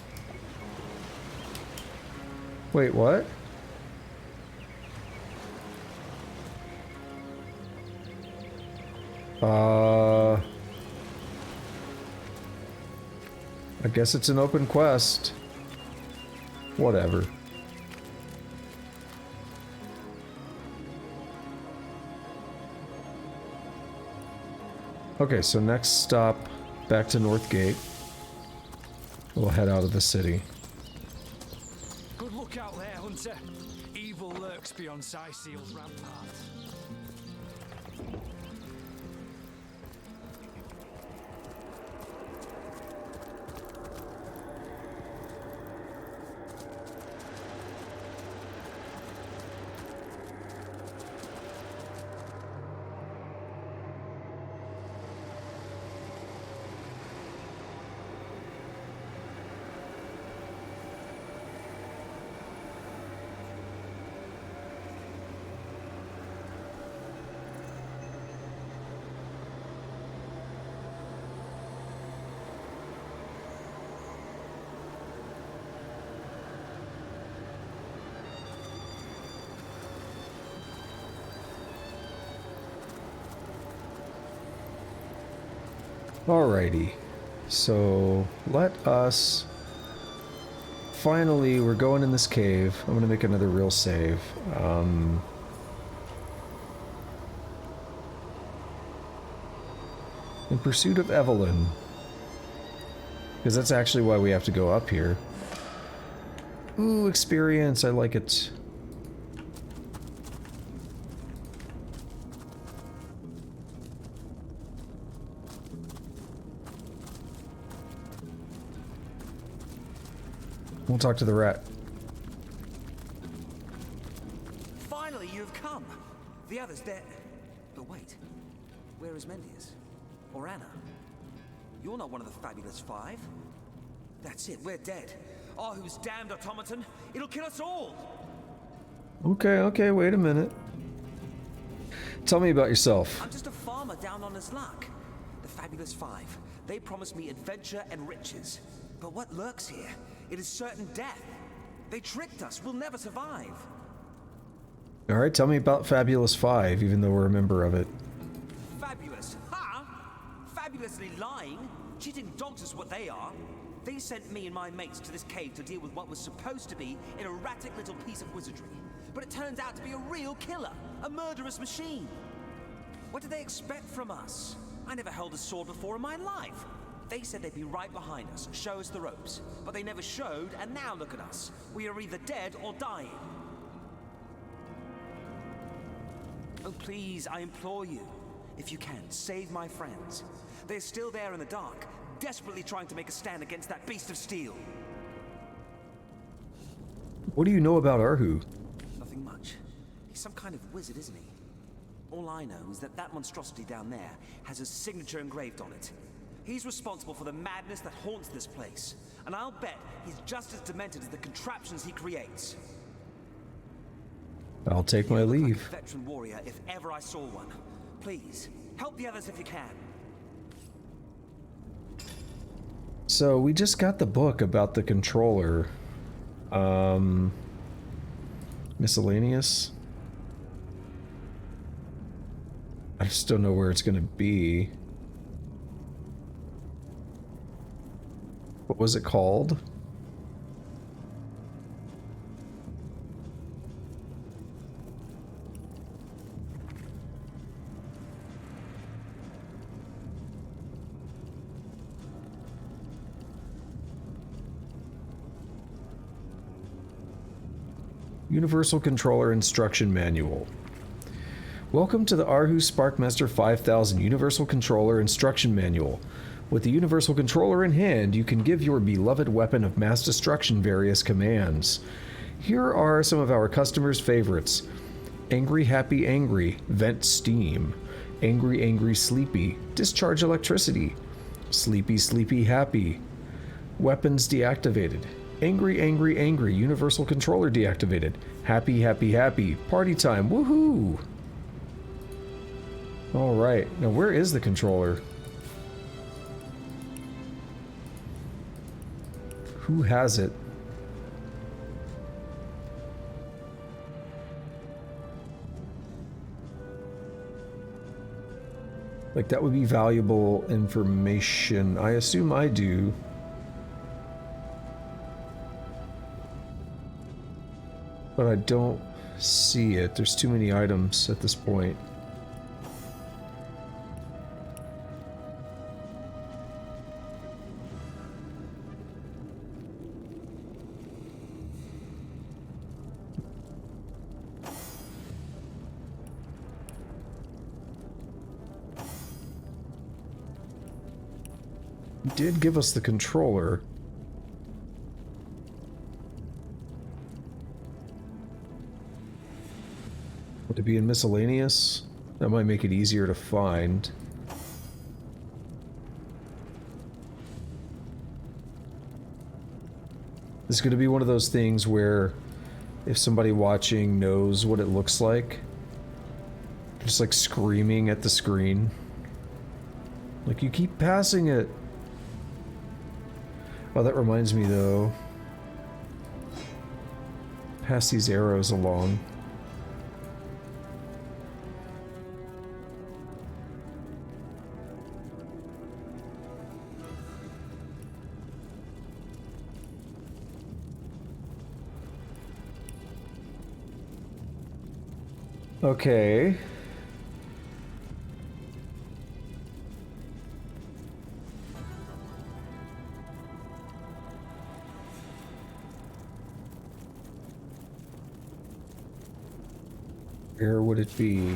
Wait, what? I guess it's an open quest. Whatever. Okay, so next stop, back to Northgate. We'll head out of the city. Good look out there, Hunter. Evil lurks beyond Cyseal's ramparts. Alrighty, so let us, finally, we're going in this cave. I'm gonna make another real save. In pursuit of Evelyn. Because that's actually why we have to go up here. Ooh, experience. I like it. We'll talk to the rat. Finally, you've come. The others dead. But wait, where is Mendius? Or Anna? You're not one of the fabulous five. That's it, we're dead. Arhu's damned automaton. It'll kill us all. Okay, wait a minute. Tell me about yourself. I'm just a farmer down on his luck. The fabulous five. They promised me adventure and riches. But what lurks here? It is certain death. They tricked us. We'll never survive. Alright, tell me about Fabulous 5, even though we're a member of it. Fabulous? Huh? Fabulously lying? Cheating dogs is what they are. They sent me and my mates to this cave to deal with what was supposed to be an erratic little piece of wizardry. But it turns out to be a real killer. A murderous machine. What did they expect from us? I never held a sword before in my life. They said they'd be right behind us, show us the ropes. But they never showed, and now look at us. We are either dead or dying. Oh, please, I implore you. If you can, save my friends. They're still there in the dark, desperately trying to make a stand against that beast of steel. What do you know about Arhu? Nothing much. He's some kind of wizard, isn't he? All I know is that monstrosity down there has his signature engraved on it. He's responsible for the madness that haunts this place. And I'll bet he's just as demented as the contraptions he creates. I'll take my leave. Like a veteran warrior if ever I saw one. Please, help the others if you can. So, we just got the book about the controller. Miscellaneous? I just don't know where it's gonna be. What was it called? Universal Controller Instruction Manual. Welcome to the Arhu Sparkmaster 5000 Universal Controller Instruction Manual. With the Universal Controller in hand, you can give your beloved weapon of mass destruction various commands. Here are some of our customers' favorites. Angry, happy, angry, vent steam. Angry, angry, sleepy, discharge electricity. Sleepy, sleepy, happy. Weapons deactivated. Angry, angry, angry, Universal Controller deactivated. Happy, happy, happy, party time, woohoo! Alright, now where is the controller? Who has it? Like, that would be valuable information. I assume I do. But I don't see it. There's too many items at this point. Did give us the controller. Would it be in miscellaneous? That might make it easier to find. This is going to be one of those things where if somebody watching knows what it looks like, just like screaming at the screen. Like, you keep passing it. Oh, that reminds me though. Pass these arrows along. Okay. Where would it be?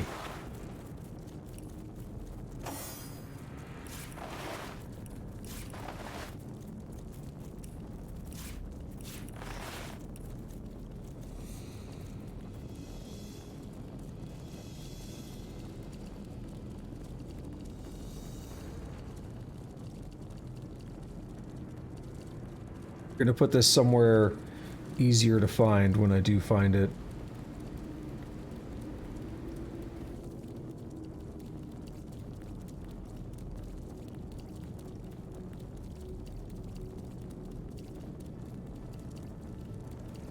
Gonna put this somewhere easier to find when I do find it.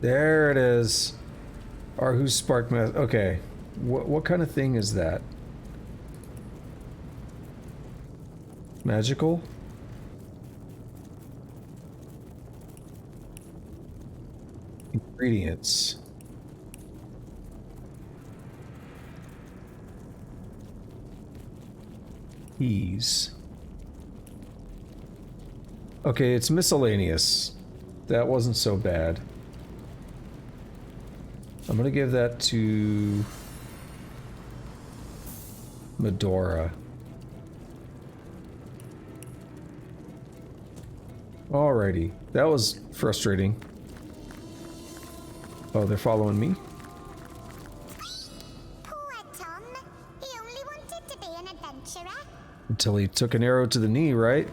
There it is. Arhu's Sparkmaster. Okay. What kind of thing is that? Magical? Ingredients. Keys. Okay, it's miscellaneous. That wasn't so bad. I'm gonna give that to Medora. Alrighty, that was frustrating. Oh, they're following me? Poor Tom. He only wanted to be an adventurer. Until he took an arrow to the knee, right?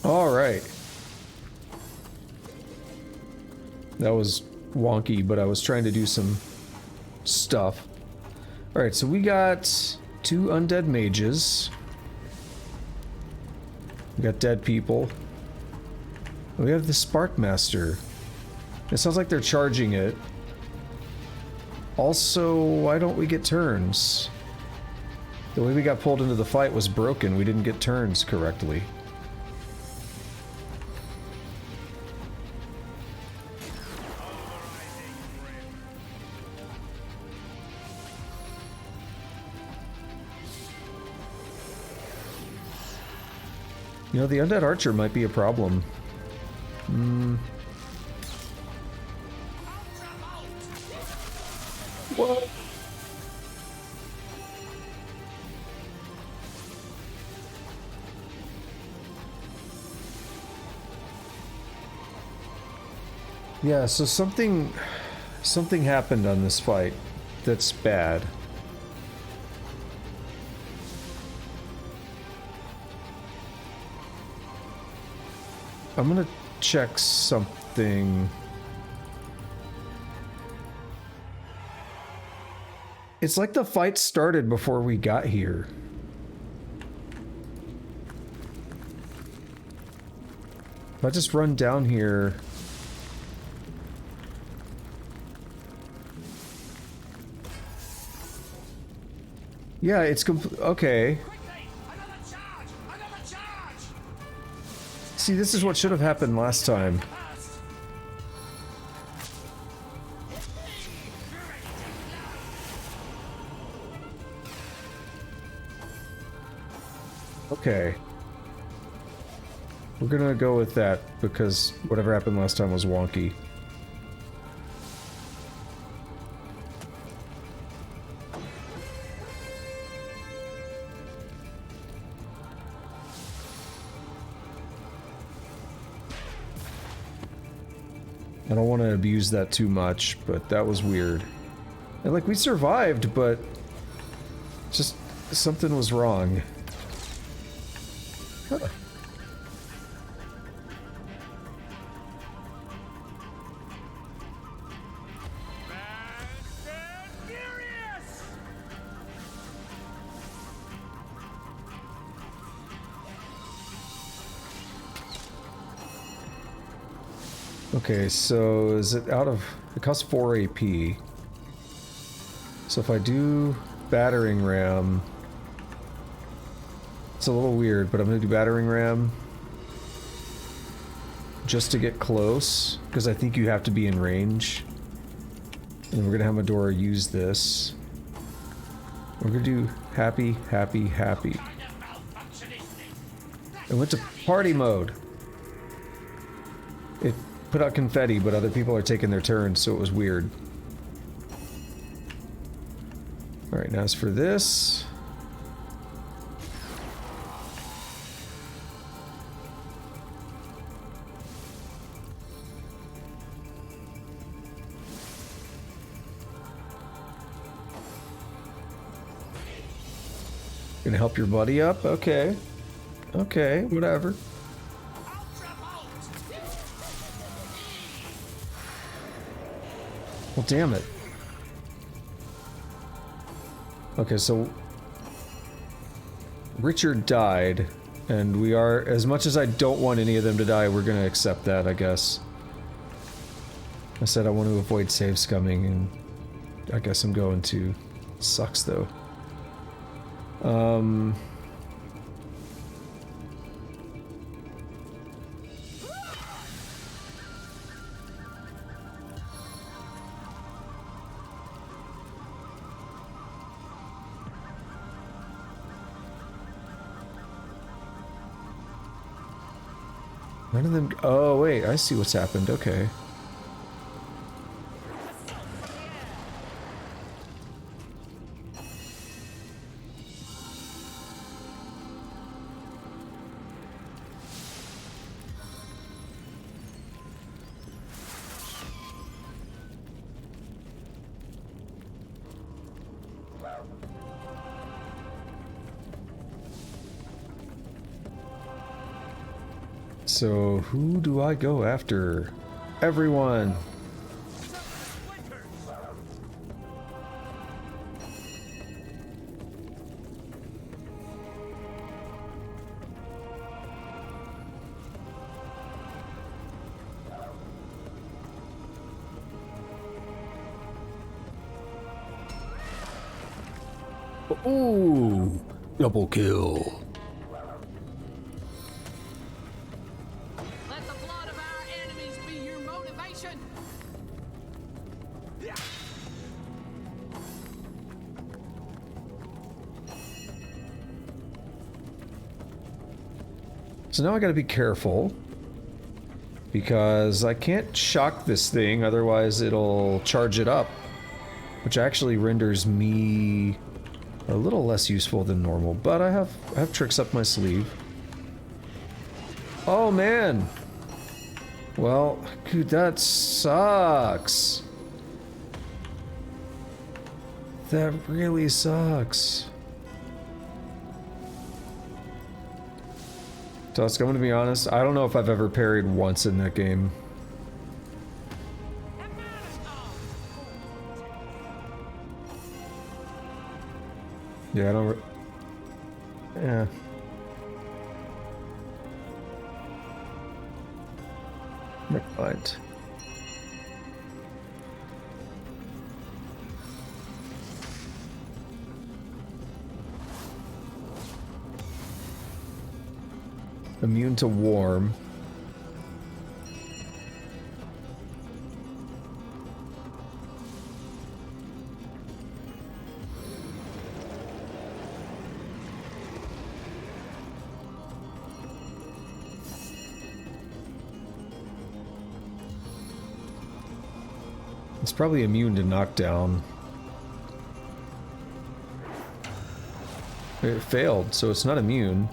Alright. That was wonky, but I was trying to do some stuff. Alright, so we got 2 undead mages. We got dead people. We have the Sparkmaster. It sounds like they're charging it. Also, why don't we get turns? The way we got pulled into the fight was broken. We didn't get turns correctly. You know, the undead archer might be a problem. What? Yeah, so something happened on this fight that's bad. I'm gonna check something. It's like the fight started before we got here. If I just run down here. Yeah, it's okay. See, this is what should have happened last time. Okay. We're gonna go with that because whatever happened last time was wonky. I don't want to abuse that too much, but that was weird. And like, we survived, but just something was wrong. Huh. Okay, so is it out of... It costs 4 AP. So if I do battering ram... It's a little weird, but I'm gonna do battering ram. Just to get close, because I think you have to be in range. And we're gonna have Medora use this. We're gonna do happy, happy, happy. I went to party mode. It put out confetti, but other people are taking their turns, so it was weird. Alright, now as for this... Gonna help your buddy up? Okay. Okay, whatever. Well, damn it. Okay, so... Richard died, and we are... As much as I don't want any of them to die, we're gonna accept that, I guess. I said I want to avoid save scumming, and I guess I'm going to. Sucks, though. None of them... Oh, wait, I see what's happened. Okay. So, who do I go after? Everyone! Ooh! Double kill! So now I gotta be careful, because I can't shock this thing, otherwise it'll charge it up, which actually renders me a little less useful than normal, but I have tricks up my sleeve. Oh man! Well, dude, that sucks. That really sucks. Tusk, I'm gonna be honest, I don't know if I've ever parried once in that game. Yeah, I don't... Yeah. Never mind. Immune to warm. It's probably immune to knockdown. It failed, so it's not immune.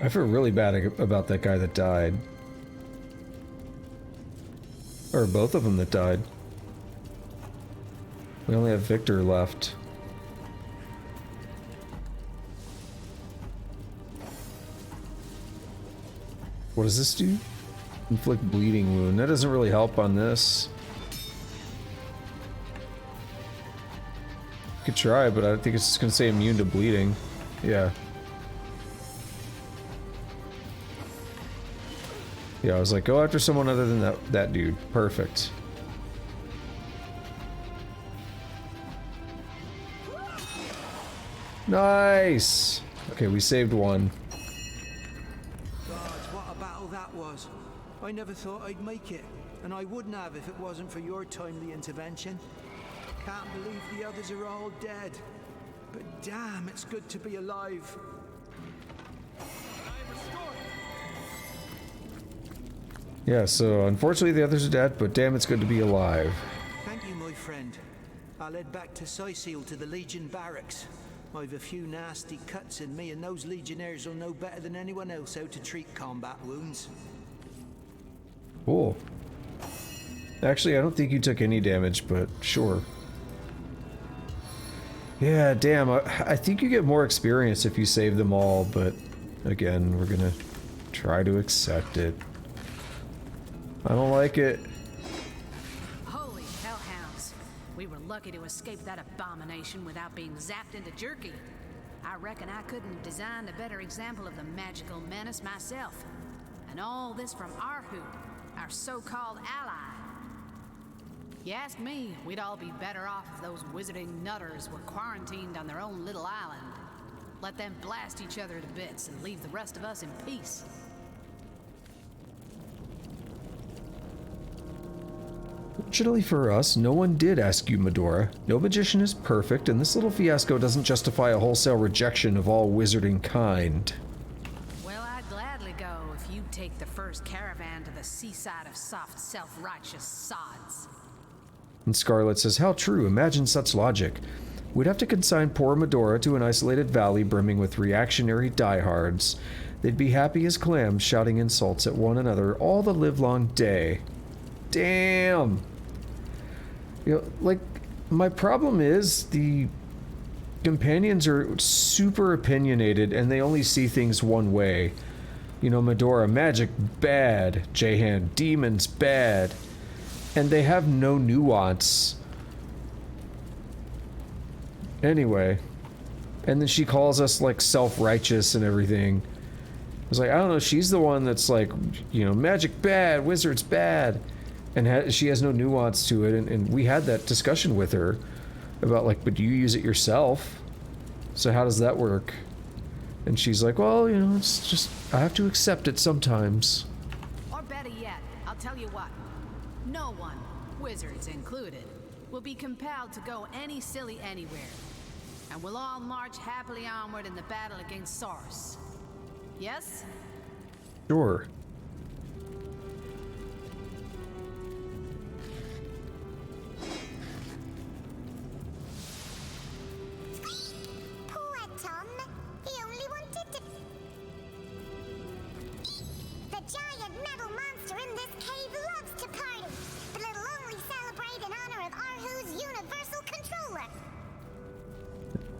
I feel really bad about that guy that died. Or both of them that died. We only have Victor left. What does this do? Inflict bleeding wound. That doesn't really help on this. Could try, but I think it's just gonna say immune to bleeding. Yeah. Yeah, I was like, go after someone other than that dude. Perfect. Nice! Okay, we saved one. God, what a battle that was. I never thought I'd make it, and I wouldn't have if it wasn't for your timely intervention. Can't believe the others are all dead. But damn, it's good to be alive. Yeah, so unfortunately the others are dead, but damn, it's good to be alive. Thank you, my friend. I'll head back to Cyseal to the Legion barracks. I've a few nasty cuts in me, and those Legionnaires will know better than anyone else how to treat combat wounds. Cool. Actually, I don't think you took any damage, but sure. Yeah, damn, I think you get more experience if you save them all, but again, we're gonna try to accept it. I don't like it. Holy hellhounds. We were lucky to escape that abomination without being zapped into jerky. I reckon I couldn't have designed a better example of the magical menace myself. And all this from Arhu, our so-called ally. You ask me, we'd all be better off if those wizarding nutters were quarantined on their own little island. Let them blast each other to bits and leave the rest of us in peace. Fortunately for us, no one did ask you, Medora. No magician is perfect, and this little fiasco doesn't justify a wholesale rejection of all wizarding kind. Well, I'd gladly go if you'd take the first caravan to the seaside of soft, self-righteous sods. And Scarlet says, how true, imagine such logic. We'd have to consign poor Medora to an isolated valley brimming with reactionary diehards. They'd be happy as clams, shouting insults at one another all the livelong day. Damn! You know, like, my problem is the companions are super opinionated and they only see things one way. You know, Medora, magic bad. Jahan, demons bad. And they have no nuance. Anyway. And then she calls us, like, self-righteous and everything. I was like, I don't know, she's the one that's like, you know, magic bad, wizards bad. And she has no nuance to it, and we had that discussion with her about, like, but do you use it yourself? So how does that work? And she's like, well, you know, it's just, I have to accept it sometimes. Or better yet, I'll tell you what. No one, wizards included, will be compelled to go any silly anywhere. And we'll all march happily onward in the battle against Source. Yes? Sure.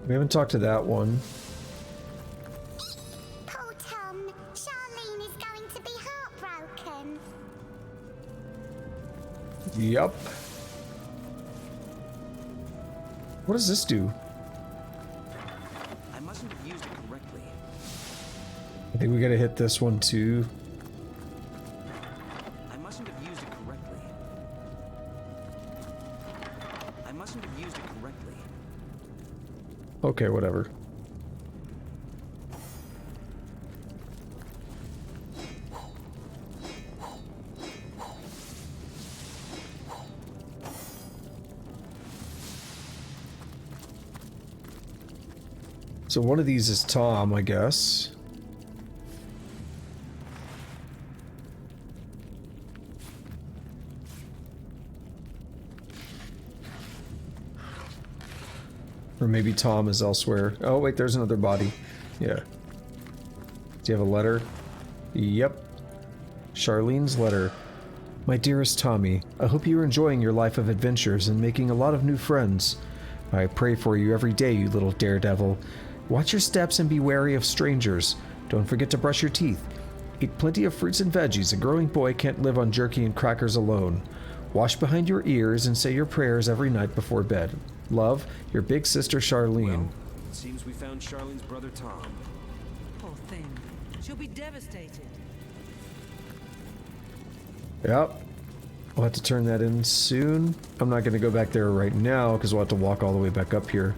We haven't talked to that one. Poor Tom. Charlene is going to be heartbroken. Yup. What does this do? I mustn't have used it correctly. I think we gotta hit this one too. I mustn't have used it correctly. I mustn't have used it correctly. Okay, whatever. So one of these is Tom, I guess. Or maybe Tom is elsewhere. Oh, wait, there's another body. Yeah. Do you have a letter? Yep. Charlene's letter. My dearest Tommy, I hope you are enjoying your life of adventures and making a lot of new friends. I pray for you every day, you little daredevil. Watch your steps and be wary of strangers. Don't forget to brush your teeth. Eat plenty of fruits and veggies. A growing boy can't live on jerky and crackers alone. Wash behind your ears and say your prayers every night before bed. Love, your big sister Charlene. It seems we found Charlene's brother Tom. Poor thing. She'll be devastated. Yep. We'll have to turn that in soon. I'm not going to go back there right now because we'll have to walk all the way back up here.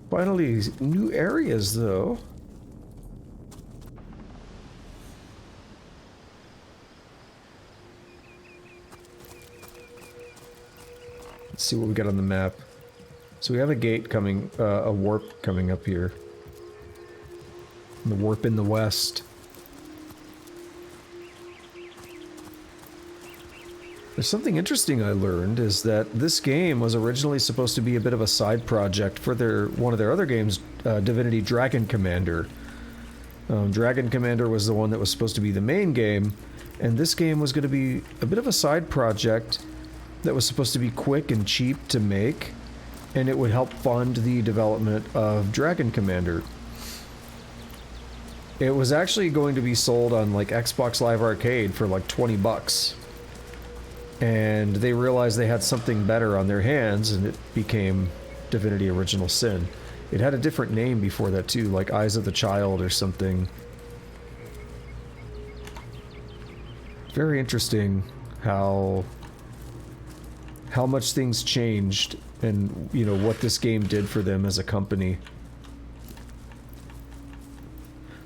Finally, new areas though. Let's see what we got on the map. So we have a gate coming, a warp coming up here. The warp in the west. There's something interesting I learned is that this game was originally supposed to be a bit of a side project for one of their other games, Divinity Dragon Commander. Dragon Commander was the one that was supposed to be the main game, and this game was going to be a bit of a side project that was supposed to be quick and cheap to make, and it would help fund the development of Dragon Commander. It was actually going to be sold on like Xbox Live Arcade for like 20 bucks. And they realized they had something better on their hands, and it became Divinity Original Sin. It had a different name before that too, like Eyes of the Child or something. Very interesting how much things changed and, you know, what this game did for them as a company.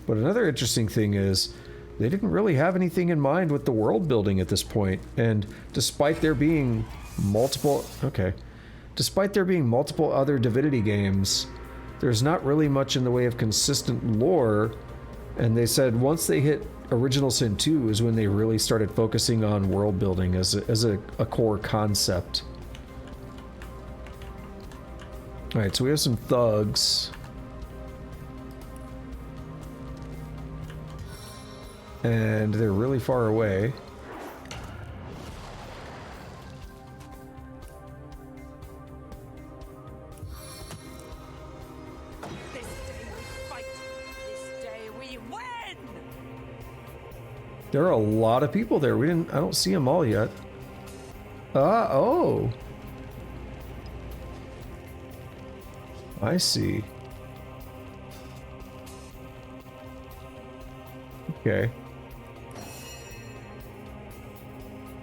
But another interesting thing is they didn't really have anything in mind with the world building at this point, and despite there being multiple other Divinity games, there's not really much in the way of consistent lore, and they said once they hit Original Sin 2 is when they really started focusing on world building as a core concept. Alright, so we have some thugs. And they're really far away. This day we fight. This day we win. There are a lot of people there. I don't see them all yet. Oh. I see. Okay.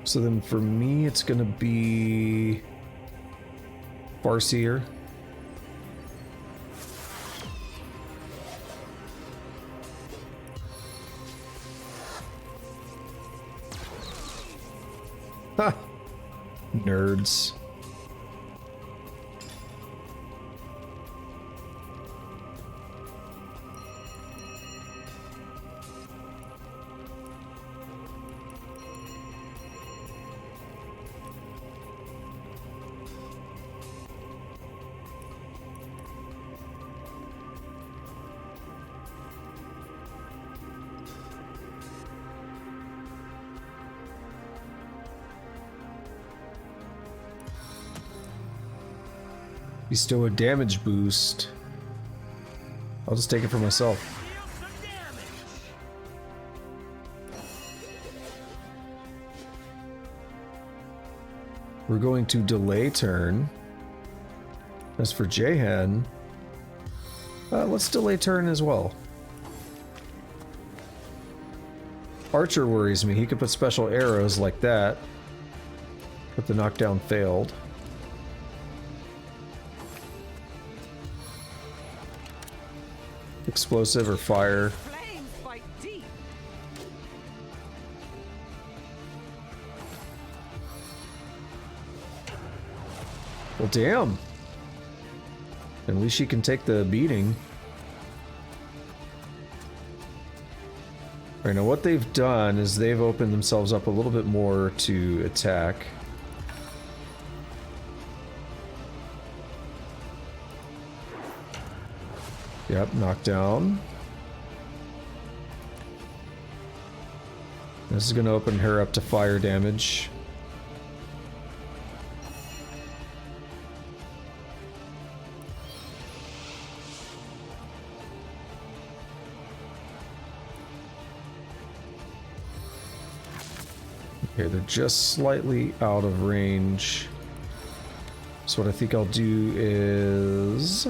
So then for me, it's gonna be Farseer. Ha! Nerds. Bestow a damage boost. I'll just take it for myself. We're going to delay turn. As for Jahan, let's delay turn as well. Archer worries me. He could put special arrows like that, but the knockdown failed. Explosive or fire. Flames bite deep. Well, damn. At least she can take the beating. Alright, now what they've done is they've opened themselves up a little bit more to attack. Yep, knockdown. This is going to open her up to fire damage. Okay, they're just slightly out of range. So what I think I'll do is...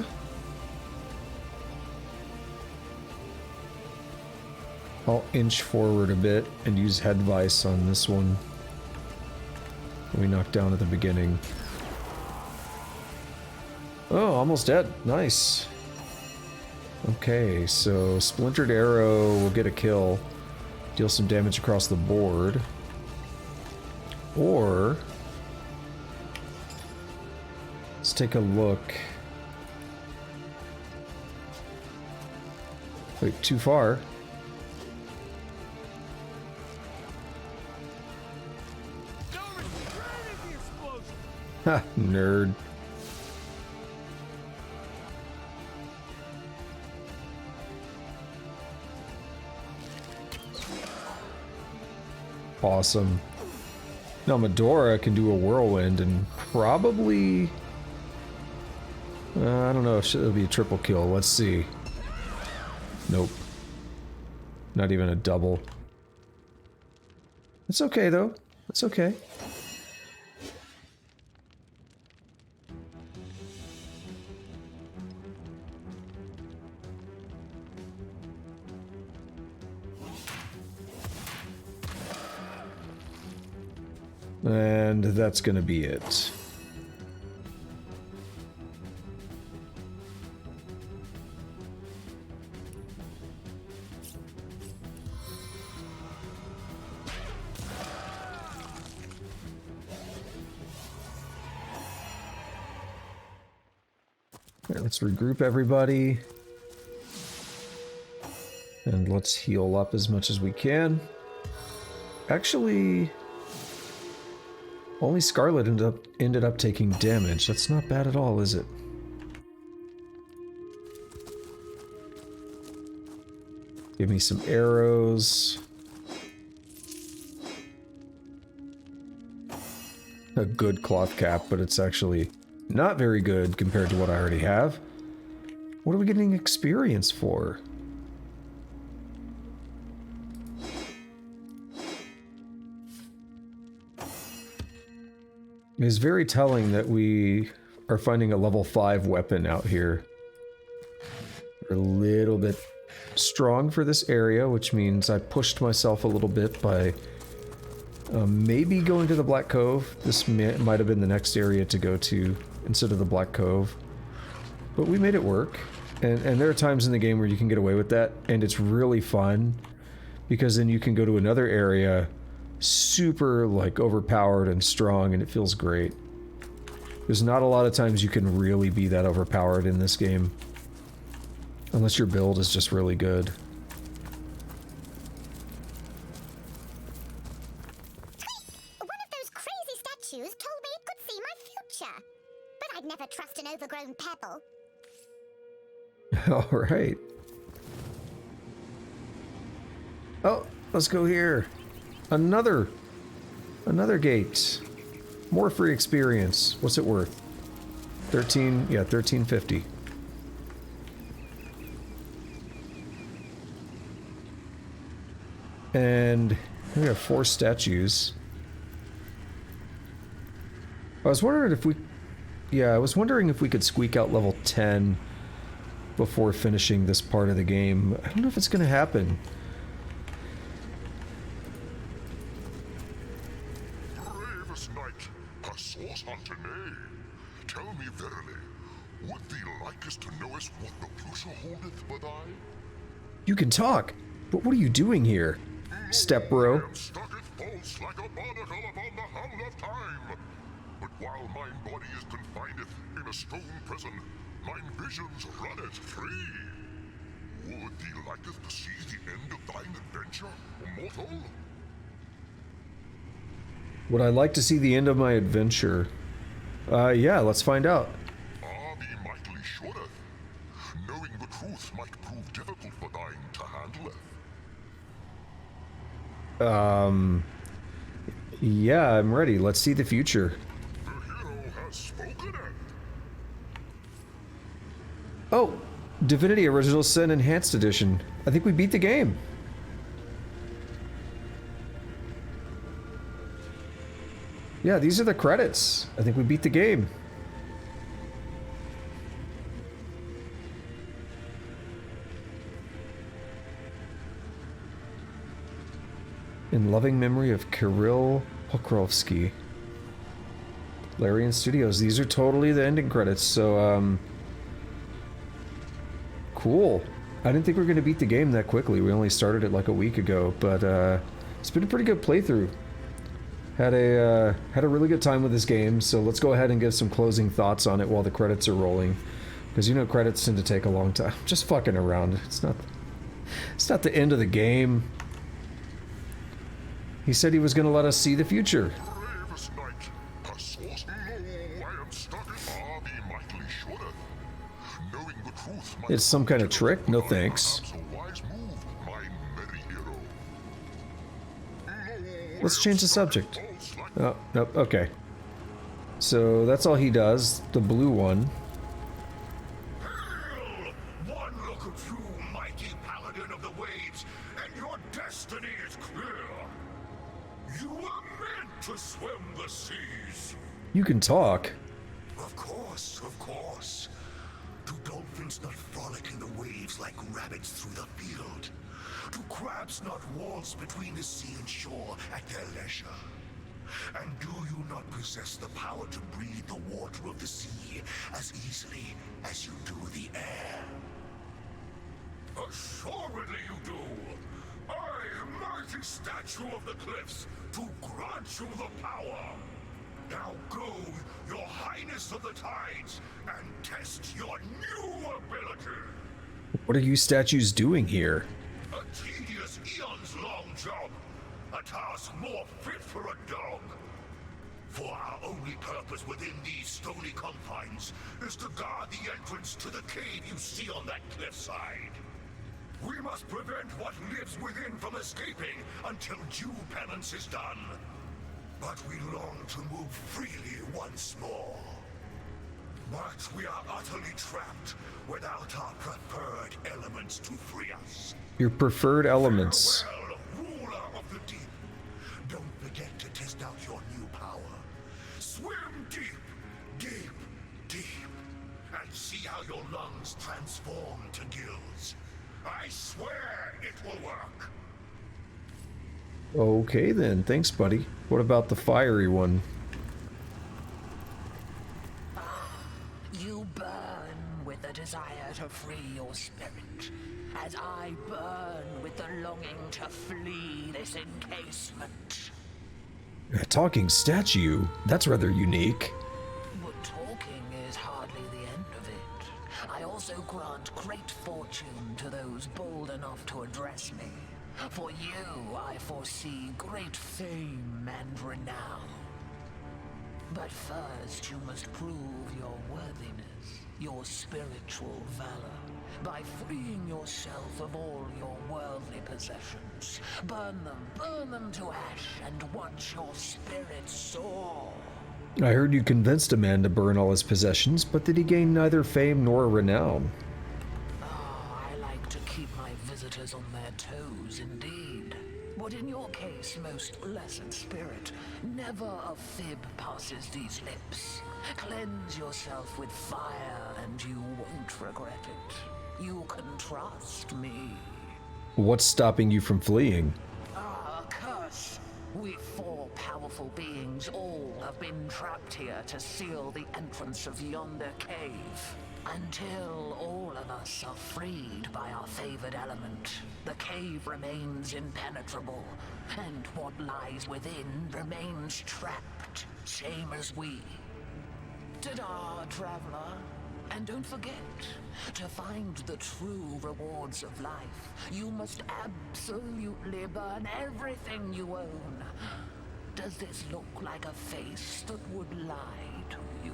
I'll inch forward a bit and use head vice on this one. We knocked down at the beginning. Oh, almost dead. Nice. Okay, so Splintered Arrow will get a kill. Deal some damage across the board. Or... let's take a look. Wait, too far. Ha, nerd. Awesome. Now Medora can do a whirlwind and probably... I don't know if it'll be a triple kill. Let's see. Nope. Not even a double. It's okay though. It's okay. And that's gonna be it. All right, let's regroup everybody. And let's heal up as much as we can. Actually... only Scarlet ended up taking damage. That's not bad at all, is it? Give me some arrows. A good cloth cap, but it's actually not very good compared to what I already have. What are we getting experience for? It's very telling that we are finding a level 5 weapon out here. We're a little bit strong for this area, which means I pushed myself a little bit by maybe going to the Black Cove. This might have been the next area to go to instead of the Black Cove. But we made it work. And there are times in the game where you can get away with that, and it's really fun. Because then you can go to another area super like overpowered and strong, and it feels great. There's not a lot of times you can really be that overpowered in this game. Unless your build is just really good. One of those crazy statues told me it could see my future. But I'd never trust an overgrown pebble. Alright. Oh, let's go here. Another gate. More free experience. What's it worth? 13, yeah, 1350. And we have 4 statues. I was wondering if we... yeah, I was wondering if we could squeak out level 10 before finishing this part of the game. I don't know if it's gonna happen. Bravest knight, a source hunter, nay. Tell me verily, would thee likest to knowest what the future holdeth but I? You can talk, but what are you doing here? Step bro. Stucketh false like a barnacle upon the hound of time. But while mine body is confined in a stone prison, mine visions runneth free. Would thee liketh to see the end of thine adventure, mortal? Would I like to see the end of my adventure? Yeah, let's find out. Thee mightily shouldeth. Knowing the truth might prove difficult for thine to handle. Yeah, I'm ready. Let's see the future. The hero has spoken. Oh, Divinity Original Sin Enhanced Edition. I think we beat the game. Yeah, these are the credits. I think we beat the game. In loving memory of Kirill Pokrovsky. Larian Studios. These are totally the ending credits, so, cool. I didn't think we were going to beat the game that quickly. We only started it like a week ago, but, it's been a pretty good playthrough. Had a really good time with this game, so let's go ahead and give some closing thoughts on it while the credits are rolling. Because, you know, credits tend to take a long time. Just fucking around. It's not the end of the game. He said he was going to let us see the future. It's some kind of trick? No thanks. Let's change the subject. Oh, nope, okay. So that's all he does, the blue one. One look at you, mighty paladin of the waves, and your destiny is clear. You were meant to swim the seas. You can talk. Of course, of course. Do dolphins not frolic in the waves like rabbits through the field? Do crabs not waltz between the sea and shore at their leisure? And do you not possess the power to breathe the water of the sea as easily as you do the air? Assuredly you do. I, mighty statue of the cliffs, to grant you the power. Now go, your highness of the tides, and test your new ability. What are you statues doing here? A tedious eons-long job. A task more fit for a dog. For our only purpose within these stony confines is to guard the entrance to the cave you see on that cliffside. We must prevent what lives within from escaping until due penance is done. But we long to move freely once more. But we are utterly trapped without our preferred elements to free us. Your preferred elements. Farewell, ruler of the deep. Don't forget to test out your new power. Swim deep, deep, deep, and see how your lungs transform to gills. I swear it will work. Okay then, thanks buddy. What about the fiery one? You burn with the desire to free your spirit, as I burn with the longing to flee this encasement. A talking statue? That's rather unique. But talking is hardly the end of it. I also grant great fortune to those bold enough to address me. For you, I foresee great fame and renown. But first, you must prove your worthiness, your spiritual valor, by freeing yourself of all your worldly possessions. Burn them to ash, and watch your spirit soar. I heard you convinced a man to burn all his possessions, but did he gain neither fame nor renown? I like to keep my visitors on their toes, indeed. But in your case, most blessed spirit, never a fib passes these lips. Cleanse yourself with fire, and you won't regret it. You can trust me. What's stopping you from fleeing? Ah, curse! We four powerful beings all have been trapped here to seal the entrance of yonder cave. Until all of us are freed by our favored element, the cave remains impenetrable, and what lies within remains trapped, same as we. Ta-da, traveler! And don't forget, to find the true rewards of life, you must absolutely burn everything you own. Does this look like a face that would lie to you?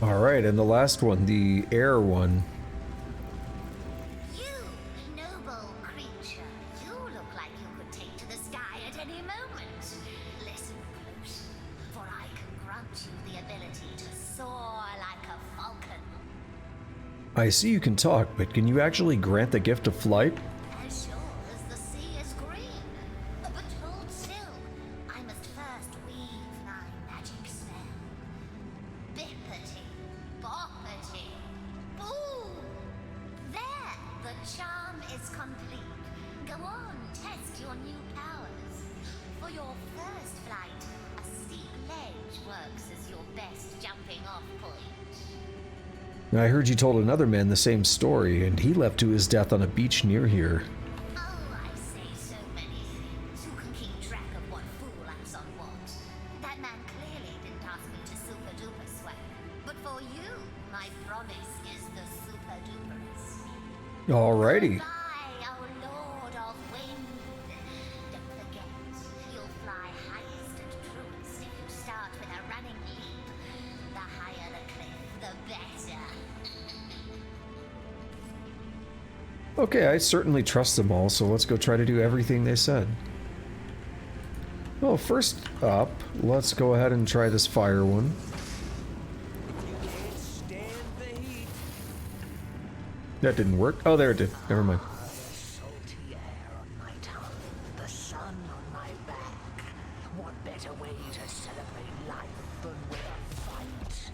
Alright, and the last one, the air one. You, noble creature, you look like you could take to the sky at any moment. Listen close, for I can grant you the ability to soar like a falcon. I see you can talk, but can you actually grant the gift of flight? As sure as the sea is green. But hold still, your new powers. For your first flight, a steep ledge works as your best jumping off point. I heard you told another man the same story, and he left to his death on a beach near here. Oh, I say so many things. Who can keep track of what fool acts on what? That man clearly didn't ask me to super duper swear. But for you, my promise is the super duperest. Alrighty. Fly, oh Lord of Wind. Don't forget, you'll fly highest and truest if you start with a running leap. The higher the cliff, the better. Okay, I certainly trust them all, so let's go try to do everything they said. Well, first up, let's go ahead and try this fire one. That didn't work. Oh, there it did. Never mind. Salty air on my tongue, the sun on my back. What better way to celebrate life than with a fight?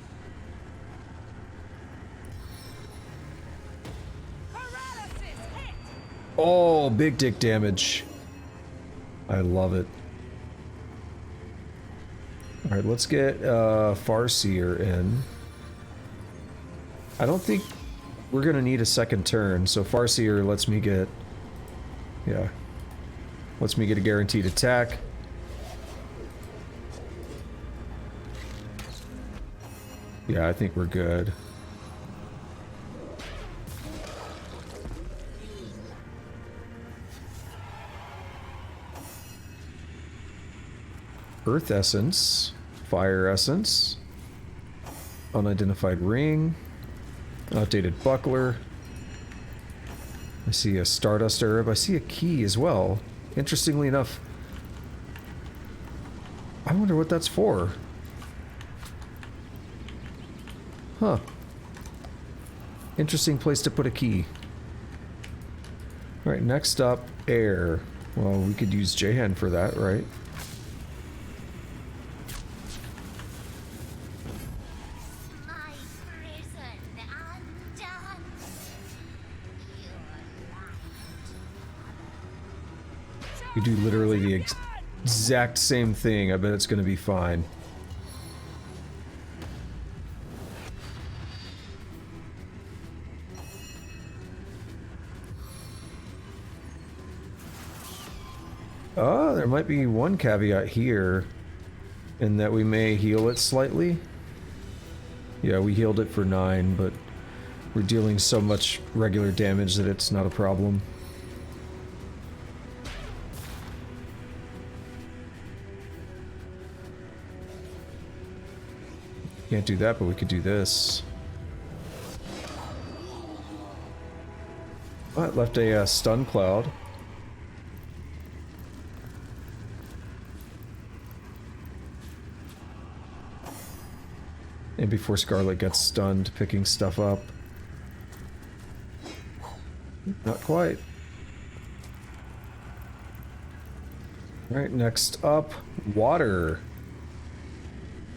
Oh, big dick damage. I love it. Alright, let's get Farseer in. I don't think we're gonna need a second turn, so Farseer lets me get... Yeah. Lets me get a guaranteed attack. Yeah, I think we're good. Earth Essence, Fire Essence, Unidentified Ring, Outdated Buckler. I see a Stardust Herb. I see a key as well. Interestingly enough, I wonder what that's for. Huh. Interesting place to put a key. Alright, next up, air. Well, we could use Jahan for that, right? You do literally the exact same thing. I bet it's going to be fine. Oh, there might be one caveat here, in that we may heal it slightly. Yeah, we healed it for 9, but we're dealing so much regular damage that it's not a problem. Can't do that, but we could do this. Oh, it left a stun cloud. And before Scarlet gets stunned, picking stuff up. Not quite. Alright, next up, water.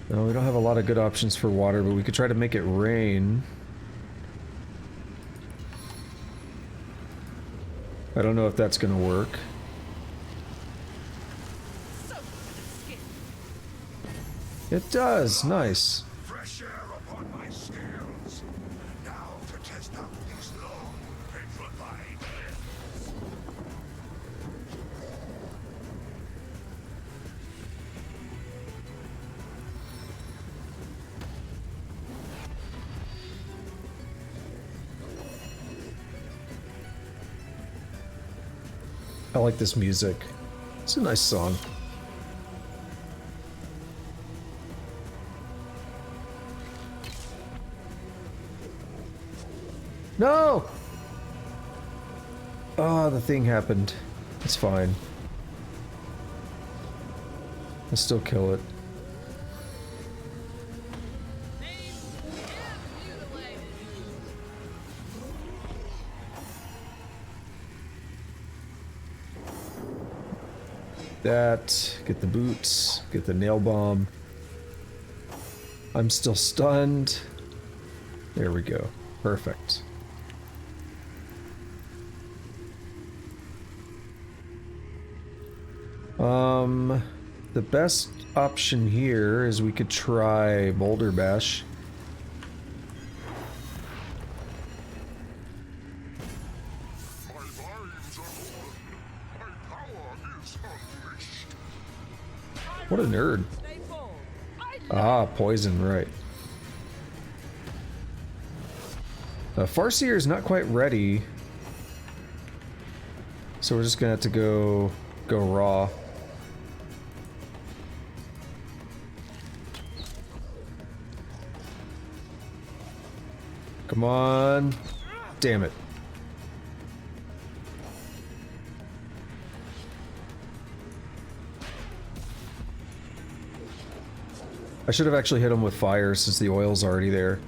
No, we don't have a lot of good options for water, but we could try to make it rain. I don't know if that's gonna work. It does, nice. Fresh air upon my scales. Now to test out these long, petrified lips. I like this music. It's a nice song. No! Oh, the thing happened. It's fine. I'll still kill it. That, get the boots, get the nail bomb. I'm still stunned. There we go. Perfect. The best option here is we could try Boulder Bash. What a nerd. Ah, poison, right. Farseer is not quite ready, so we're just gonna have to go raw. Come on. Damn it. I should have actually hit him with fire since the oil's already there.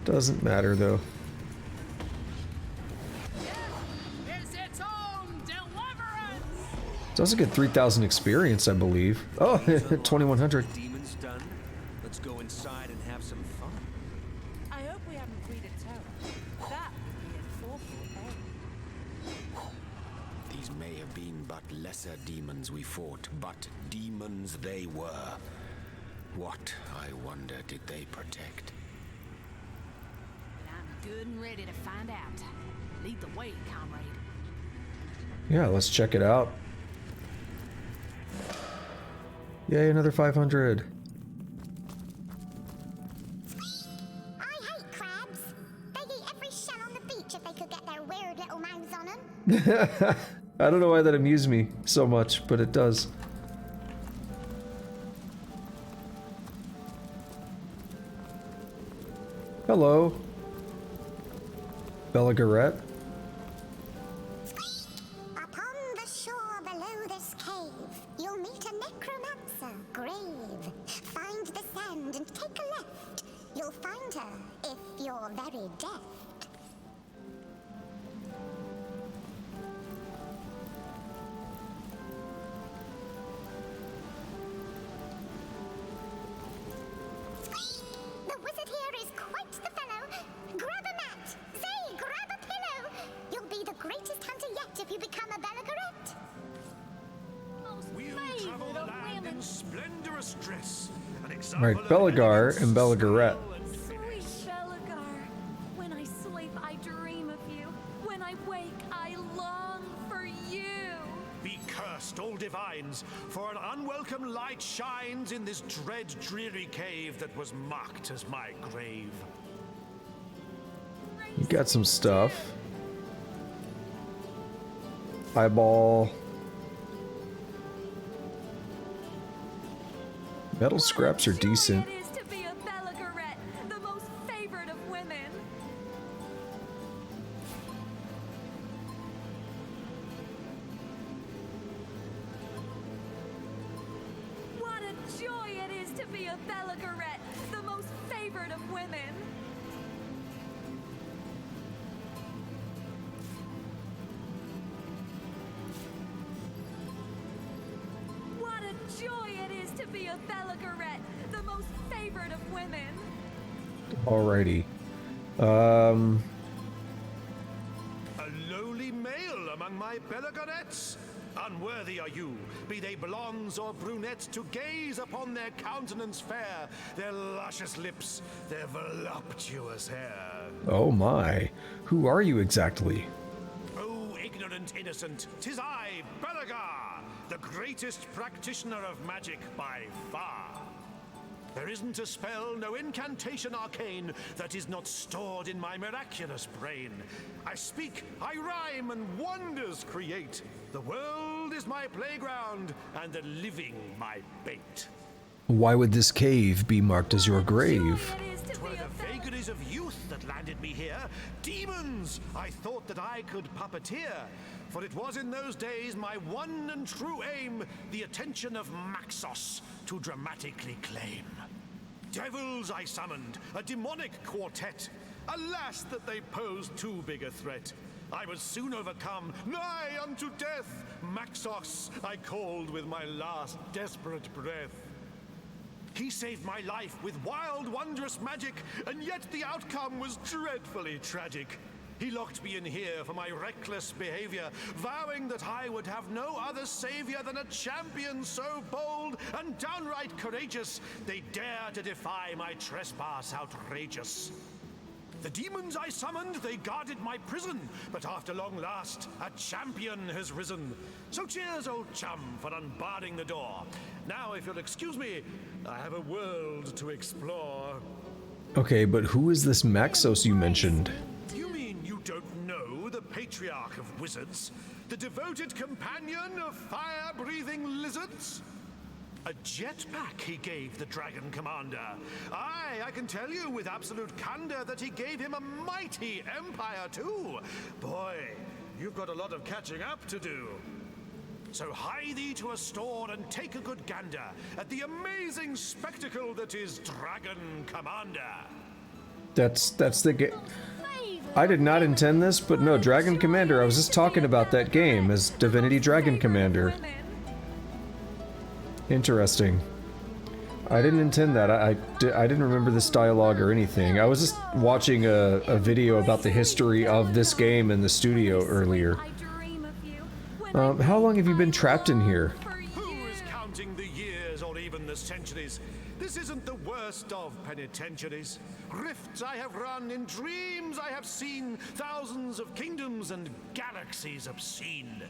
Doesn't matter though. Does get 3,000 experience, I believe. Oh, 2,100. Demons done. Let's go inside and have some fun. I hope we haven't freed a tower. That would be an awful end. These may have been but lesser demons we fought, but demons they were. What, I wonder, did they protect? I'm good and ready to find out. Lead the way, comrade. Yeah, let's check it out. Yay, another 500. I hate crabs. They'd eat every shell on the beach if they could get their weird little mouths on them. I don't know why that amused me so much, but it does. Hello. Bellegar. Upon the shore below this cave, you'll meet a necromancer grave. Find the sand and take a left. You'll find her if you're very deft. The wizard here is quite the fellow. Grab a mat. Say, grab a pillow. You'll be the greatest hunter yet if you become a Bellegarette. We'll travel the land in splendorous dress. Right, Bellegar and Bellegarette. Sweet Bellegar, when I sleep I dream of you. When I wake I long for you. Be cursed, all divines, for an unwelcome light shines in this dread, dreary cave that was marked as my grave. You got some stuff. Eyeball. Metal scraps are decent. It is to be a Bellegarette, the most favored of women. What a joy it is to be a Bellegarette, the most favored of women. What a joy it is to be a Bellegarette, the most favored of women. Alrighty. A lowly male among my Bellegarettes? Unworthy are you, be they blondes or brunettes, to gaze upon their countenance fair, their luscious lips, their voluptuous hair. Oh my. Who are you exactly? Oh, ignorant innocent, 'tis I, Bellegar, the greatest practitioner of magic by far. There isn't a spell, no incantation arcane, that is not stored in my miraculous brain. I speak, I rhyme, and wonders create. The world is my playground, and the living my bait. Why would this cave be marked as your grave? 'Twere the vagaries of youth that landed me here. Demons! I thought that I could puppeteer. For it was in those days my one and true aim, the attention of Maxos to dramatically claim. Devils I summoned, a demonic quartet. Alas that they posed too big a threat. I was soon overcome, nigh unto death. Maxos I called with my last desperate breath. He saved my life with wild, wondrous magic, and yet the outcome was dreadfully tragic. He locked me in here for my reckless behavior, vowing that I would have no other savior than a champion so bold and downright courageous, they dare to defy my trespass outrageous. The demons I summoned, they guarded my prison, but after long last, a champion has risen. So cheers, old chum, for unbarring the door. Now, if you'll excuse me, I have a world to explore. Okay, but who is this Maxos you mentioned? You mean you don't know the patriarch of wizards? The devoted companion of fire-breathing lizards? A jetpack he gave the Dragon Commander. Aye, I can tell you with absolute candor that he gave him a mighty empire too. Boy, you've got a lot of catching up to do. So hie thee to a store and take a good gander at the amazing spectacle that is Dragon Commander. That's the game. I did not intend this, but no, Dragon Commander, I was just talking about that game as Divinity Dragon Commander. Interesting. I didn't intend that. I didn't remember this dialogue or anything. I was just watching a video about the history of this game in the studio earlier. How long have you been trapped in here? Who is counting the years or even the centuries? This isn't the worst of penitentiaries. Rifts I have run, in dreams I have seen, thousands of kingdoms and galaxies obscene.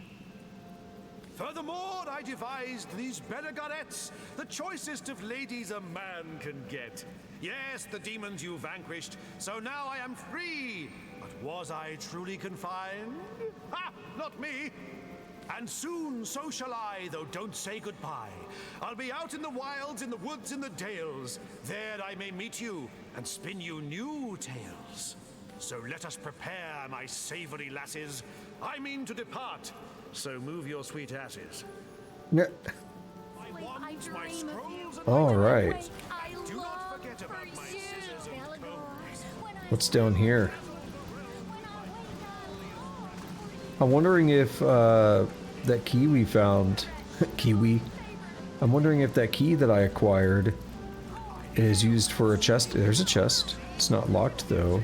Furthermore, I devised these Bellegarettes, the choicest of ladies a man can get. Yes, the demons you vanquished, so now I am free. But was I truly confined? Ha! Not me! And soon so shall I, though don't say goodbye. I'll be out in the wilds, in the woods, in the dales. There I may meet you, and spin you new tales. So let us prepare, my savory lasses. I mean to depart, so move your sweet asses. Yeah. All right. Do not forget about my scissors and What's down here? I'm wondering if that key we found, I'm wondering if that key that I acquired is used for a chest. There's a chest. It's not locked though.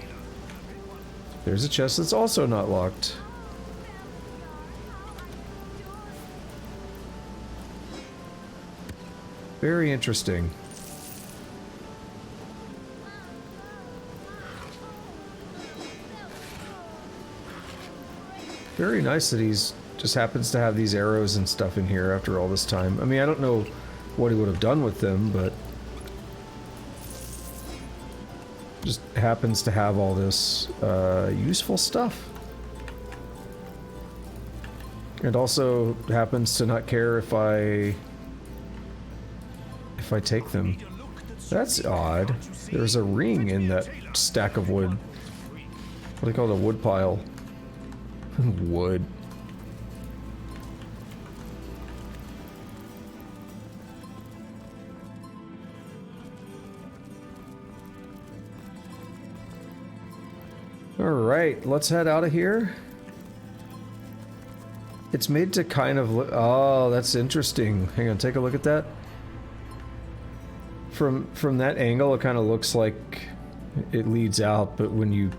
There's a chest that's also not locked. Very interesting. Very nice that he's just happens to have these arrows and stuff in here after all this time. I mean, I don't know what he would have done with them, but just happens to have all this useful stuff. And also happens to not care if I take them. That's odd. There's a ring in that stack of wood. What do they call it? A wood pile. Wood. Alright, let's head out of here. It's made to kind of look... Oh, that's interesting. Hang on, take a look at that. From that angle, it kind of looks like it leads out, but when you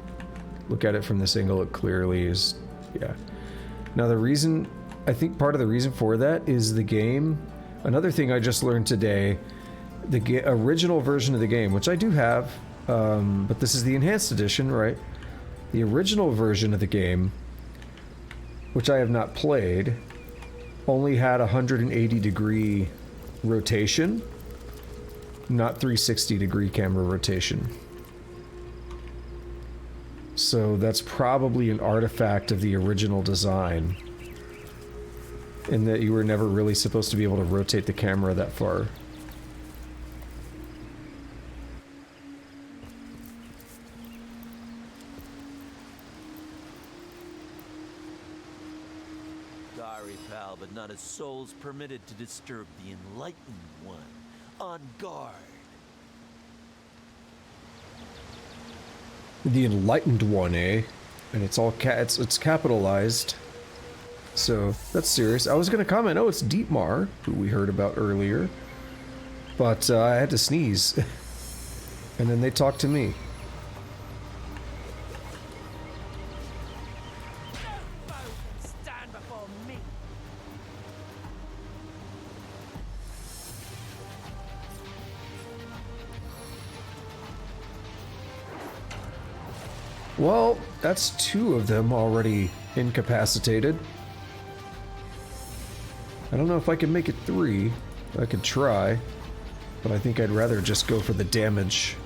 look at it from this angle, it clearly is... Yeah. Now the reason... I think part of the reason for that is the game... Another thing I just learned today, the original version of the game, which I do have, but this is the enhanced edition, right? The original version of the game, which I have not played, only had 180-degree rotation, not 360-degree camera rotation. So that's probably an artifact of the original design, in that you were never really supposed to be able to rotate the camera that far. Sorry, pal, but not a soul's permitted to disturb the enlightened one. On guard. The enlightened one, eh? And it's all it's capitalized. So that's serious. I was gonna comment, oh, it's Dietmar, who we heard about earlier, but I had to sneeze, and then they talked to me. Well, that's 2 of them already incapacitated. I don't know if I can make it 3. I could try, but I think I'd rather just go for the damage.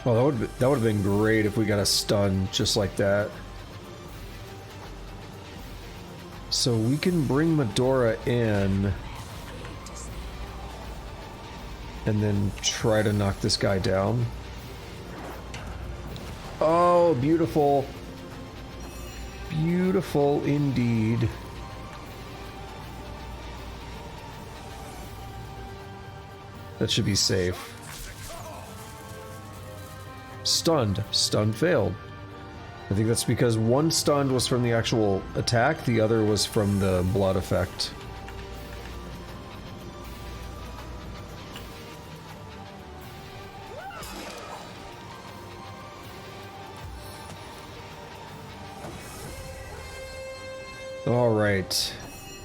Well, that would have been great if we got a stun just like that. So we can bring Medora in and then try to knock this guy down. Oh, beautiful. Beautiful indeed. That should be safe. Stunned. Stun failed. I think that's because one stun was from the actual attack, the other was from the blood effect. All right.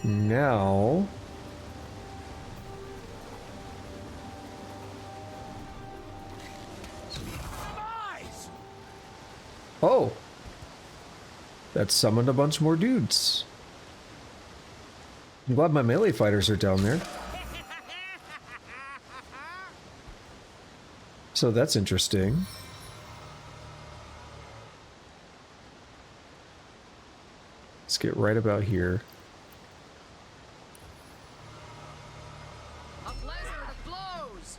Now... Oh! That summoned a bunch more dudes. I'm glad my melee fighters are down there. So that's interesting. Let's get right about here. A blizzard of blows.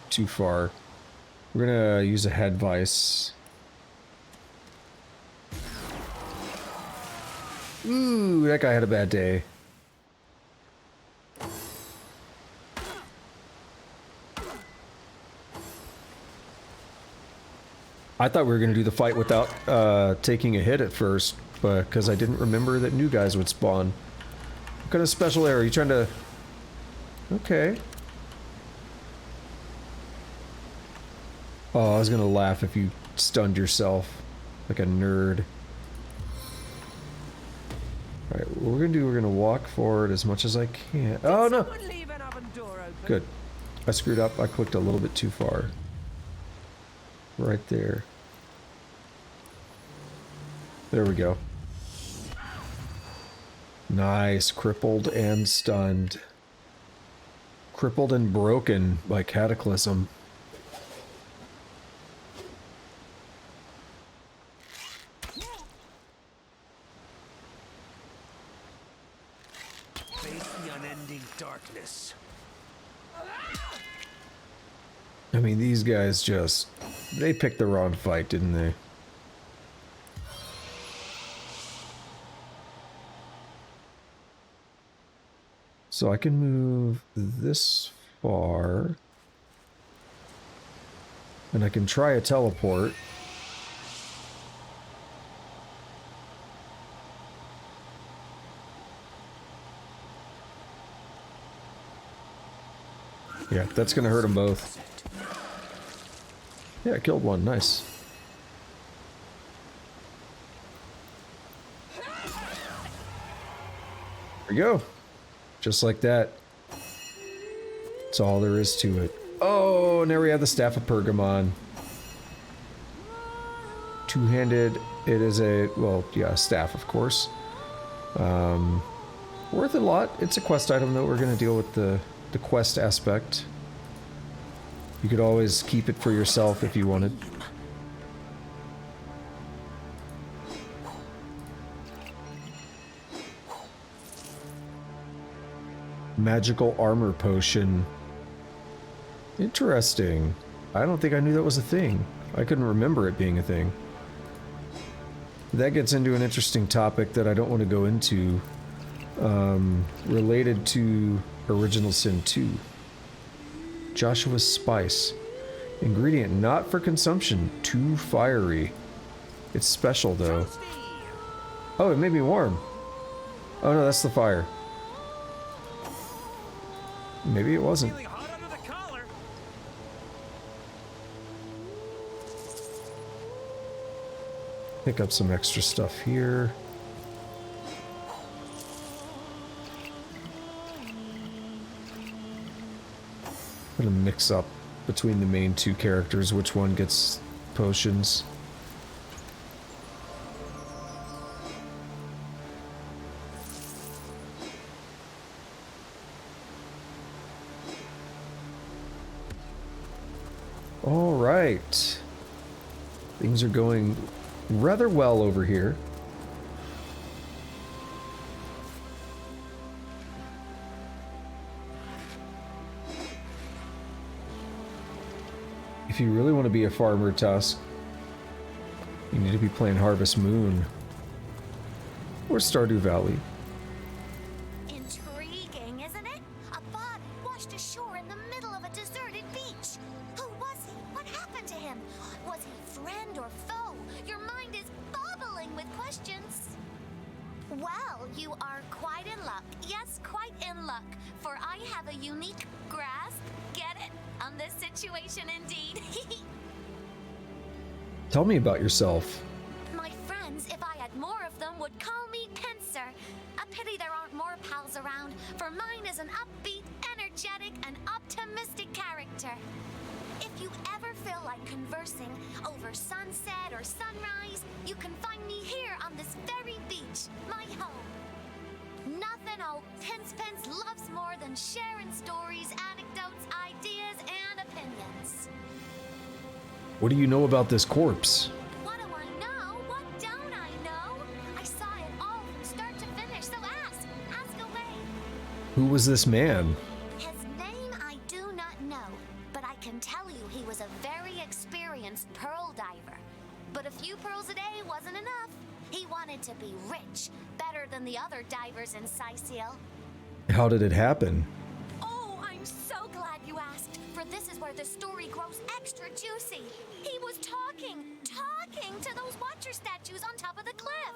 Too far. We're gonna use a head vice. Ooh, that guy had a bad day. I thought we were gonna do the fight without taking a hit at first, but because I didn't remember that new guys would spawn. What kind of special arrow? Are you trying to... Okay. Oh, I was gonna laugh if you stunned yourself like a nerd. Alright, what we're gonna do, we're gonna walk forward as much as I can. Oh no! Good. I screwed up. I clicked a little bit too far. Right there. There we go. Nice. Crippled and stunned. Crippled and broken by Cataclysm. Darkness. I mean, these guys just... They picked the wrong fight, didn't they? So I can move this far. And I can try a teleport. Yeah, that's gonna hurt them both. Yeah, I killed one. Nice. There we go. Just like that. That's all there is to it. Oh, and there we have the Staff of Pergamon. Two-handed. It is a, well, yeah, staff, of course. Worth a lot. It's a quest item, though. We're going to deal with the quest aspect. You could always keep it for yourself if you wanted. Magical armor potion. Interesting. I don't think I knew that was a thing. I couldn't remember it being a thing. That gets into an interesting topic that I don't want to go into, related to Original Sin 2. Joshua's Spice. Ingredient not for consumption. Too fiery. It's special though. Oh, it made me warm. Oh no, that's the fire. Maybe it wasn't. Feeling hot under the collar. Pick up some extra stuff here. I'm gonna mix up between the main two characters which one gets potions. All right. Things are going rather well over here. If you really want to be a farmer, Tusk, you need to be playing Harvest Moon or Stardew Valley. Intriguing, isn't it? A body washed ashore in the middle of a deserted beach. Who was he? What happened to him? Was he friend or foe? Your mind is bubbling with questions. Well, you are quite in luck. Yes, quite in luck. For I have a unique grasp, get it, on this situation indeed. Tell me about yourself. My friends, if I had more of them, would call me Pincer. A pity there aren't more pals around, for mine is an upbeat, energetic, and optimistic character. If you ever feel like conversing over sunset or sunrise, you can find me here on this very beach, my home. Nothing old Pence loves more than sharing stories, anecdotes, ideas, and opinions. What do you know about this corpse? What do I know? What don't I know? I saw it all from start to finish, so ask away. Who was this man? His name I do not know, but I can tell you he was a very experienced pearl diver. But a few pearls a day wasn't enough. He wanted to be rich, better than the other divers in Cyseal. How did it happen? Oh, I'm so glad you asked, for this is where the story grows extra juicy. He was talking to those watcher statues on top of the cliff.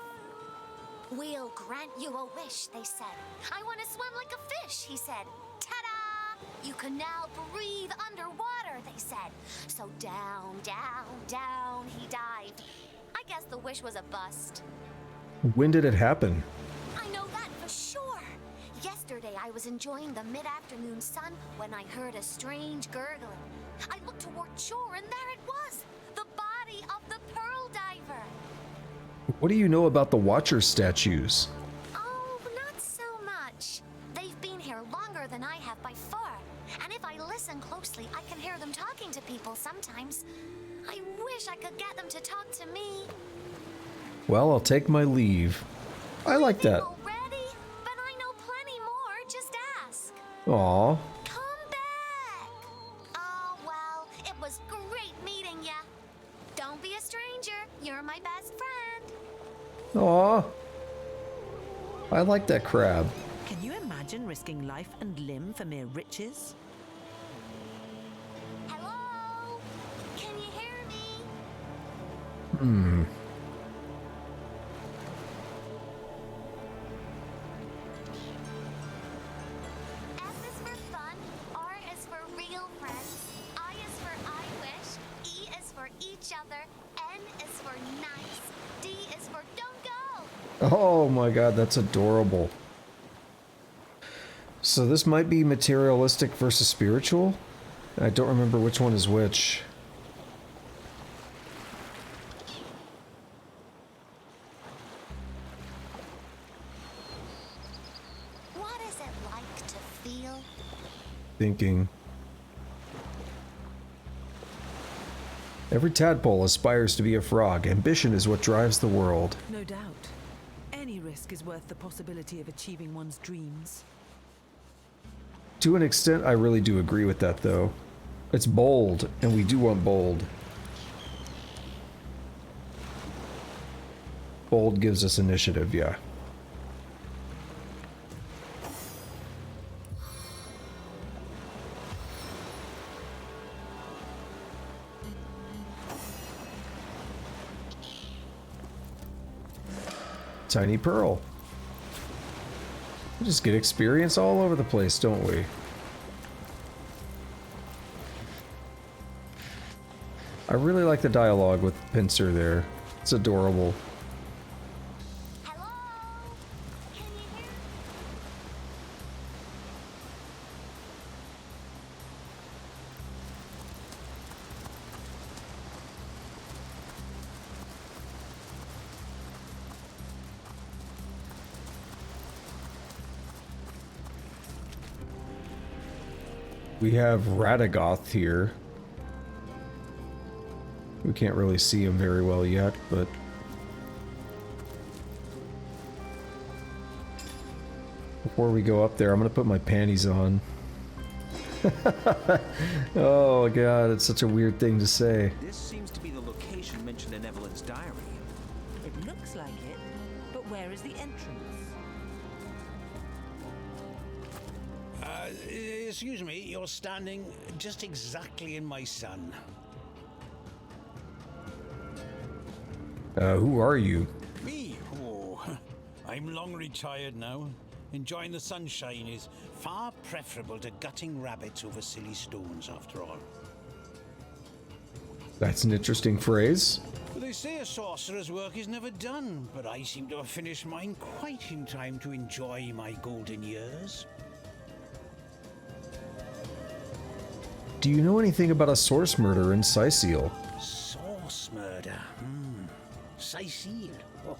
We'll grant you a wish, they said. I want to swim like a fish, he said. Ta-da! You can now breathe underwater, they said. So down, down, down he dived. I guess the wish was a bust. When did it happen? I know that for sure. Yesterday I was enjoying the mid-afternoon sun when I heard a strange gurgling. I looked toward shore and there it was, the body of the pearl diver. What do you know about the Watcher statues? Oh, not so much. They've been here longer than I have by far, and if I listen closely, I can hear them talking to people sometimes. I wish I could get them to talk to me. Well, I'll take my leave. I like that. Already? But I know plenty more, just ask. Aw. Come back! Oh, well, it was great meeting ya. Don't be a stranger, you're my best friend. Aw. I like that crab. Can you imagine risking life and limb for mere riches? Hello? Can you hear me? Hmm. F is for fun, R is for real friends, I is for I wish, E is for each other, N is for nice, D is for don't go. Oh my god, that's adorable. So this might be materialistic versus spiritual? I don't remember which one is which. What is it like to feel? Thinking. Every tadpole aspires to be a frog. Ambition is what drives the world. No doubt. Any risk is worth the possibility of achieving one's dreams. To an extent, I really do agree with that, though. It's bold, and we do want bold. Bold gives us initiative, yeah. Tiny Pearl. We just get experience all over the place, don't we? I really like the dialogue with Pincer there. It's adorable. We have Raddagoth here. We can't really see him very well yet, but... Before we go up there, I'm gonna put my panties on. Oh god, it's such a weird thing to say. This seems to be the location mentioned in Evelyn's diary. It looks like it, but where is the entrance? Excuse me, you're standing just exactly in my sun. Who are you? Me? Oh, I'm long retired now. Enjoying the sunshine is far preferable to gutting rabbits over silly stones, after all. That's an interesting phrase. Well, they say a sorcerer's work is never done, but I seem to have finished mine quite in time to enjoy my golden years. Do you know anything about a source murder in Cyseal? Source murder? Cyseal? Oh,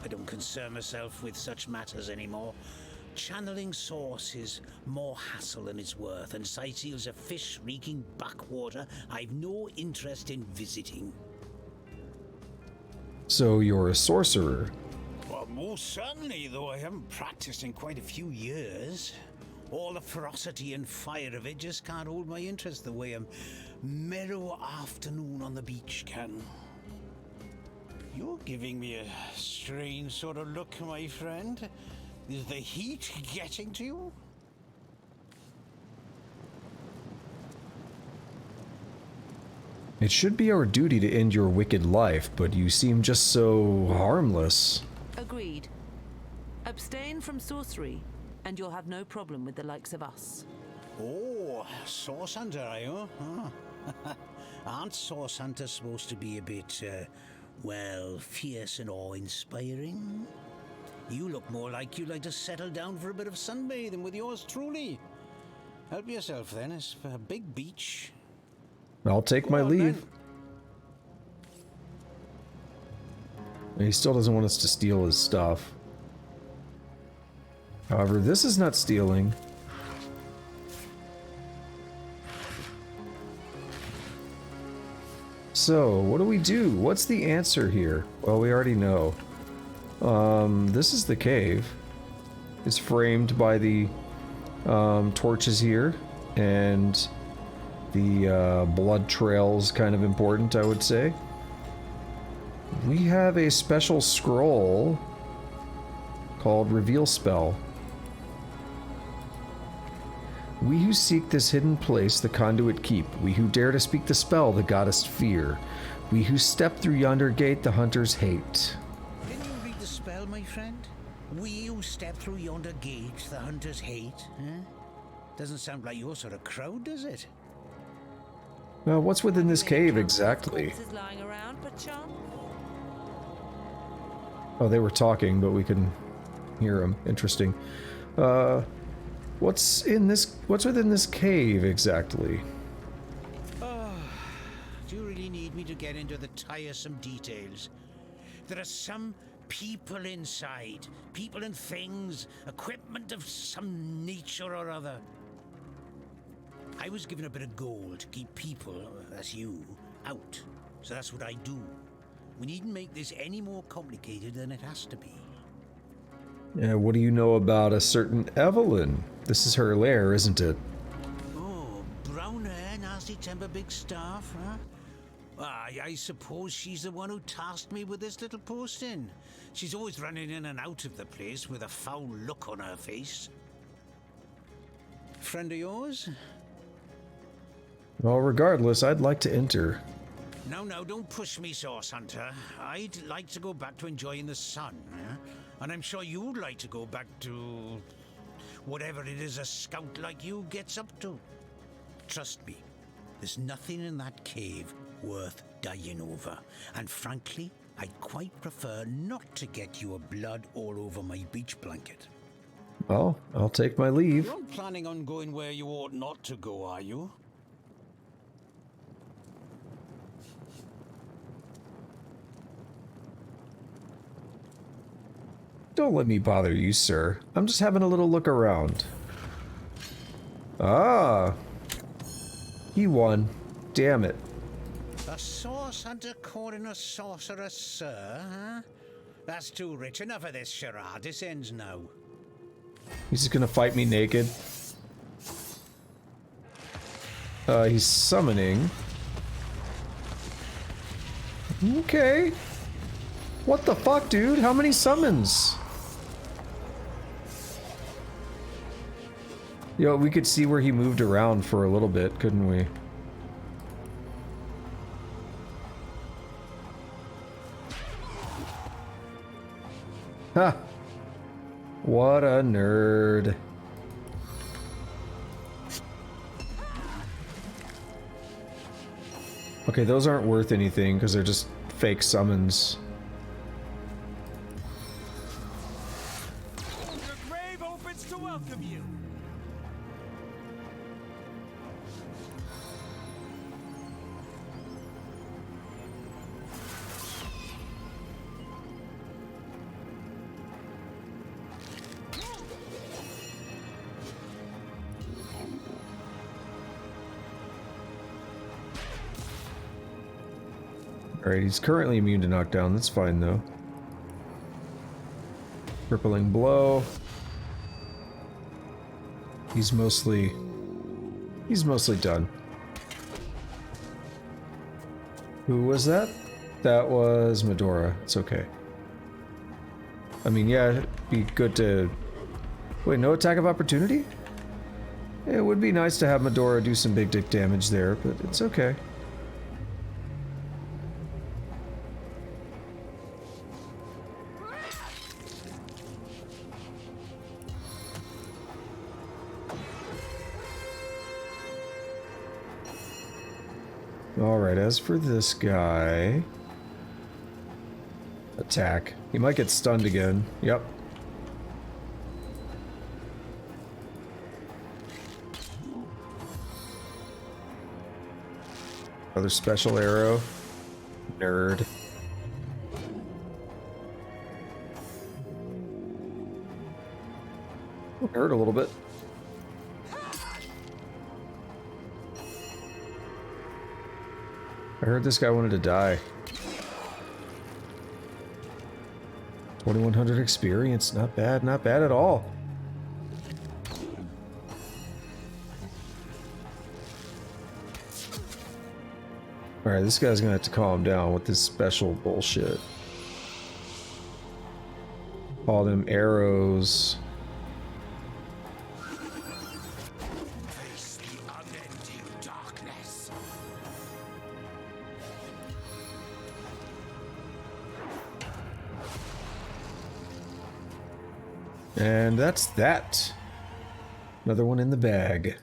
I don't concern myself with such matters anymore. Channeling source is more hassle than it's worth, and Cyseal's a fish-reeking backwater I've no interest in visiting. So you're a sorcerer? Well, most certainly, though I haven't practiced in quite a few years. All the ferocity and fire of it just can't hold my interest the way a mellow afternoon on the beach can. You're giving me a strange sort of look, my friend. Is the heat getting to you? It should be our duty to end your wicked life, but you seem just so harmless. Agreed. Abstain from sorcery, and you'll have no problem with the likes of us. Oh, Source Hunter, are you? Huh? Aren't Source Hunters supposed to be a bit, well, fierce and awe-inspiring? You look more like you'd like to settle down for a bit of sunbathing with yours truly. Help yourself then, it's a big beach. I'll take my leave. He still doesn't want us to steal his stuff. However, this is not stealing. So, what do we do? What's the answer here? Well, we already know. This is the cave. It's framed by the torches here, and the blood trail's kind of important, I would say. We have a special scroll called Reveal Spell. We who seek this hidden place, the conduit keep. We who dare to speak the spell, the goddess fear. We who step through yonder gate, the hunters hate. Didn't you read the spell, my friend? We who step through yonder gate, the hunters hate, huh? Doesn't sound like your sort of crowd, does it? Well, what's within this cave exactly? Lying around, perchance? Oh, they were talking, but we couldn't hear them. Interesting. What's within this cave exactly? Oh, do you really need me to get into the tiresome details? There are some people inside, people and things, equipment of some nature or other. I was given a bit of gold to keep people, that's you, out. So that's what I do. We needn't make this any more complicated than it has to be. What do you know about a certain Evelyn? This is her lair, isn't it? Oh, brown hair, nasty temper, big staff, huh? I suppose she's the one who tasked me with this little posting. She's always running in and out of the place with a foul look on her face. Friend of yours? Well, regardless, I'd like to enter. Now, don't push me, Source Hunter. I'd like to go back to enjoying the sun, huh? And I'm sure you'd like to go back to whatever it is a scout like you gets up to. Trust me, there's nothing in that cave worth dying over. And frankly, I'd quite prefer not to get your blood all over my beach blanket. Well, I'll take my leave. You're not planning on going where you ought not to go, are you? Don't let me bother you, sir. I'm just having a little look around. Ah. He won. Damn it. A sauce hunter calling a sorcerer, sir, huh? That's too rich. Enough of this charade. This ends now. He's just gonna fight me naked. He's summoning. Okay. What the fuck, dude? How many summons? Yo, we could see where he moved around for a little bit, couldn't we? Ha! What a nerd. Okay, those aren't worth anything because they're just fake summons. Your grave opens to welcome you. Alright, he's currently immune to knockdown. That's fine, though. Crippling blow. He's mostly done. Who was that? That was Medora. It's okay. I mean, yeah, it'd be good to... Wait, no attack of opportunity? It would be nice to have Medora do some big dick damage there, but it's okay. Alright, as for this guy... Attack. He might get stunned again. Yep. Another special arrow. Nerd. Nerd a little bit. I heard this guy wanted to die. 2100 experience. Not bad, not bad at all. Alright, this guy's gonna have to calm down with this special bullshit. All them arrows. Face the unending darkness. And that's that. Another one in the bag.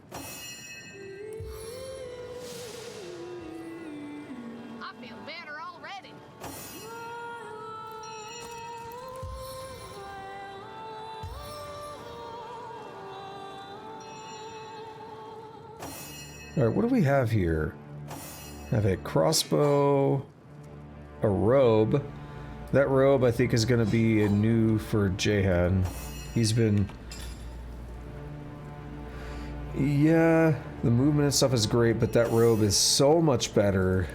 I feel better already. Alright, what do we have here? I have a crossbow, a robe. That robe, I think, is going to be a new for Jehan. He's been... Yeah, the movement and stuff is great, but that robe is so much better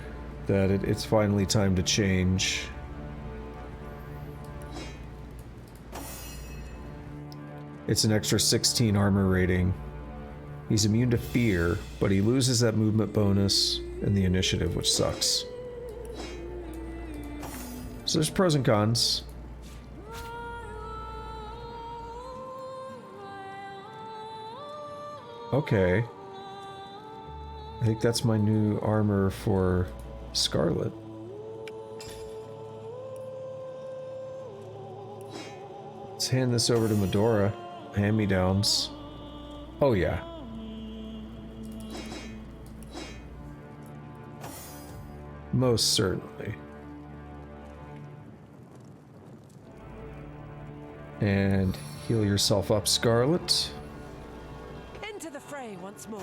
that it's finally time to change. It's an extra 16 armor rating. He's immune to fear, but he loses that movement bonus and the initiative, which sucks. So there's pros and cons. Okay. I think that's my new armor for Scarlet. Let's hand this over to Medora. Hand-me-downs. Oh yeah. Most certainly. And heal yourself up, Scarlet. Into the fray once more.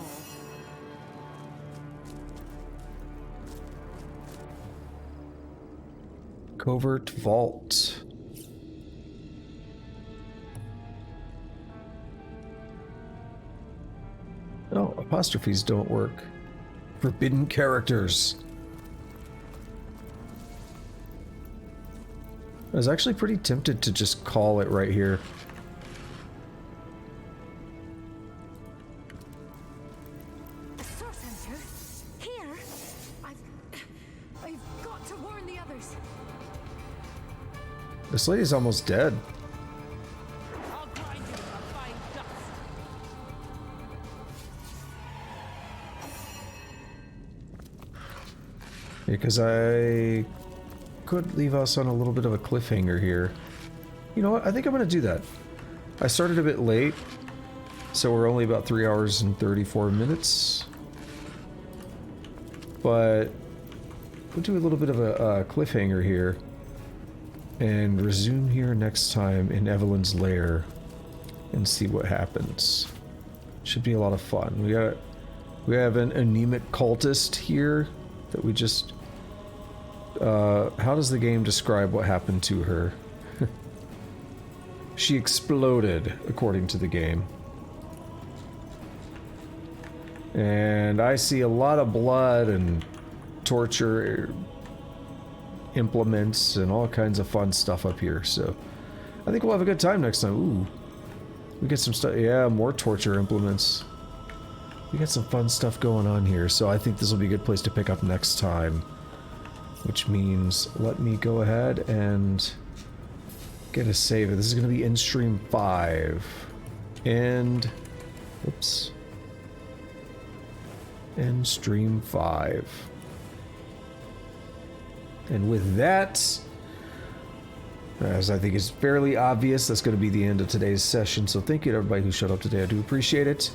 Covert Vault. Oh, apostrophes don't work. Forbidden characters. I was actually pretty tempted to just call it right here. A source center? Here? I've got to warn the others. This lady's almost dead. I'll grind you in a fine dust. Because I could leave us on a little bit of a cliffhanger here. You know what? I think I'm going to do that. I started a bit late, so we're only about 3 hours and 34 minutes. But we'll do a little bit of a cliffhanger here and resume here next time in Evelyn's lair and see what happens. Should be a lot of fun. We have an anemic cultist here that we just... how does the game describe what happened to her? She exploded, according to the game. And I see a lot of blood and torture implements and all kinds of fun stuff up here, so I think we'll have a good time next time. Ooh. We get some stuff. Yeah, more torture implements. We got some fun stuff going on here, so I think this will be a good place to pick up next time. Which means, let me go ahead and get a save. This is going to be in stream 5. And, oops. In stream 5. And with that, as I think is fairly obvious, that's going to be the end of today's session. So thank you to everybody who showed up today. I do appreciate it.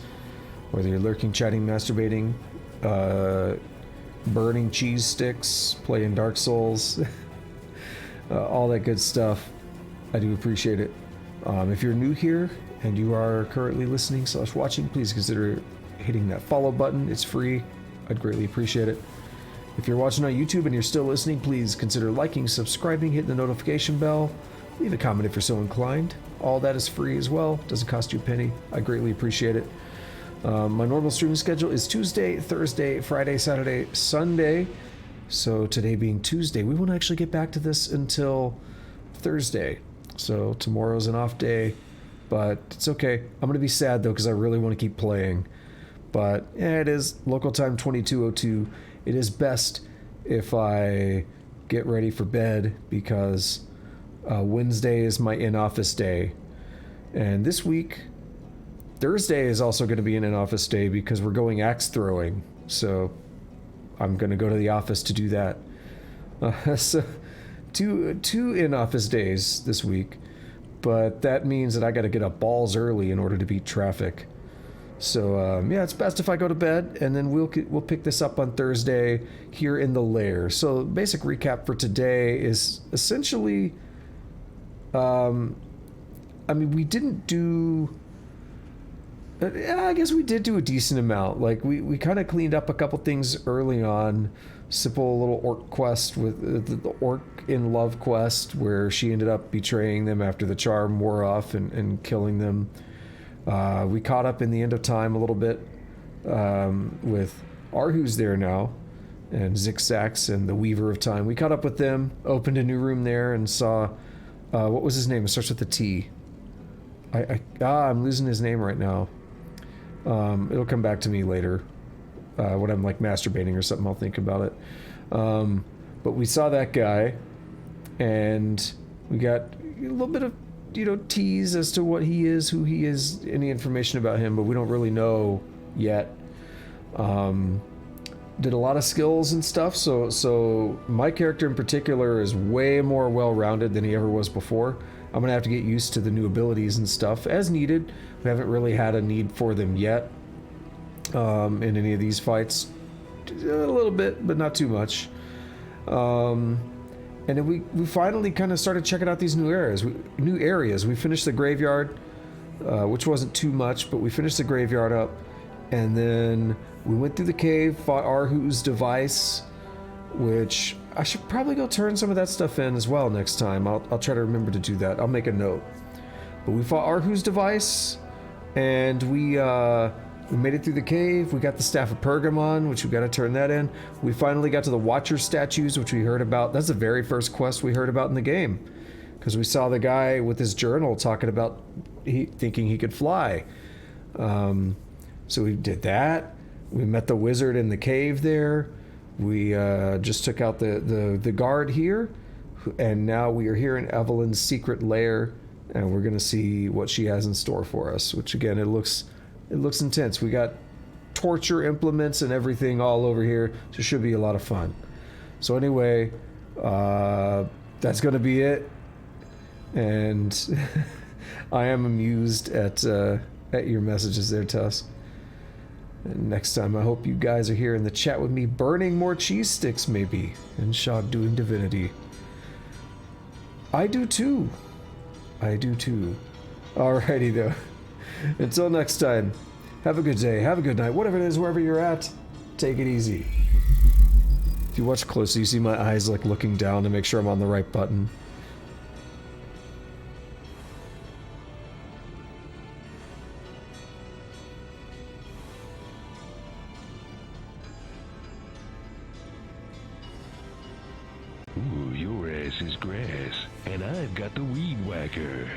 Whether you're lurking, chatting, masturbating, burning cheese sticks, playing Dark Souls, all that good stuff. I do appreciate it. If you're new here and you are currently listening / watching, please consider hitting that follow button. It's free. I'd greatly appreciate it. If you're watching on YouTube and you're still listening, please consider liking, subscribing, hitting the notification bell. Leave a comment if you're so inclined. All that is free as well. Doesn't cost you a penny. I greatly appreciate it. My normal streaming schedule is Tuesday, Thursday, Friday, Saturday, Sunday. So today being Tuesday, we won't actually get back to this until Thursday. So tomorrow's an off day, but it's okay. I'm going to be sad though because I really want to keep playing. But yeah, it is local time 22:02. It is best if I get ready for bed because Wednesday is my in-office day. And this week, Thursday is also going to be an in-office day because we're going axe throwing. So I'm going to go to the office to do that. So two in-office days this week. But that means that I got to get up balls early in order to beat traffic. So yeah, it's best if I go to bed, and then we'll pick this up on Thursday here in the lair. So basic recap for today is essentially, I mean, we didn't do. I guess we did do a decent amount. Like we kind of cleaned up a couple things early on. Simple little orc quest with the Orc in Love quest, where she ended up betraying them after the charm wore off and killing them. We caught up in the end of time a little bit with Arhu's there now, and Zigzags and the Weaver of Time. We caught up with them, opened a new room there, and saw what was his name? It starts with a T. I'm losing his name right now. It'll come back to me later when I'm like masturbating or something. I'll think about it. But we saw that guy, and we got a little bit of tease as to what he is, who he is, any information about him, but we don't really know yet. Did a lot of skills and stuff, so my character in particular is way more well-rounded than he ever was before. I'm gonna have to get used to the new abilities and stuff as needed. We haven't really had a need for them yet in any of these fights. A little bit, but not too much. And then we finally kind of started checking out these new areas. We finished the graveyard, which wasn't too much, but we finished the graveyard up. And then we went through the cave, fought Arhu's device, which I should probably go turn some of that stuff in as well next time. I'll try to remember to do that. I'll make a note. But we fought Arhu's device, and we made it through the cave. We got the Staff of Pergamon, which we got to turn that in. We finally got to the Watcher statues, which we heard about. That's the very first quest we heard about in the game, because we saw the guy with his journal talking about thinking he could fly. So we did that. We met the wizard in the cave there. We just took out the guard here, and now we are here in Evelyn's secret lair, and we're gonna see what she has in store for us. Which again, it looks intense. We got torture implements and everything all over here, so it should be a lot of fun. So anyway, that's gonna be it, and I am amused at your messages there, Tuss. And next time, I hope you guys are here in the chat with me, burning more cheese sticks, maybe, and Shog doing Divinity. I do too. I do too. Alrighty, though. Until next time, have a good day, have a good night, whatever it is, wherever you're at, take it easy. If you watch closely, you see my eyes like looking down to make sure I'm on the right button. Ooh, your ass is grass, and I've got the weed whacker.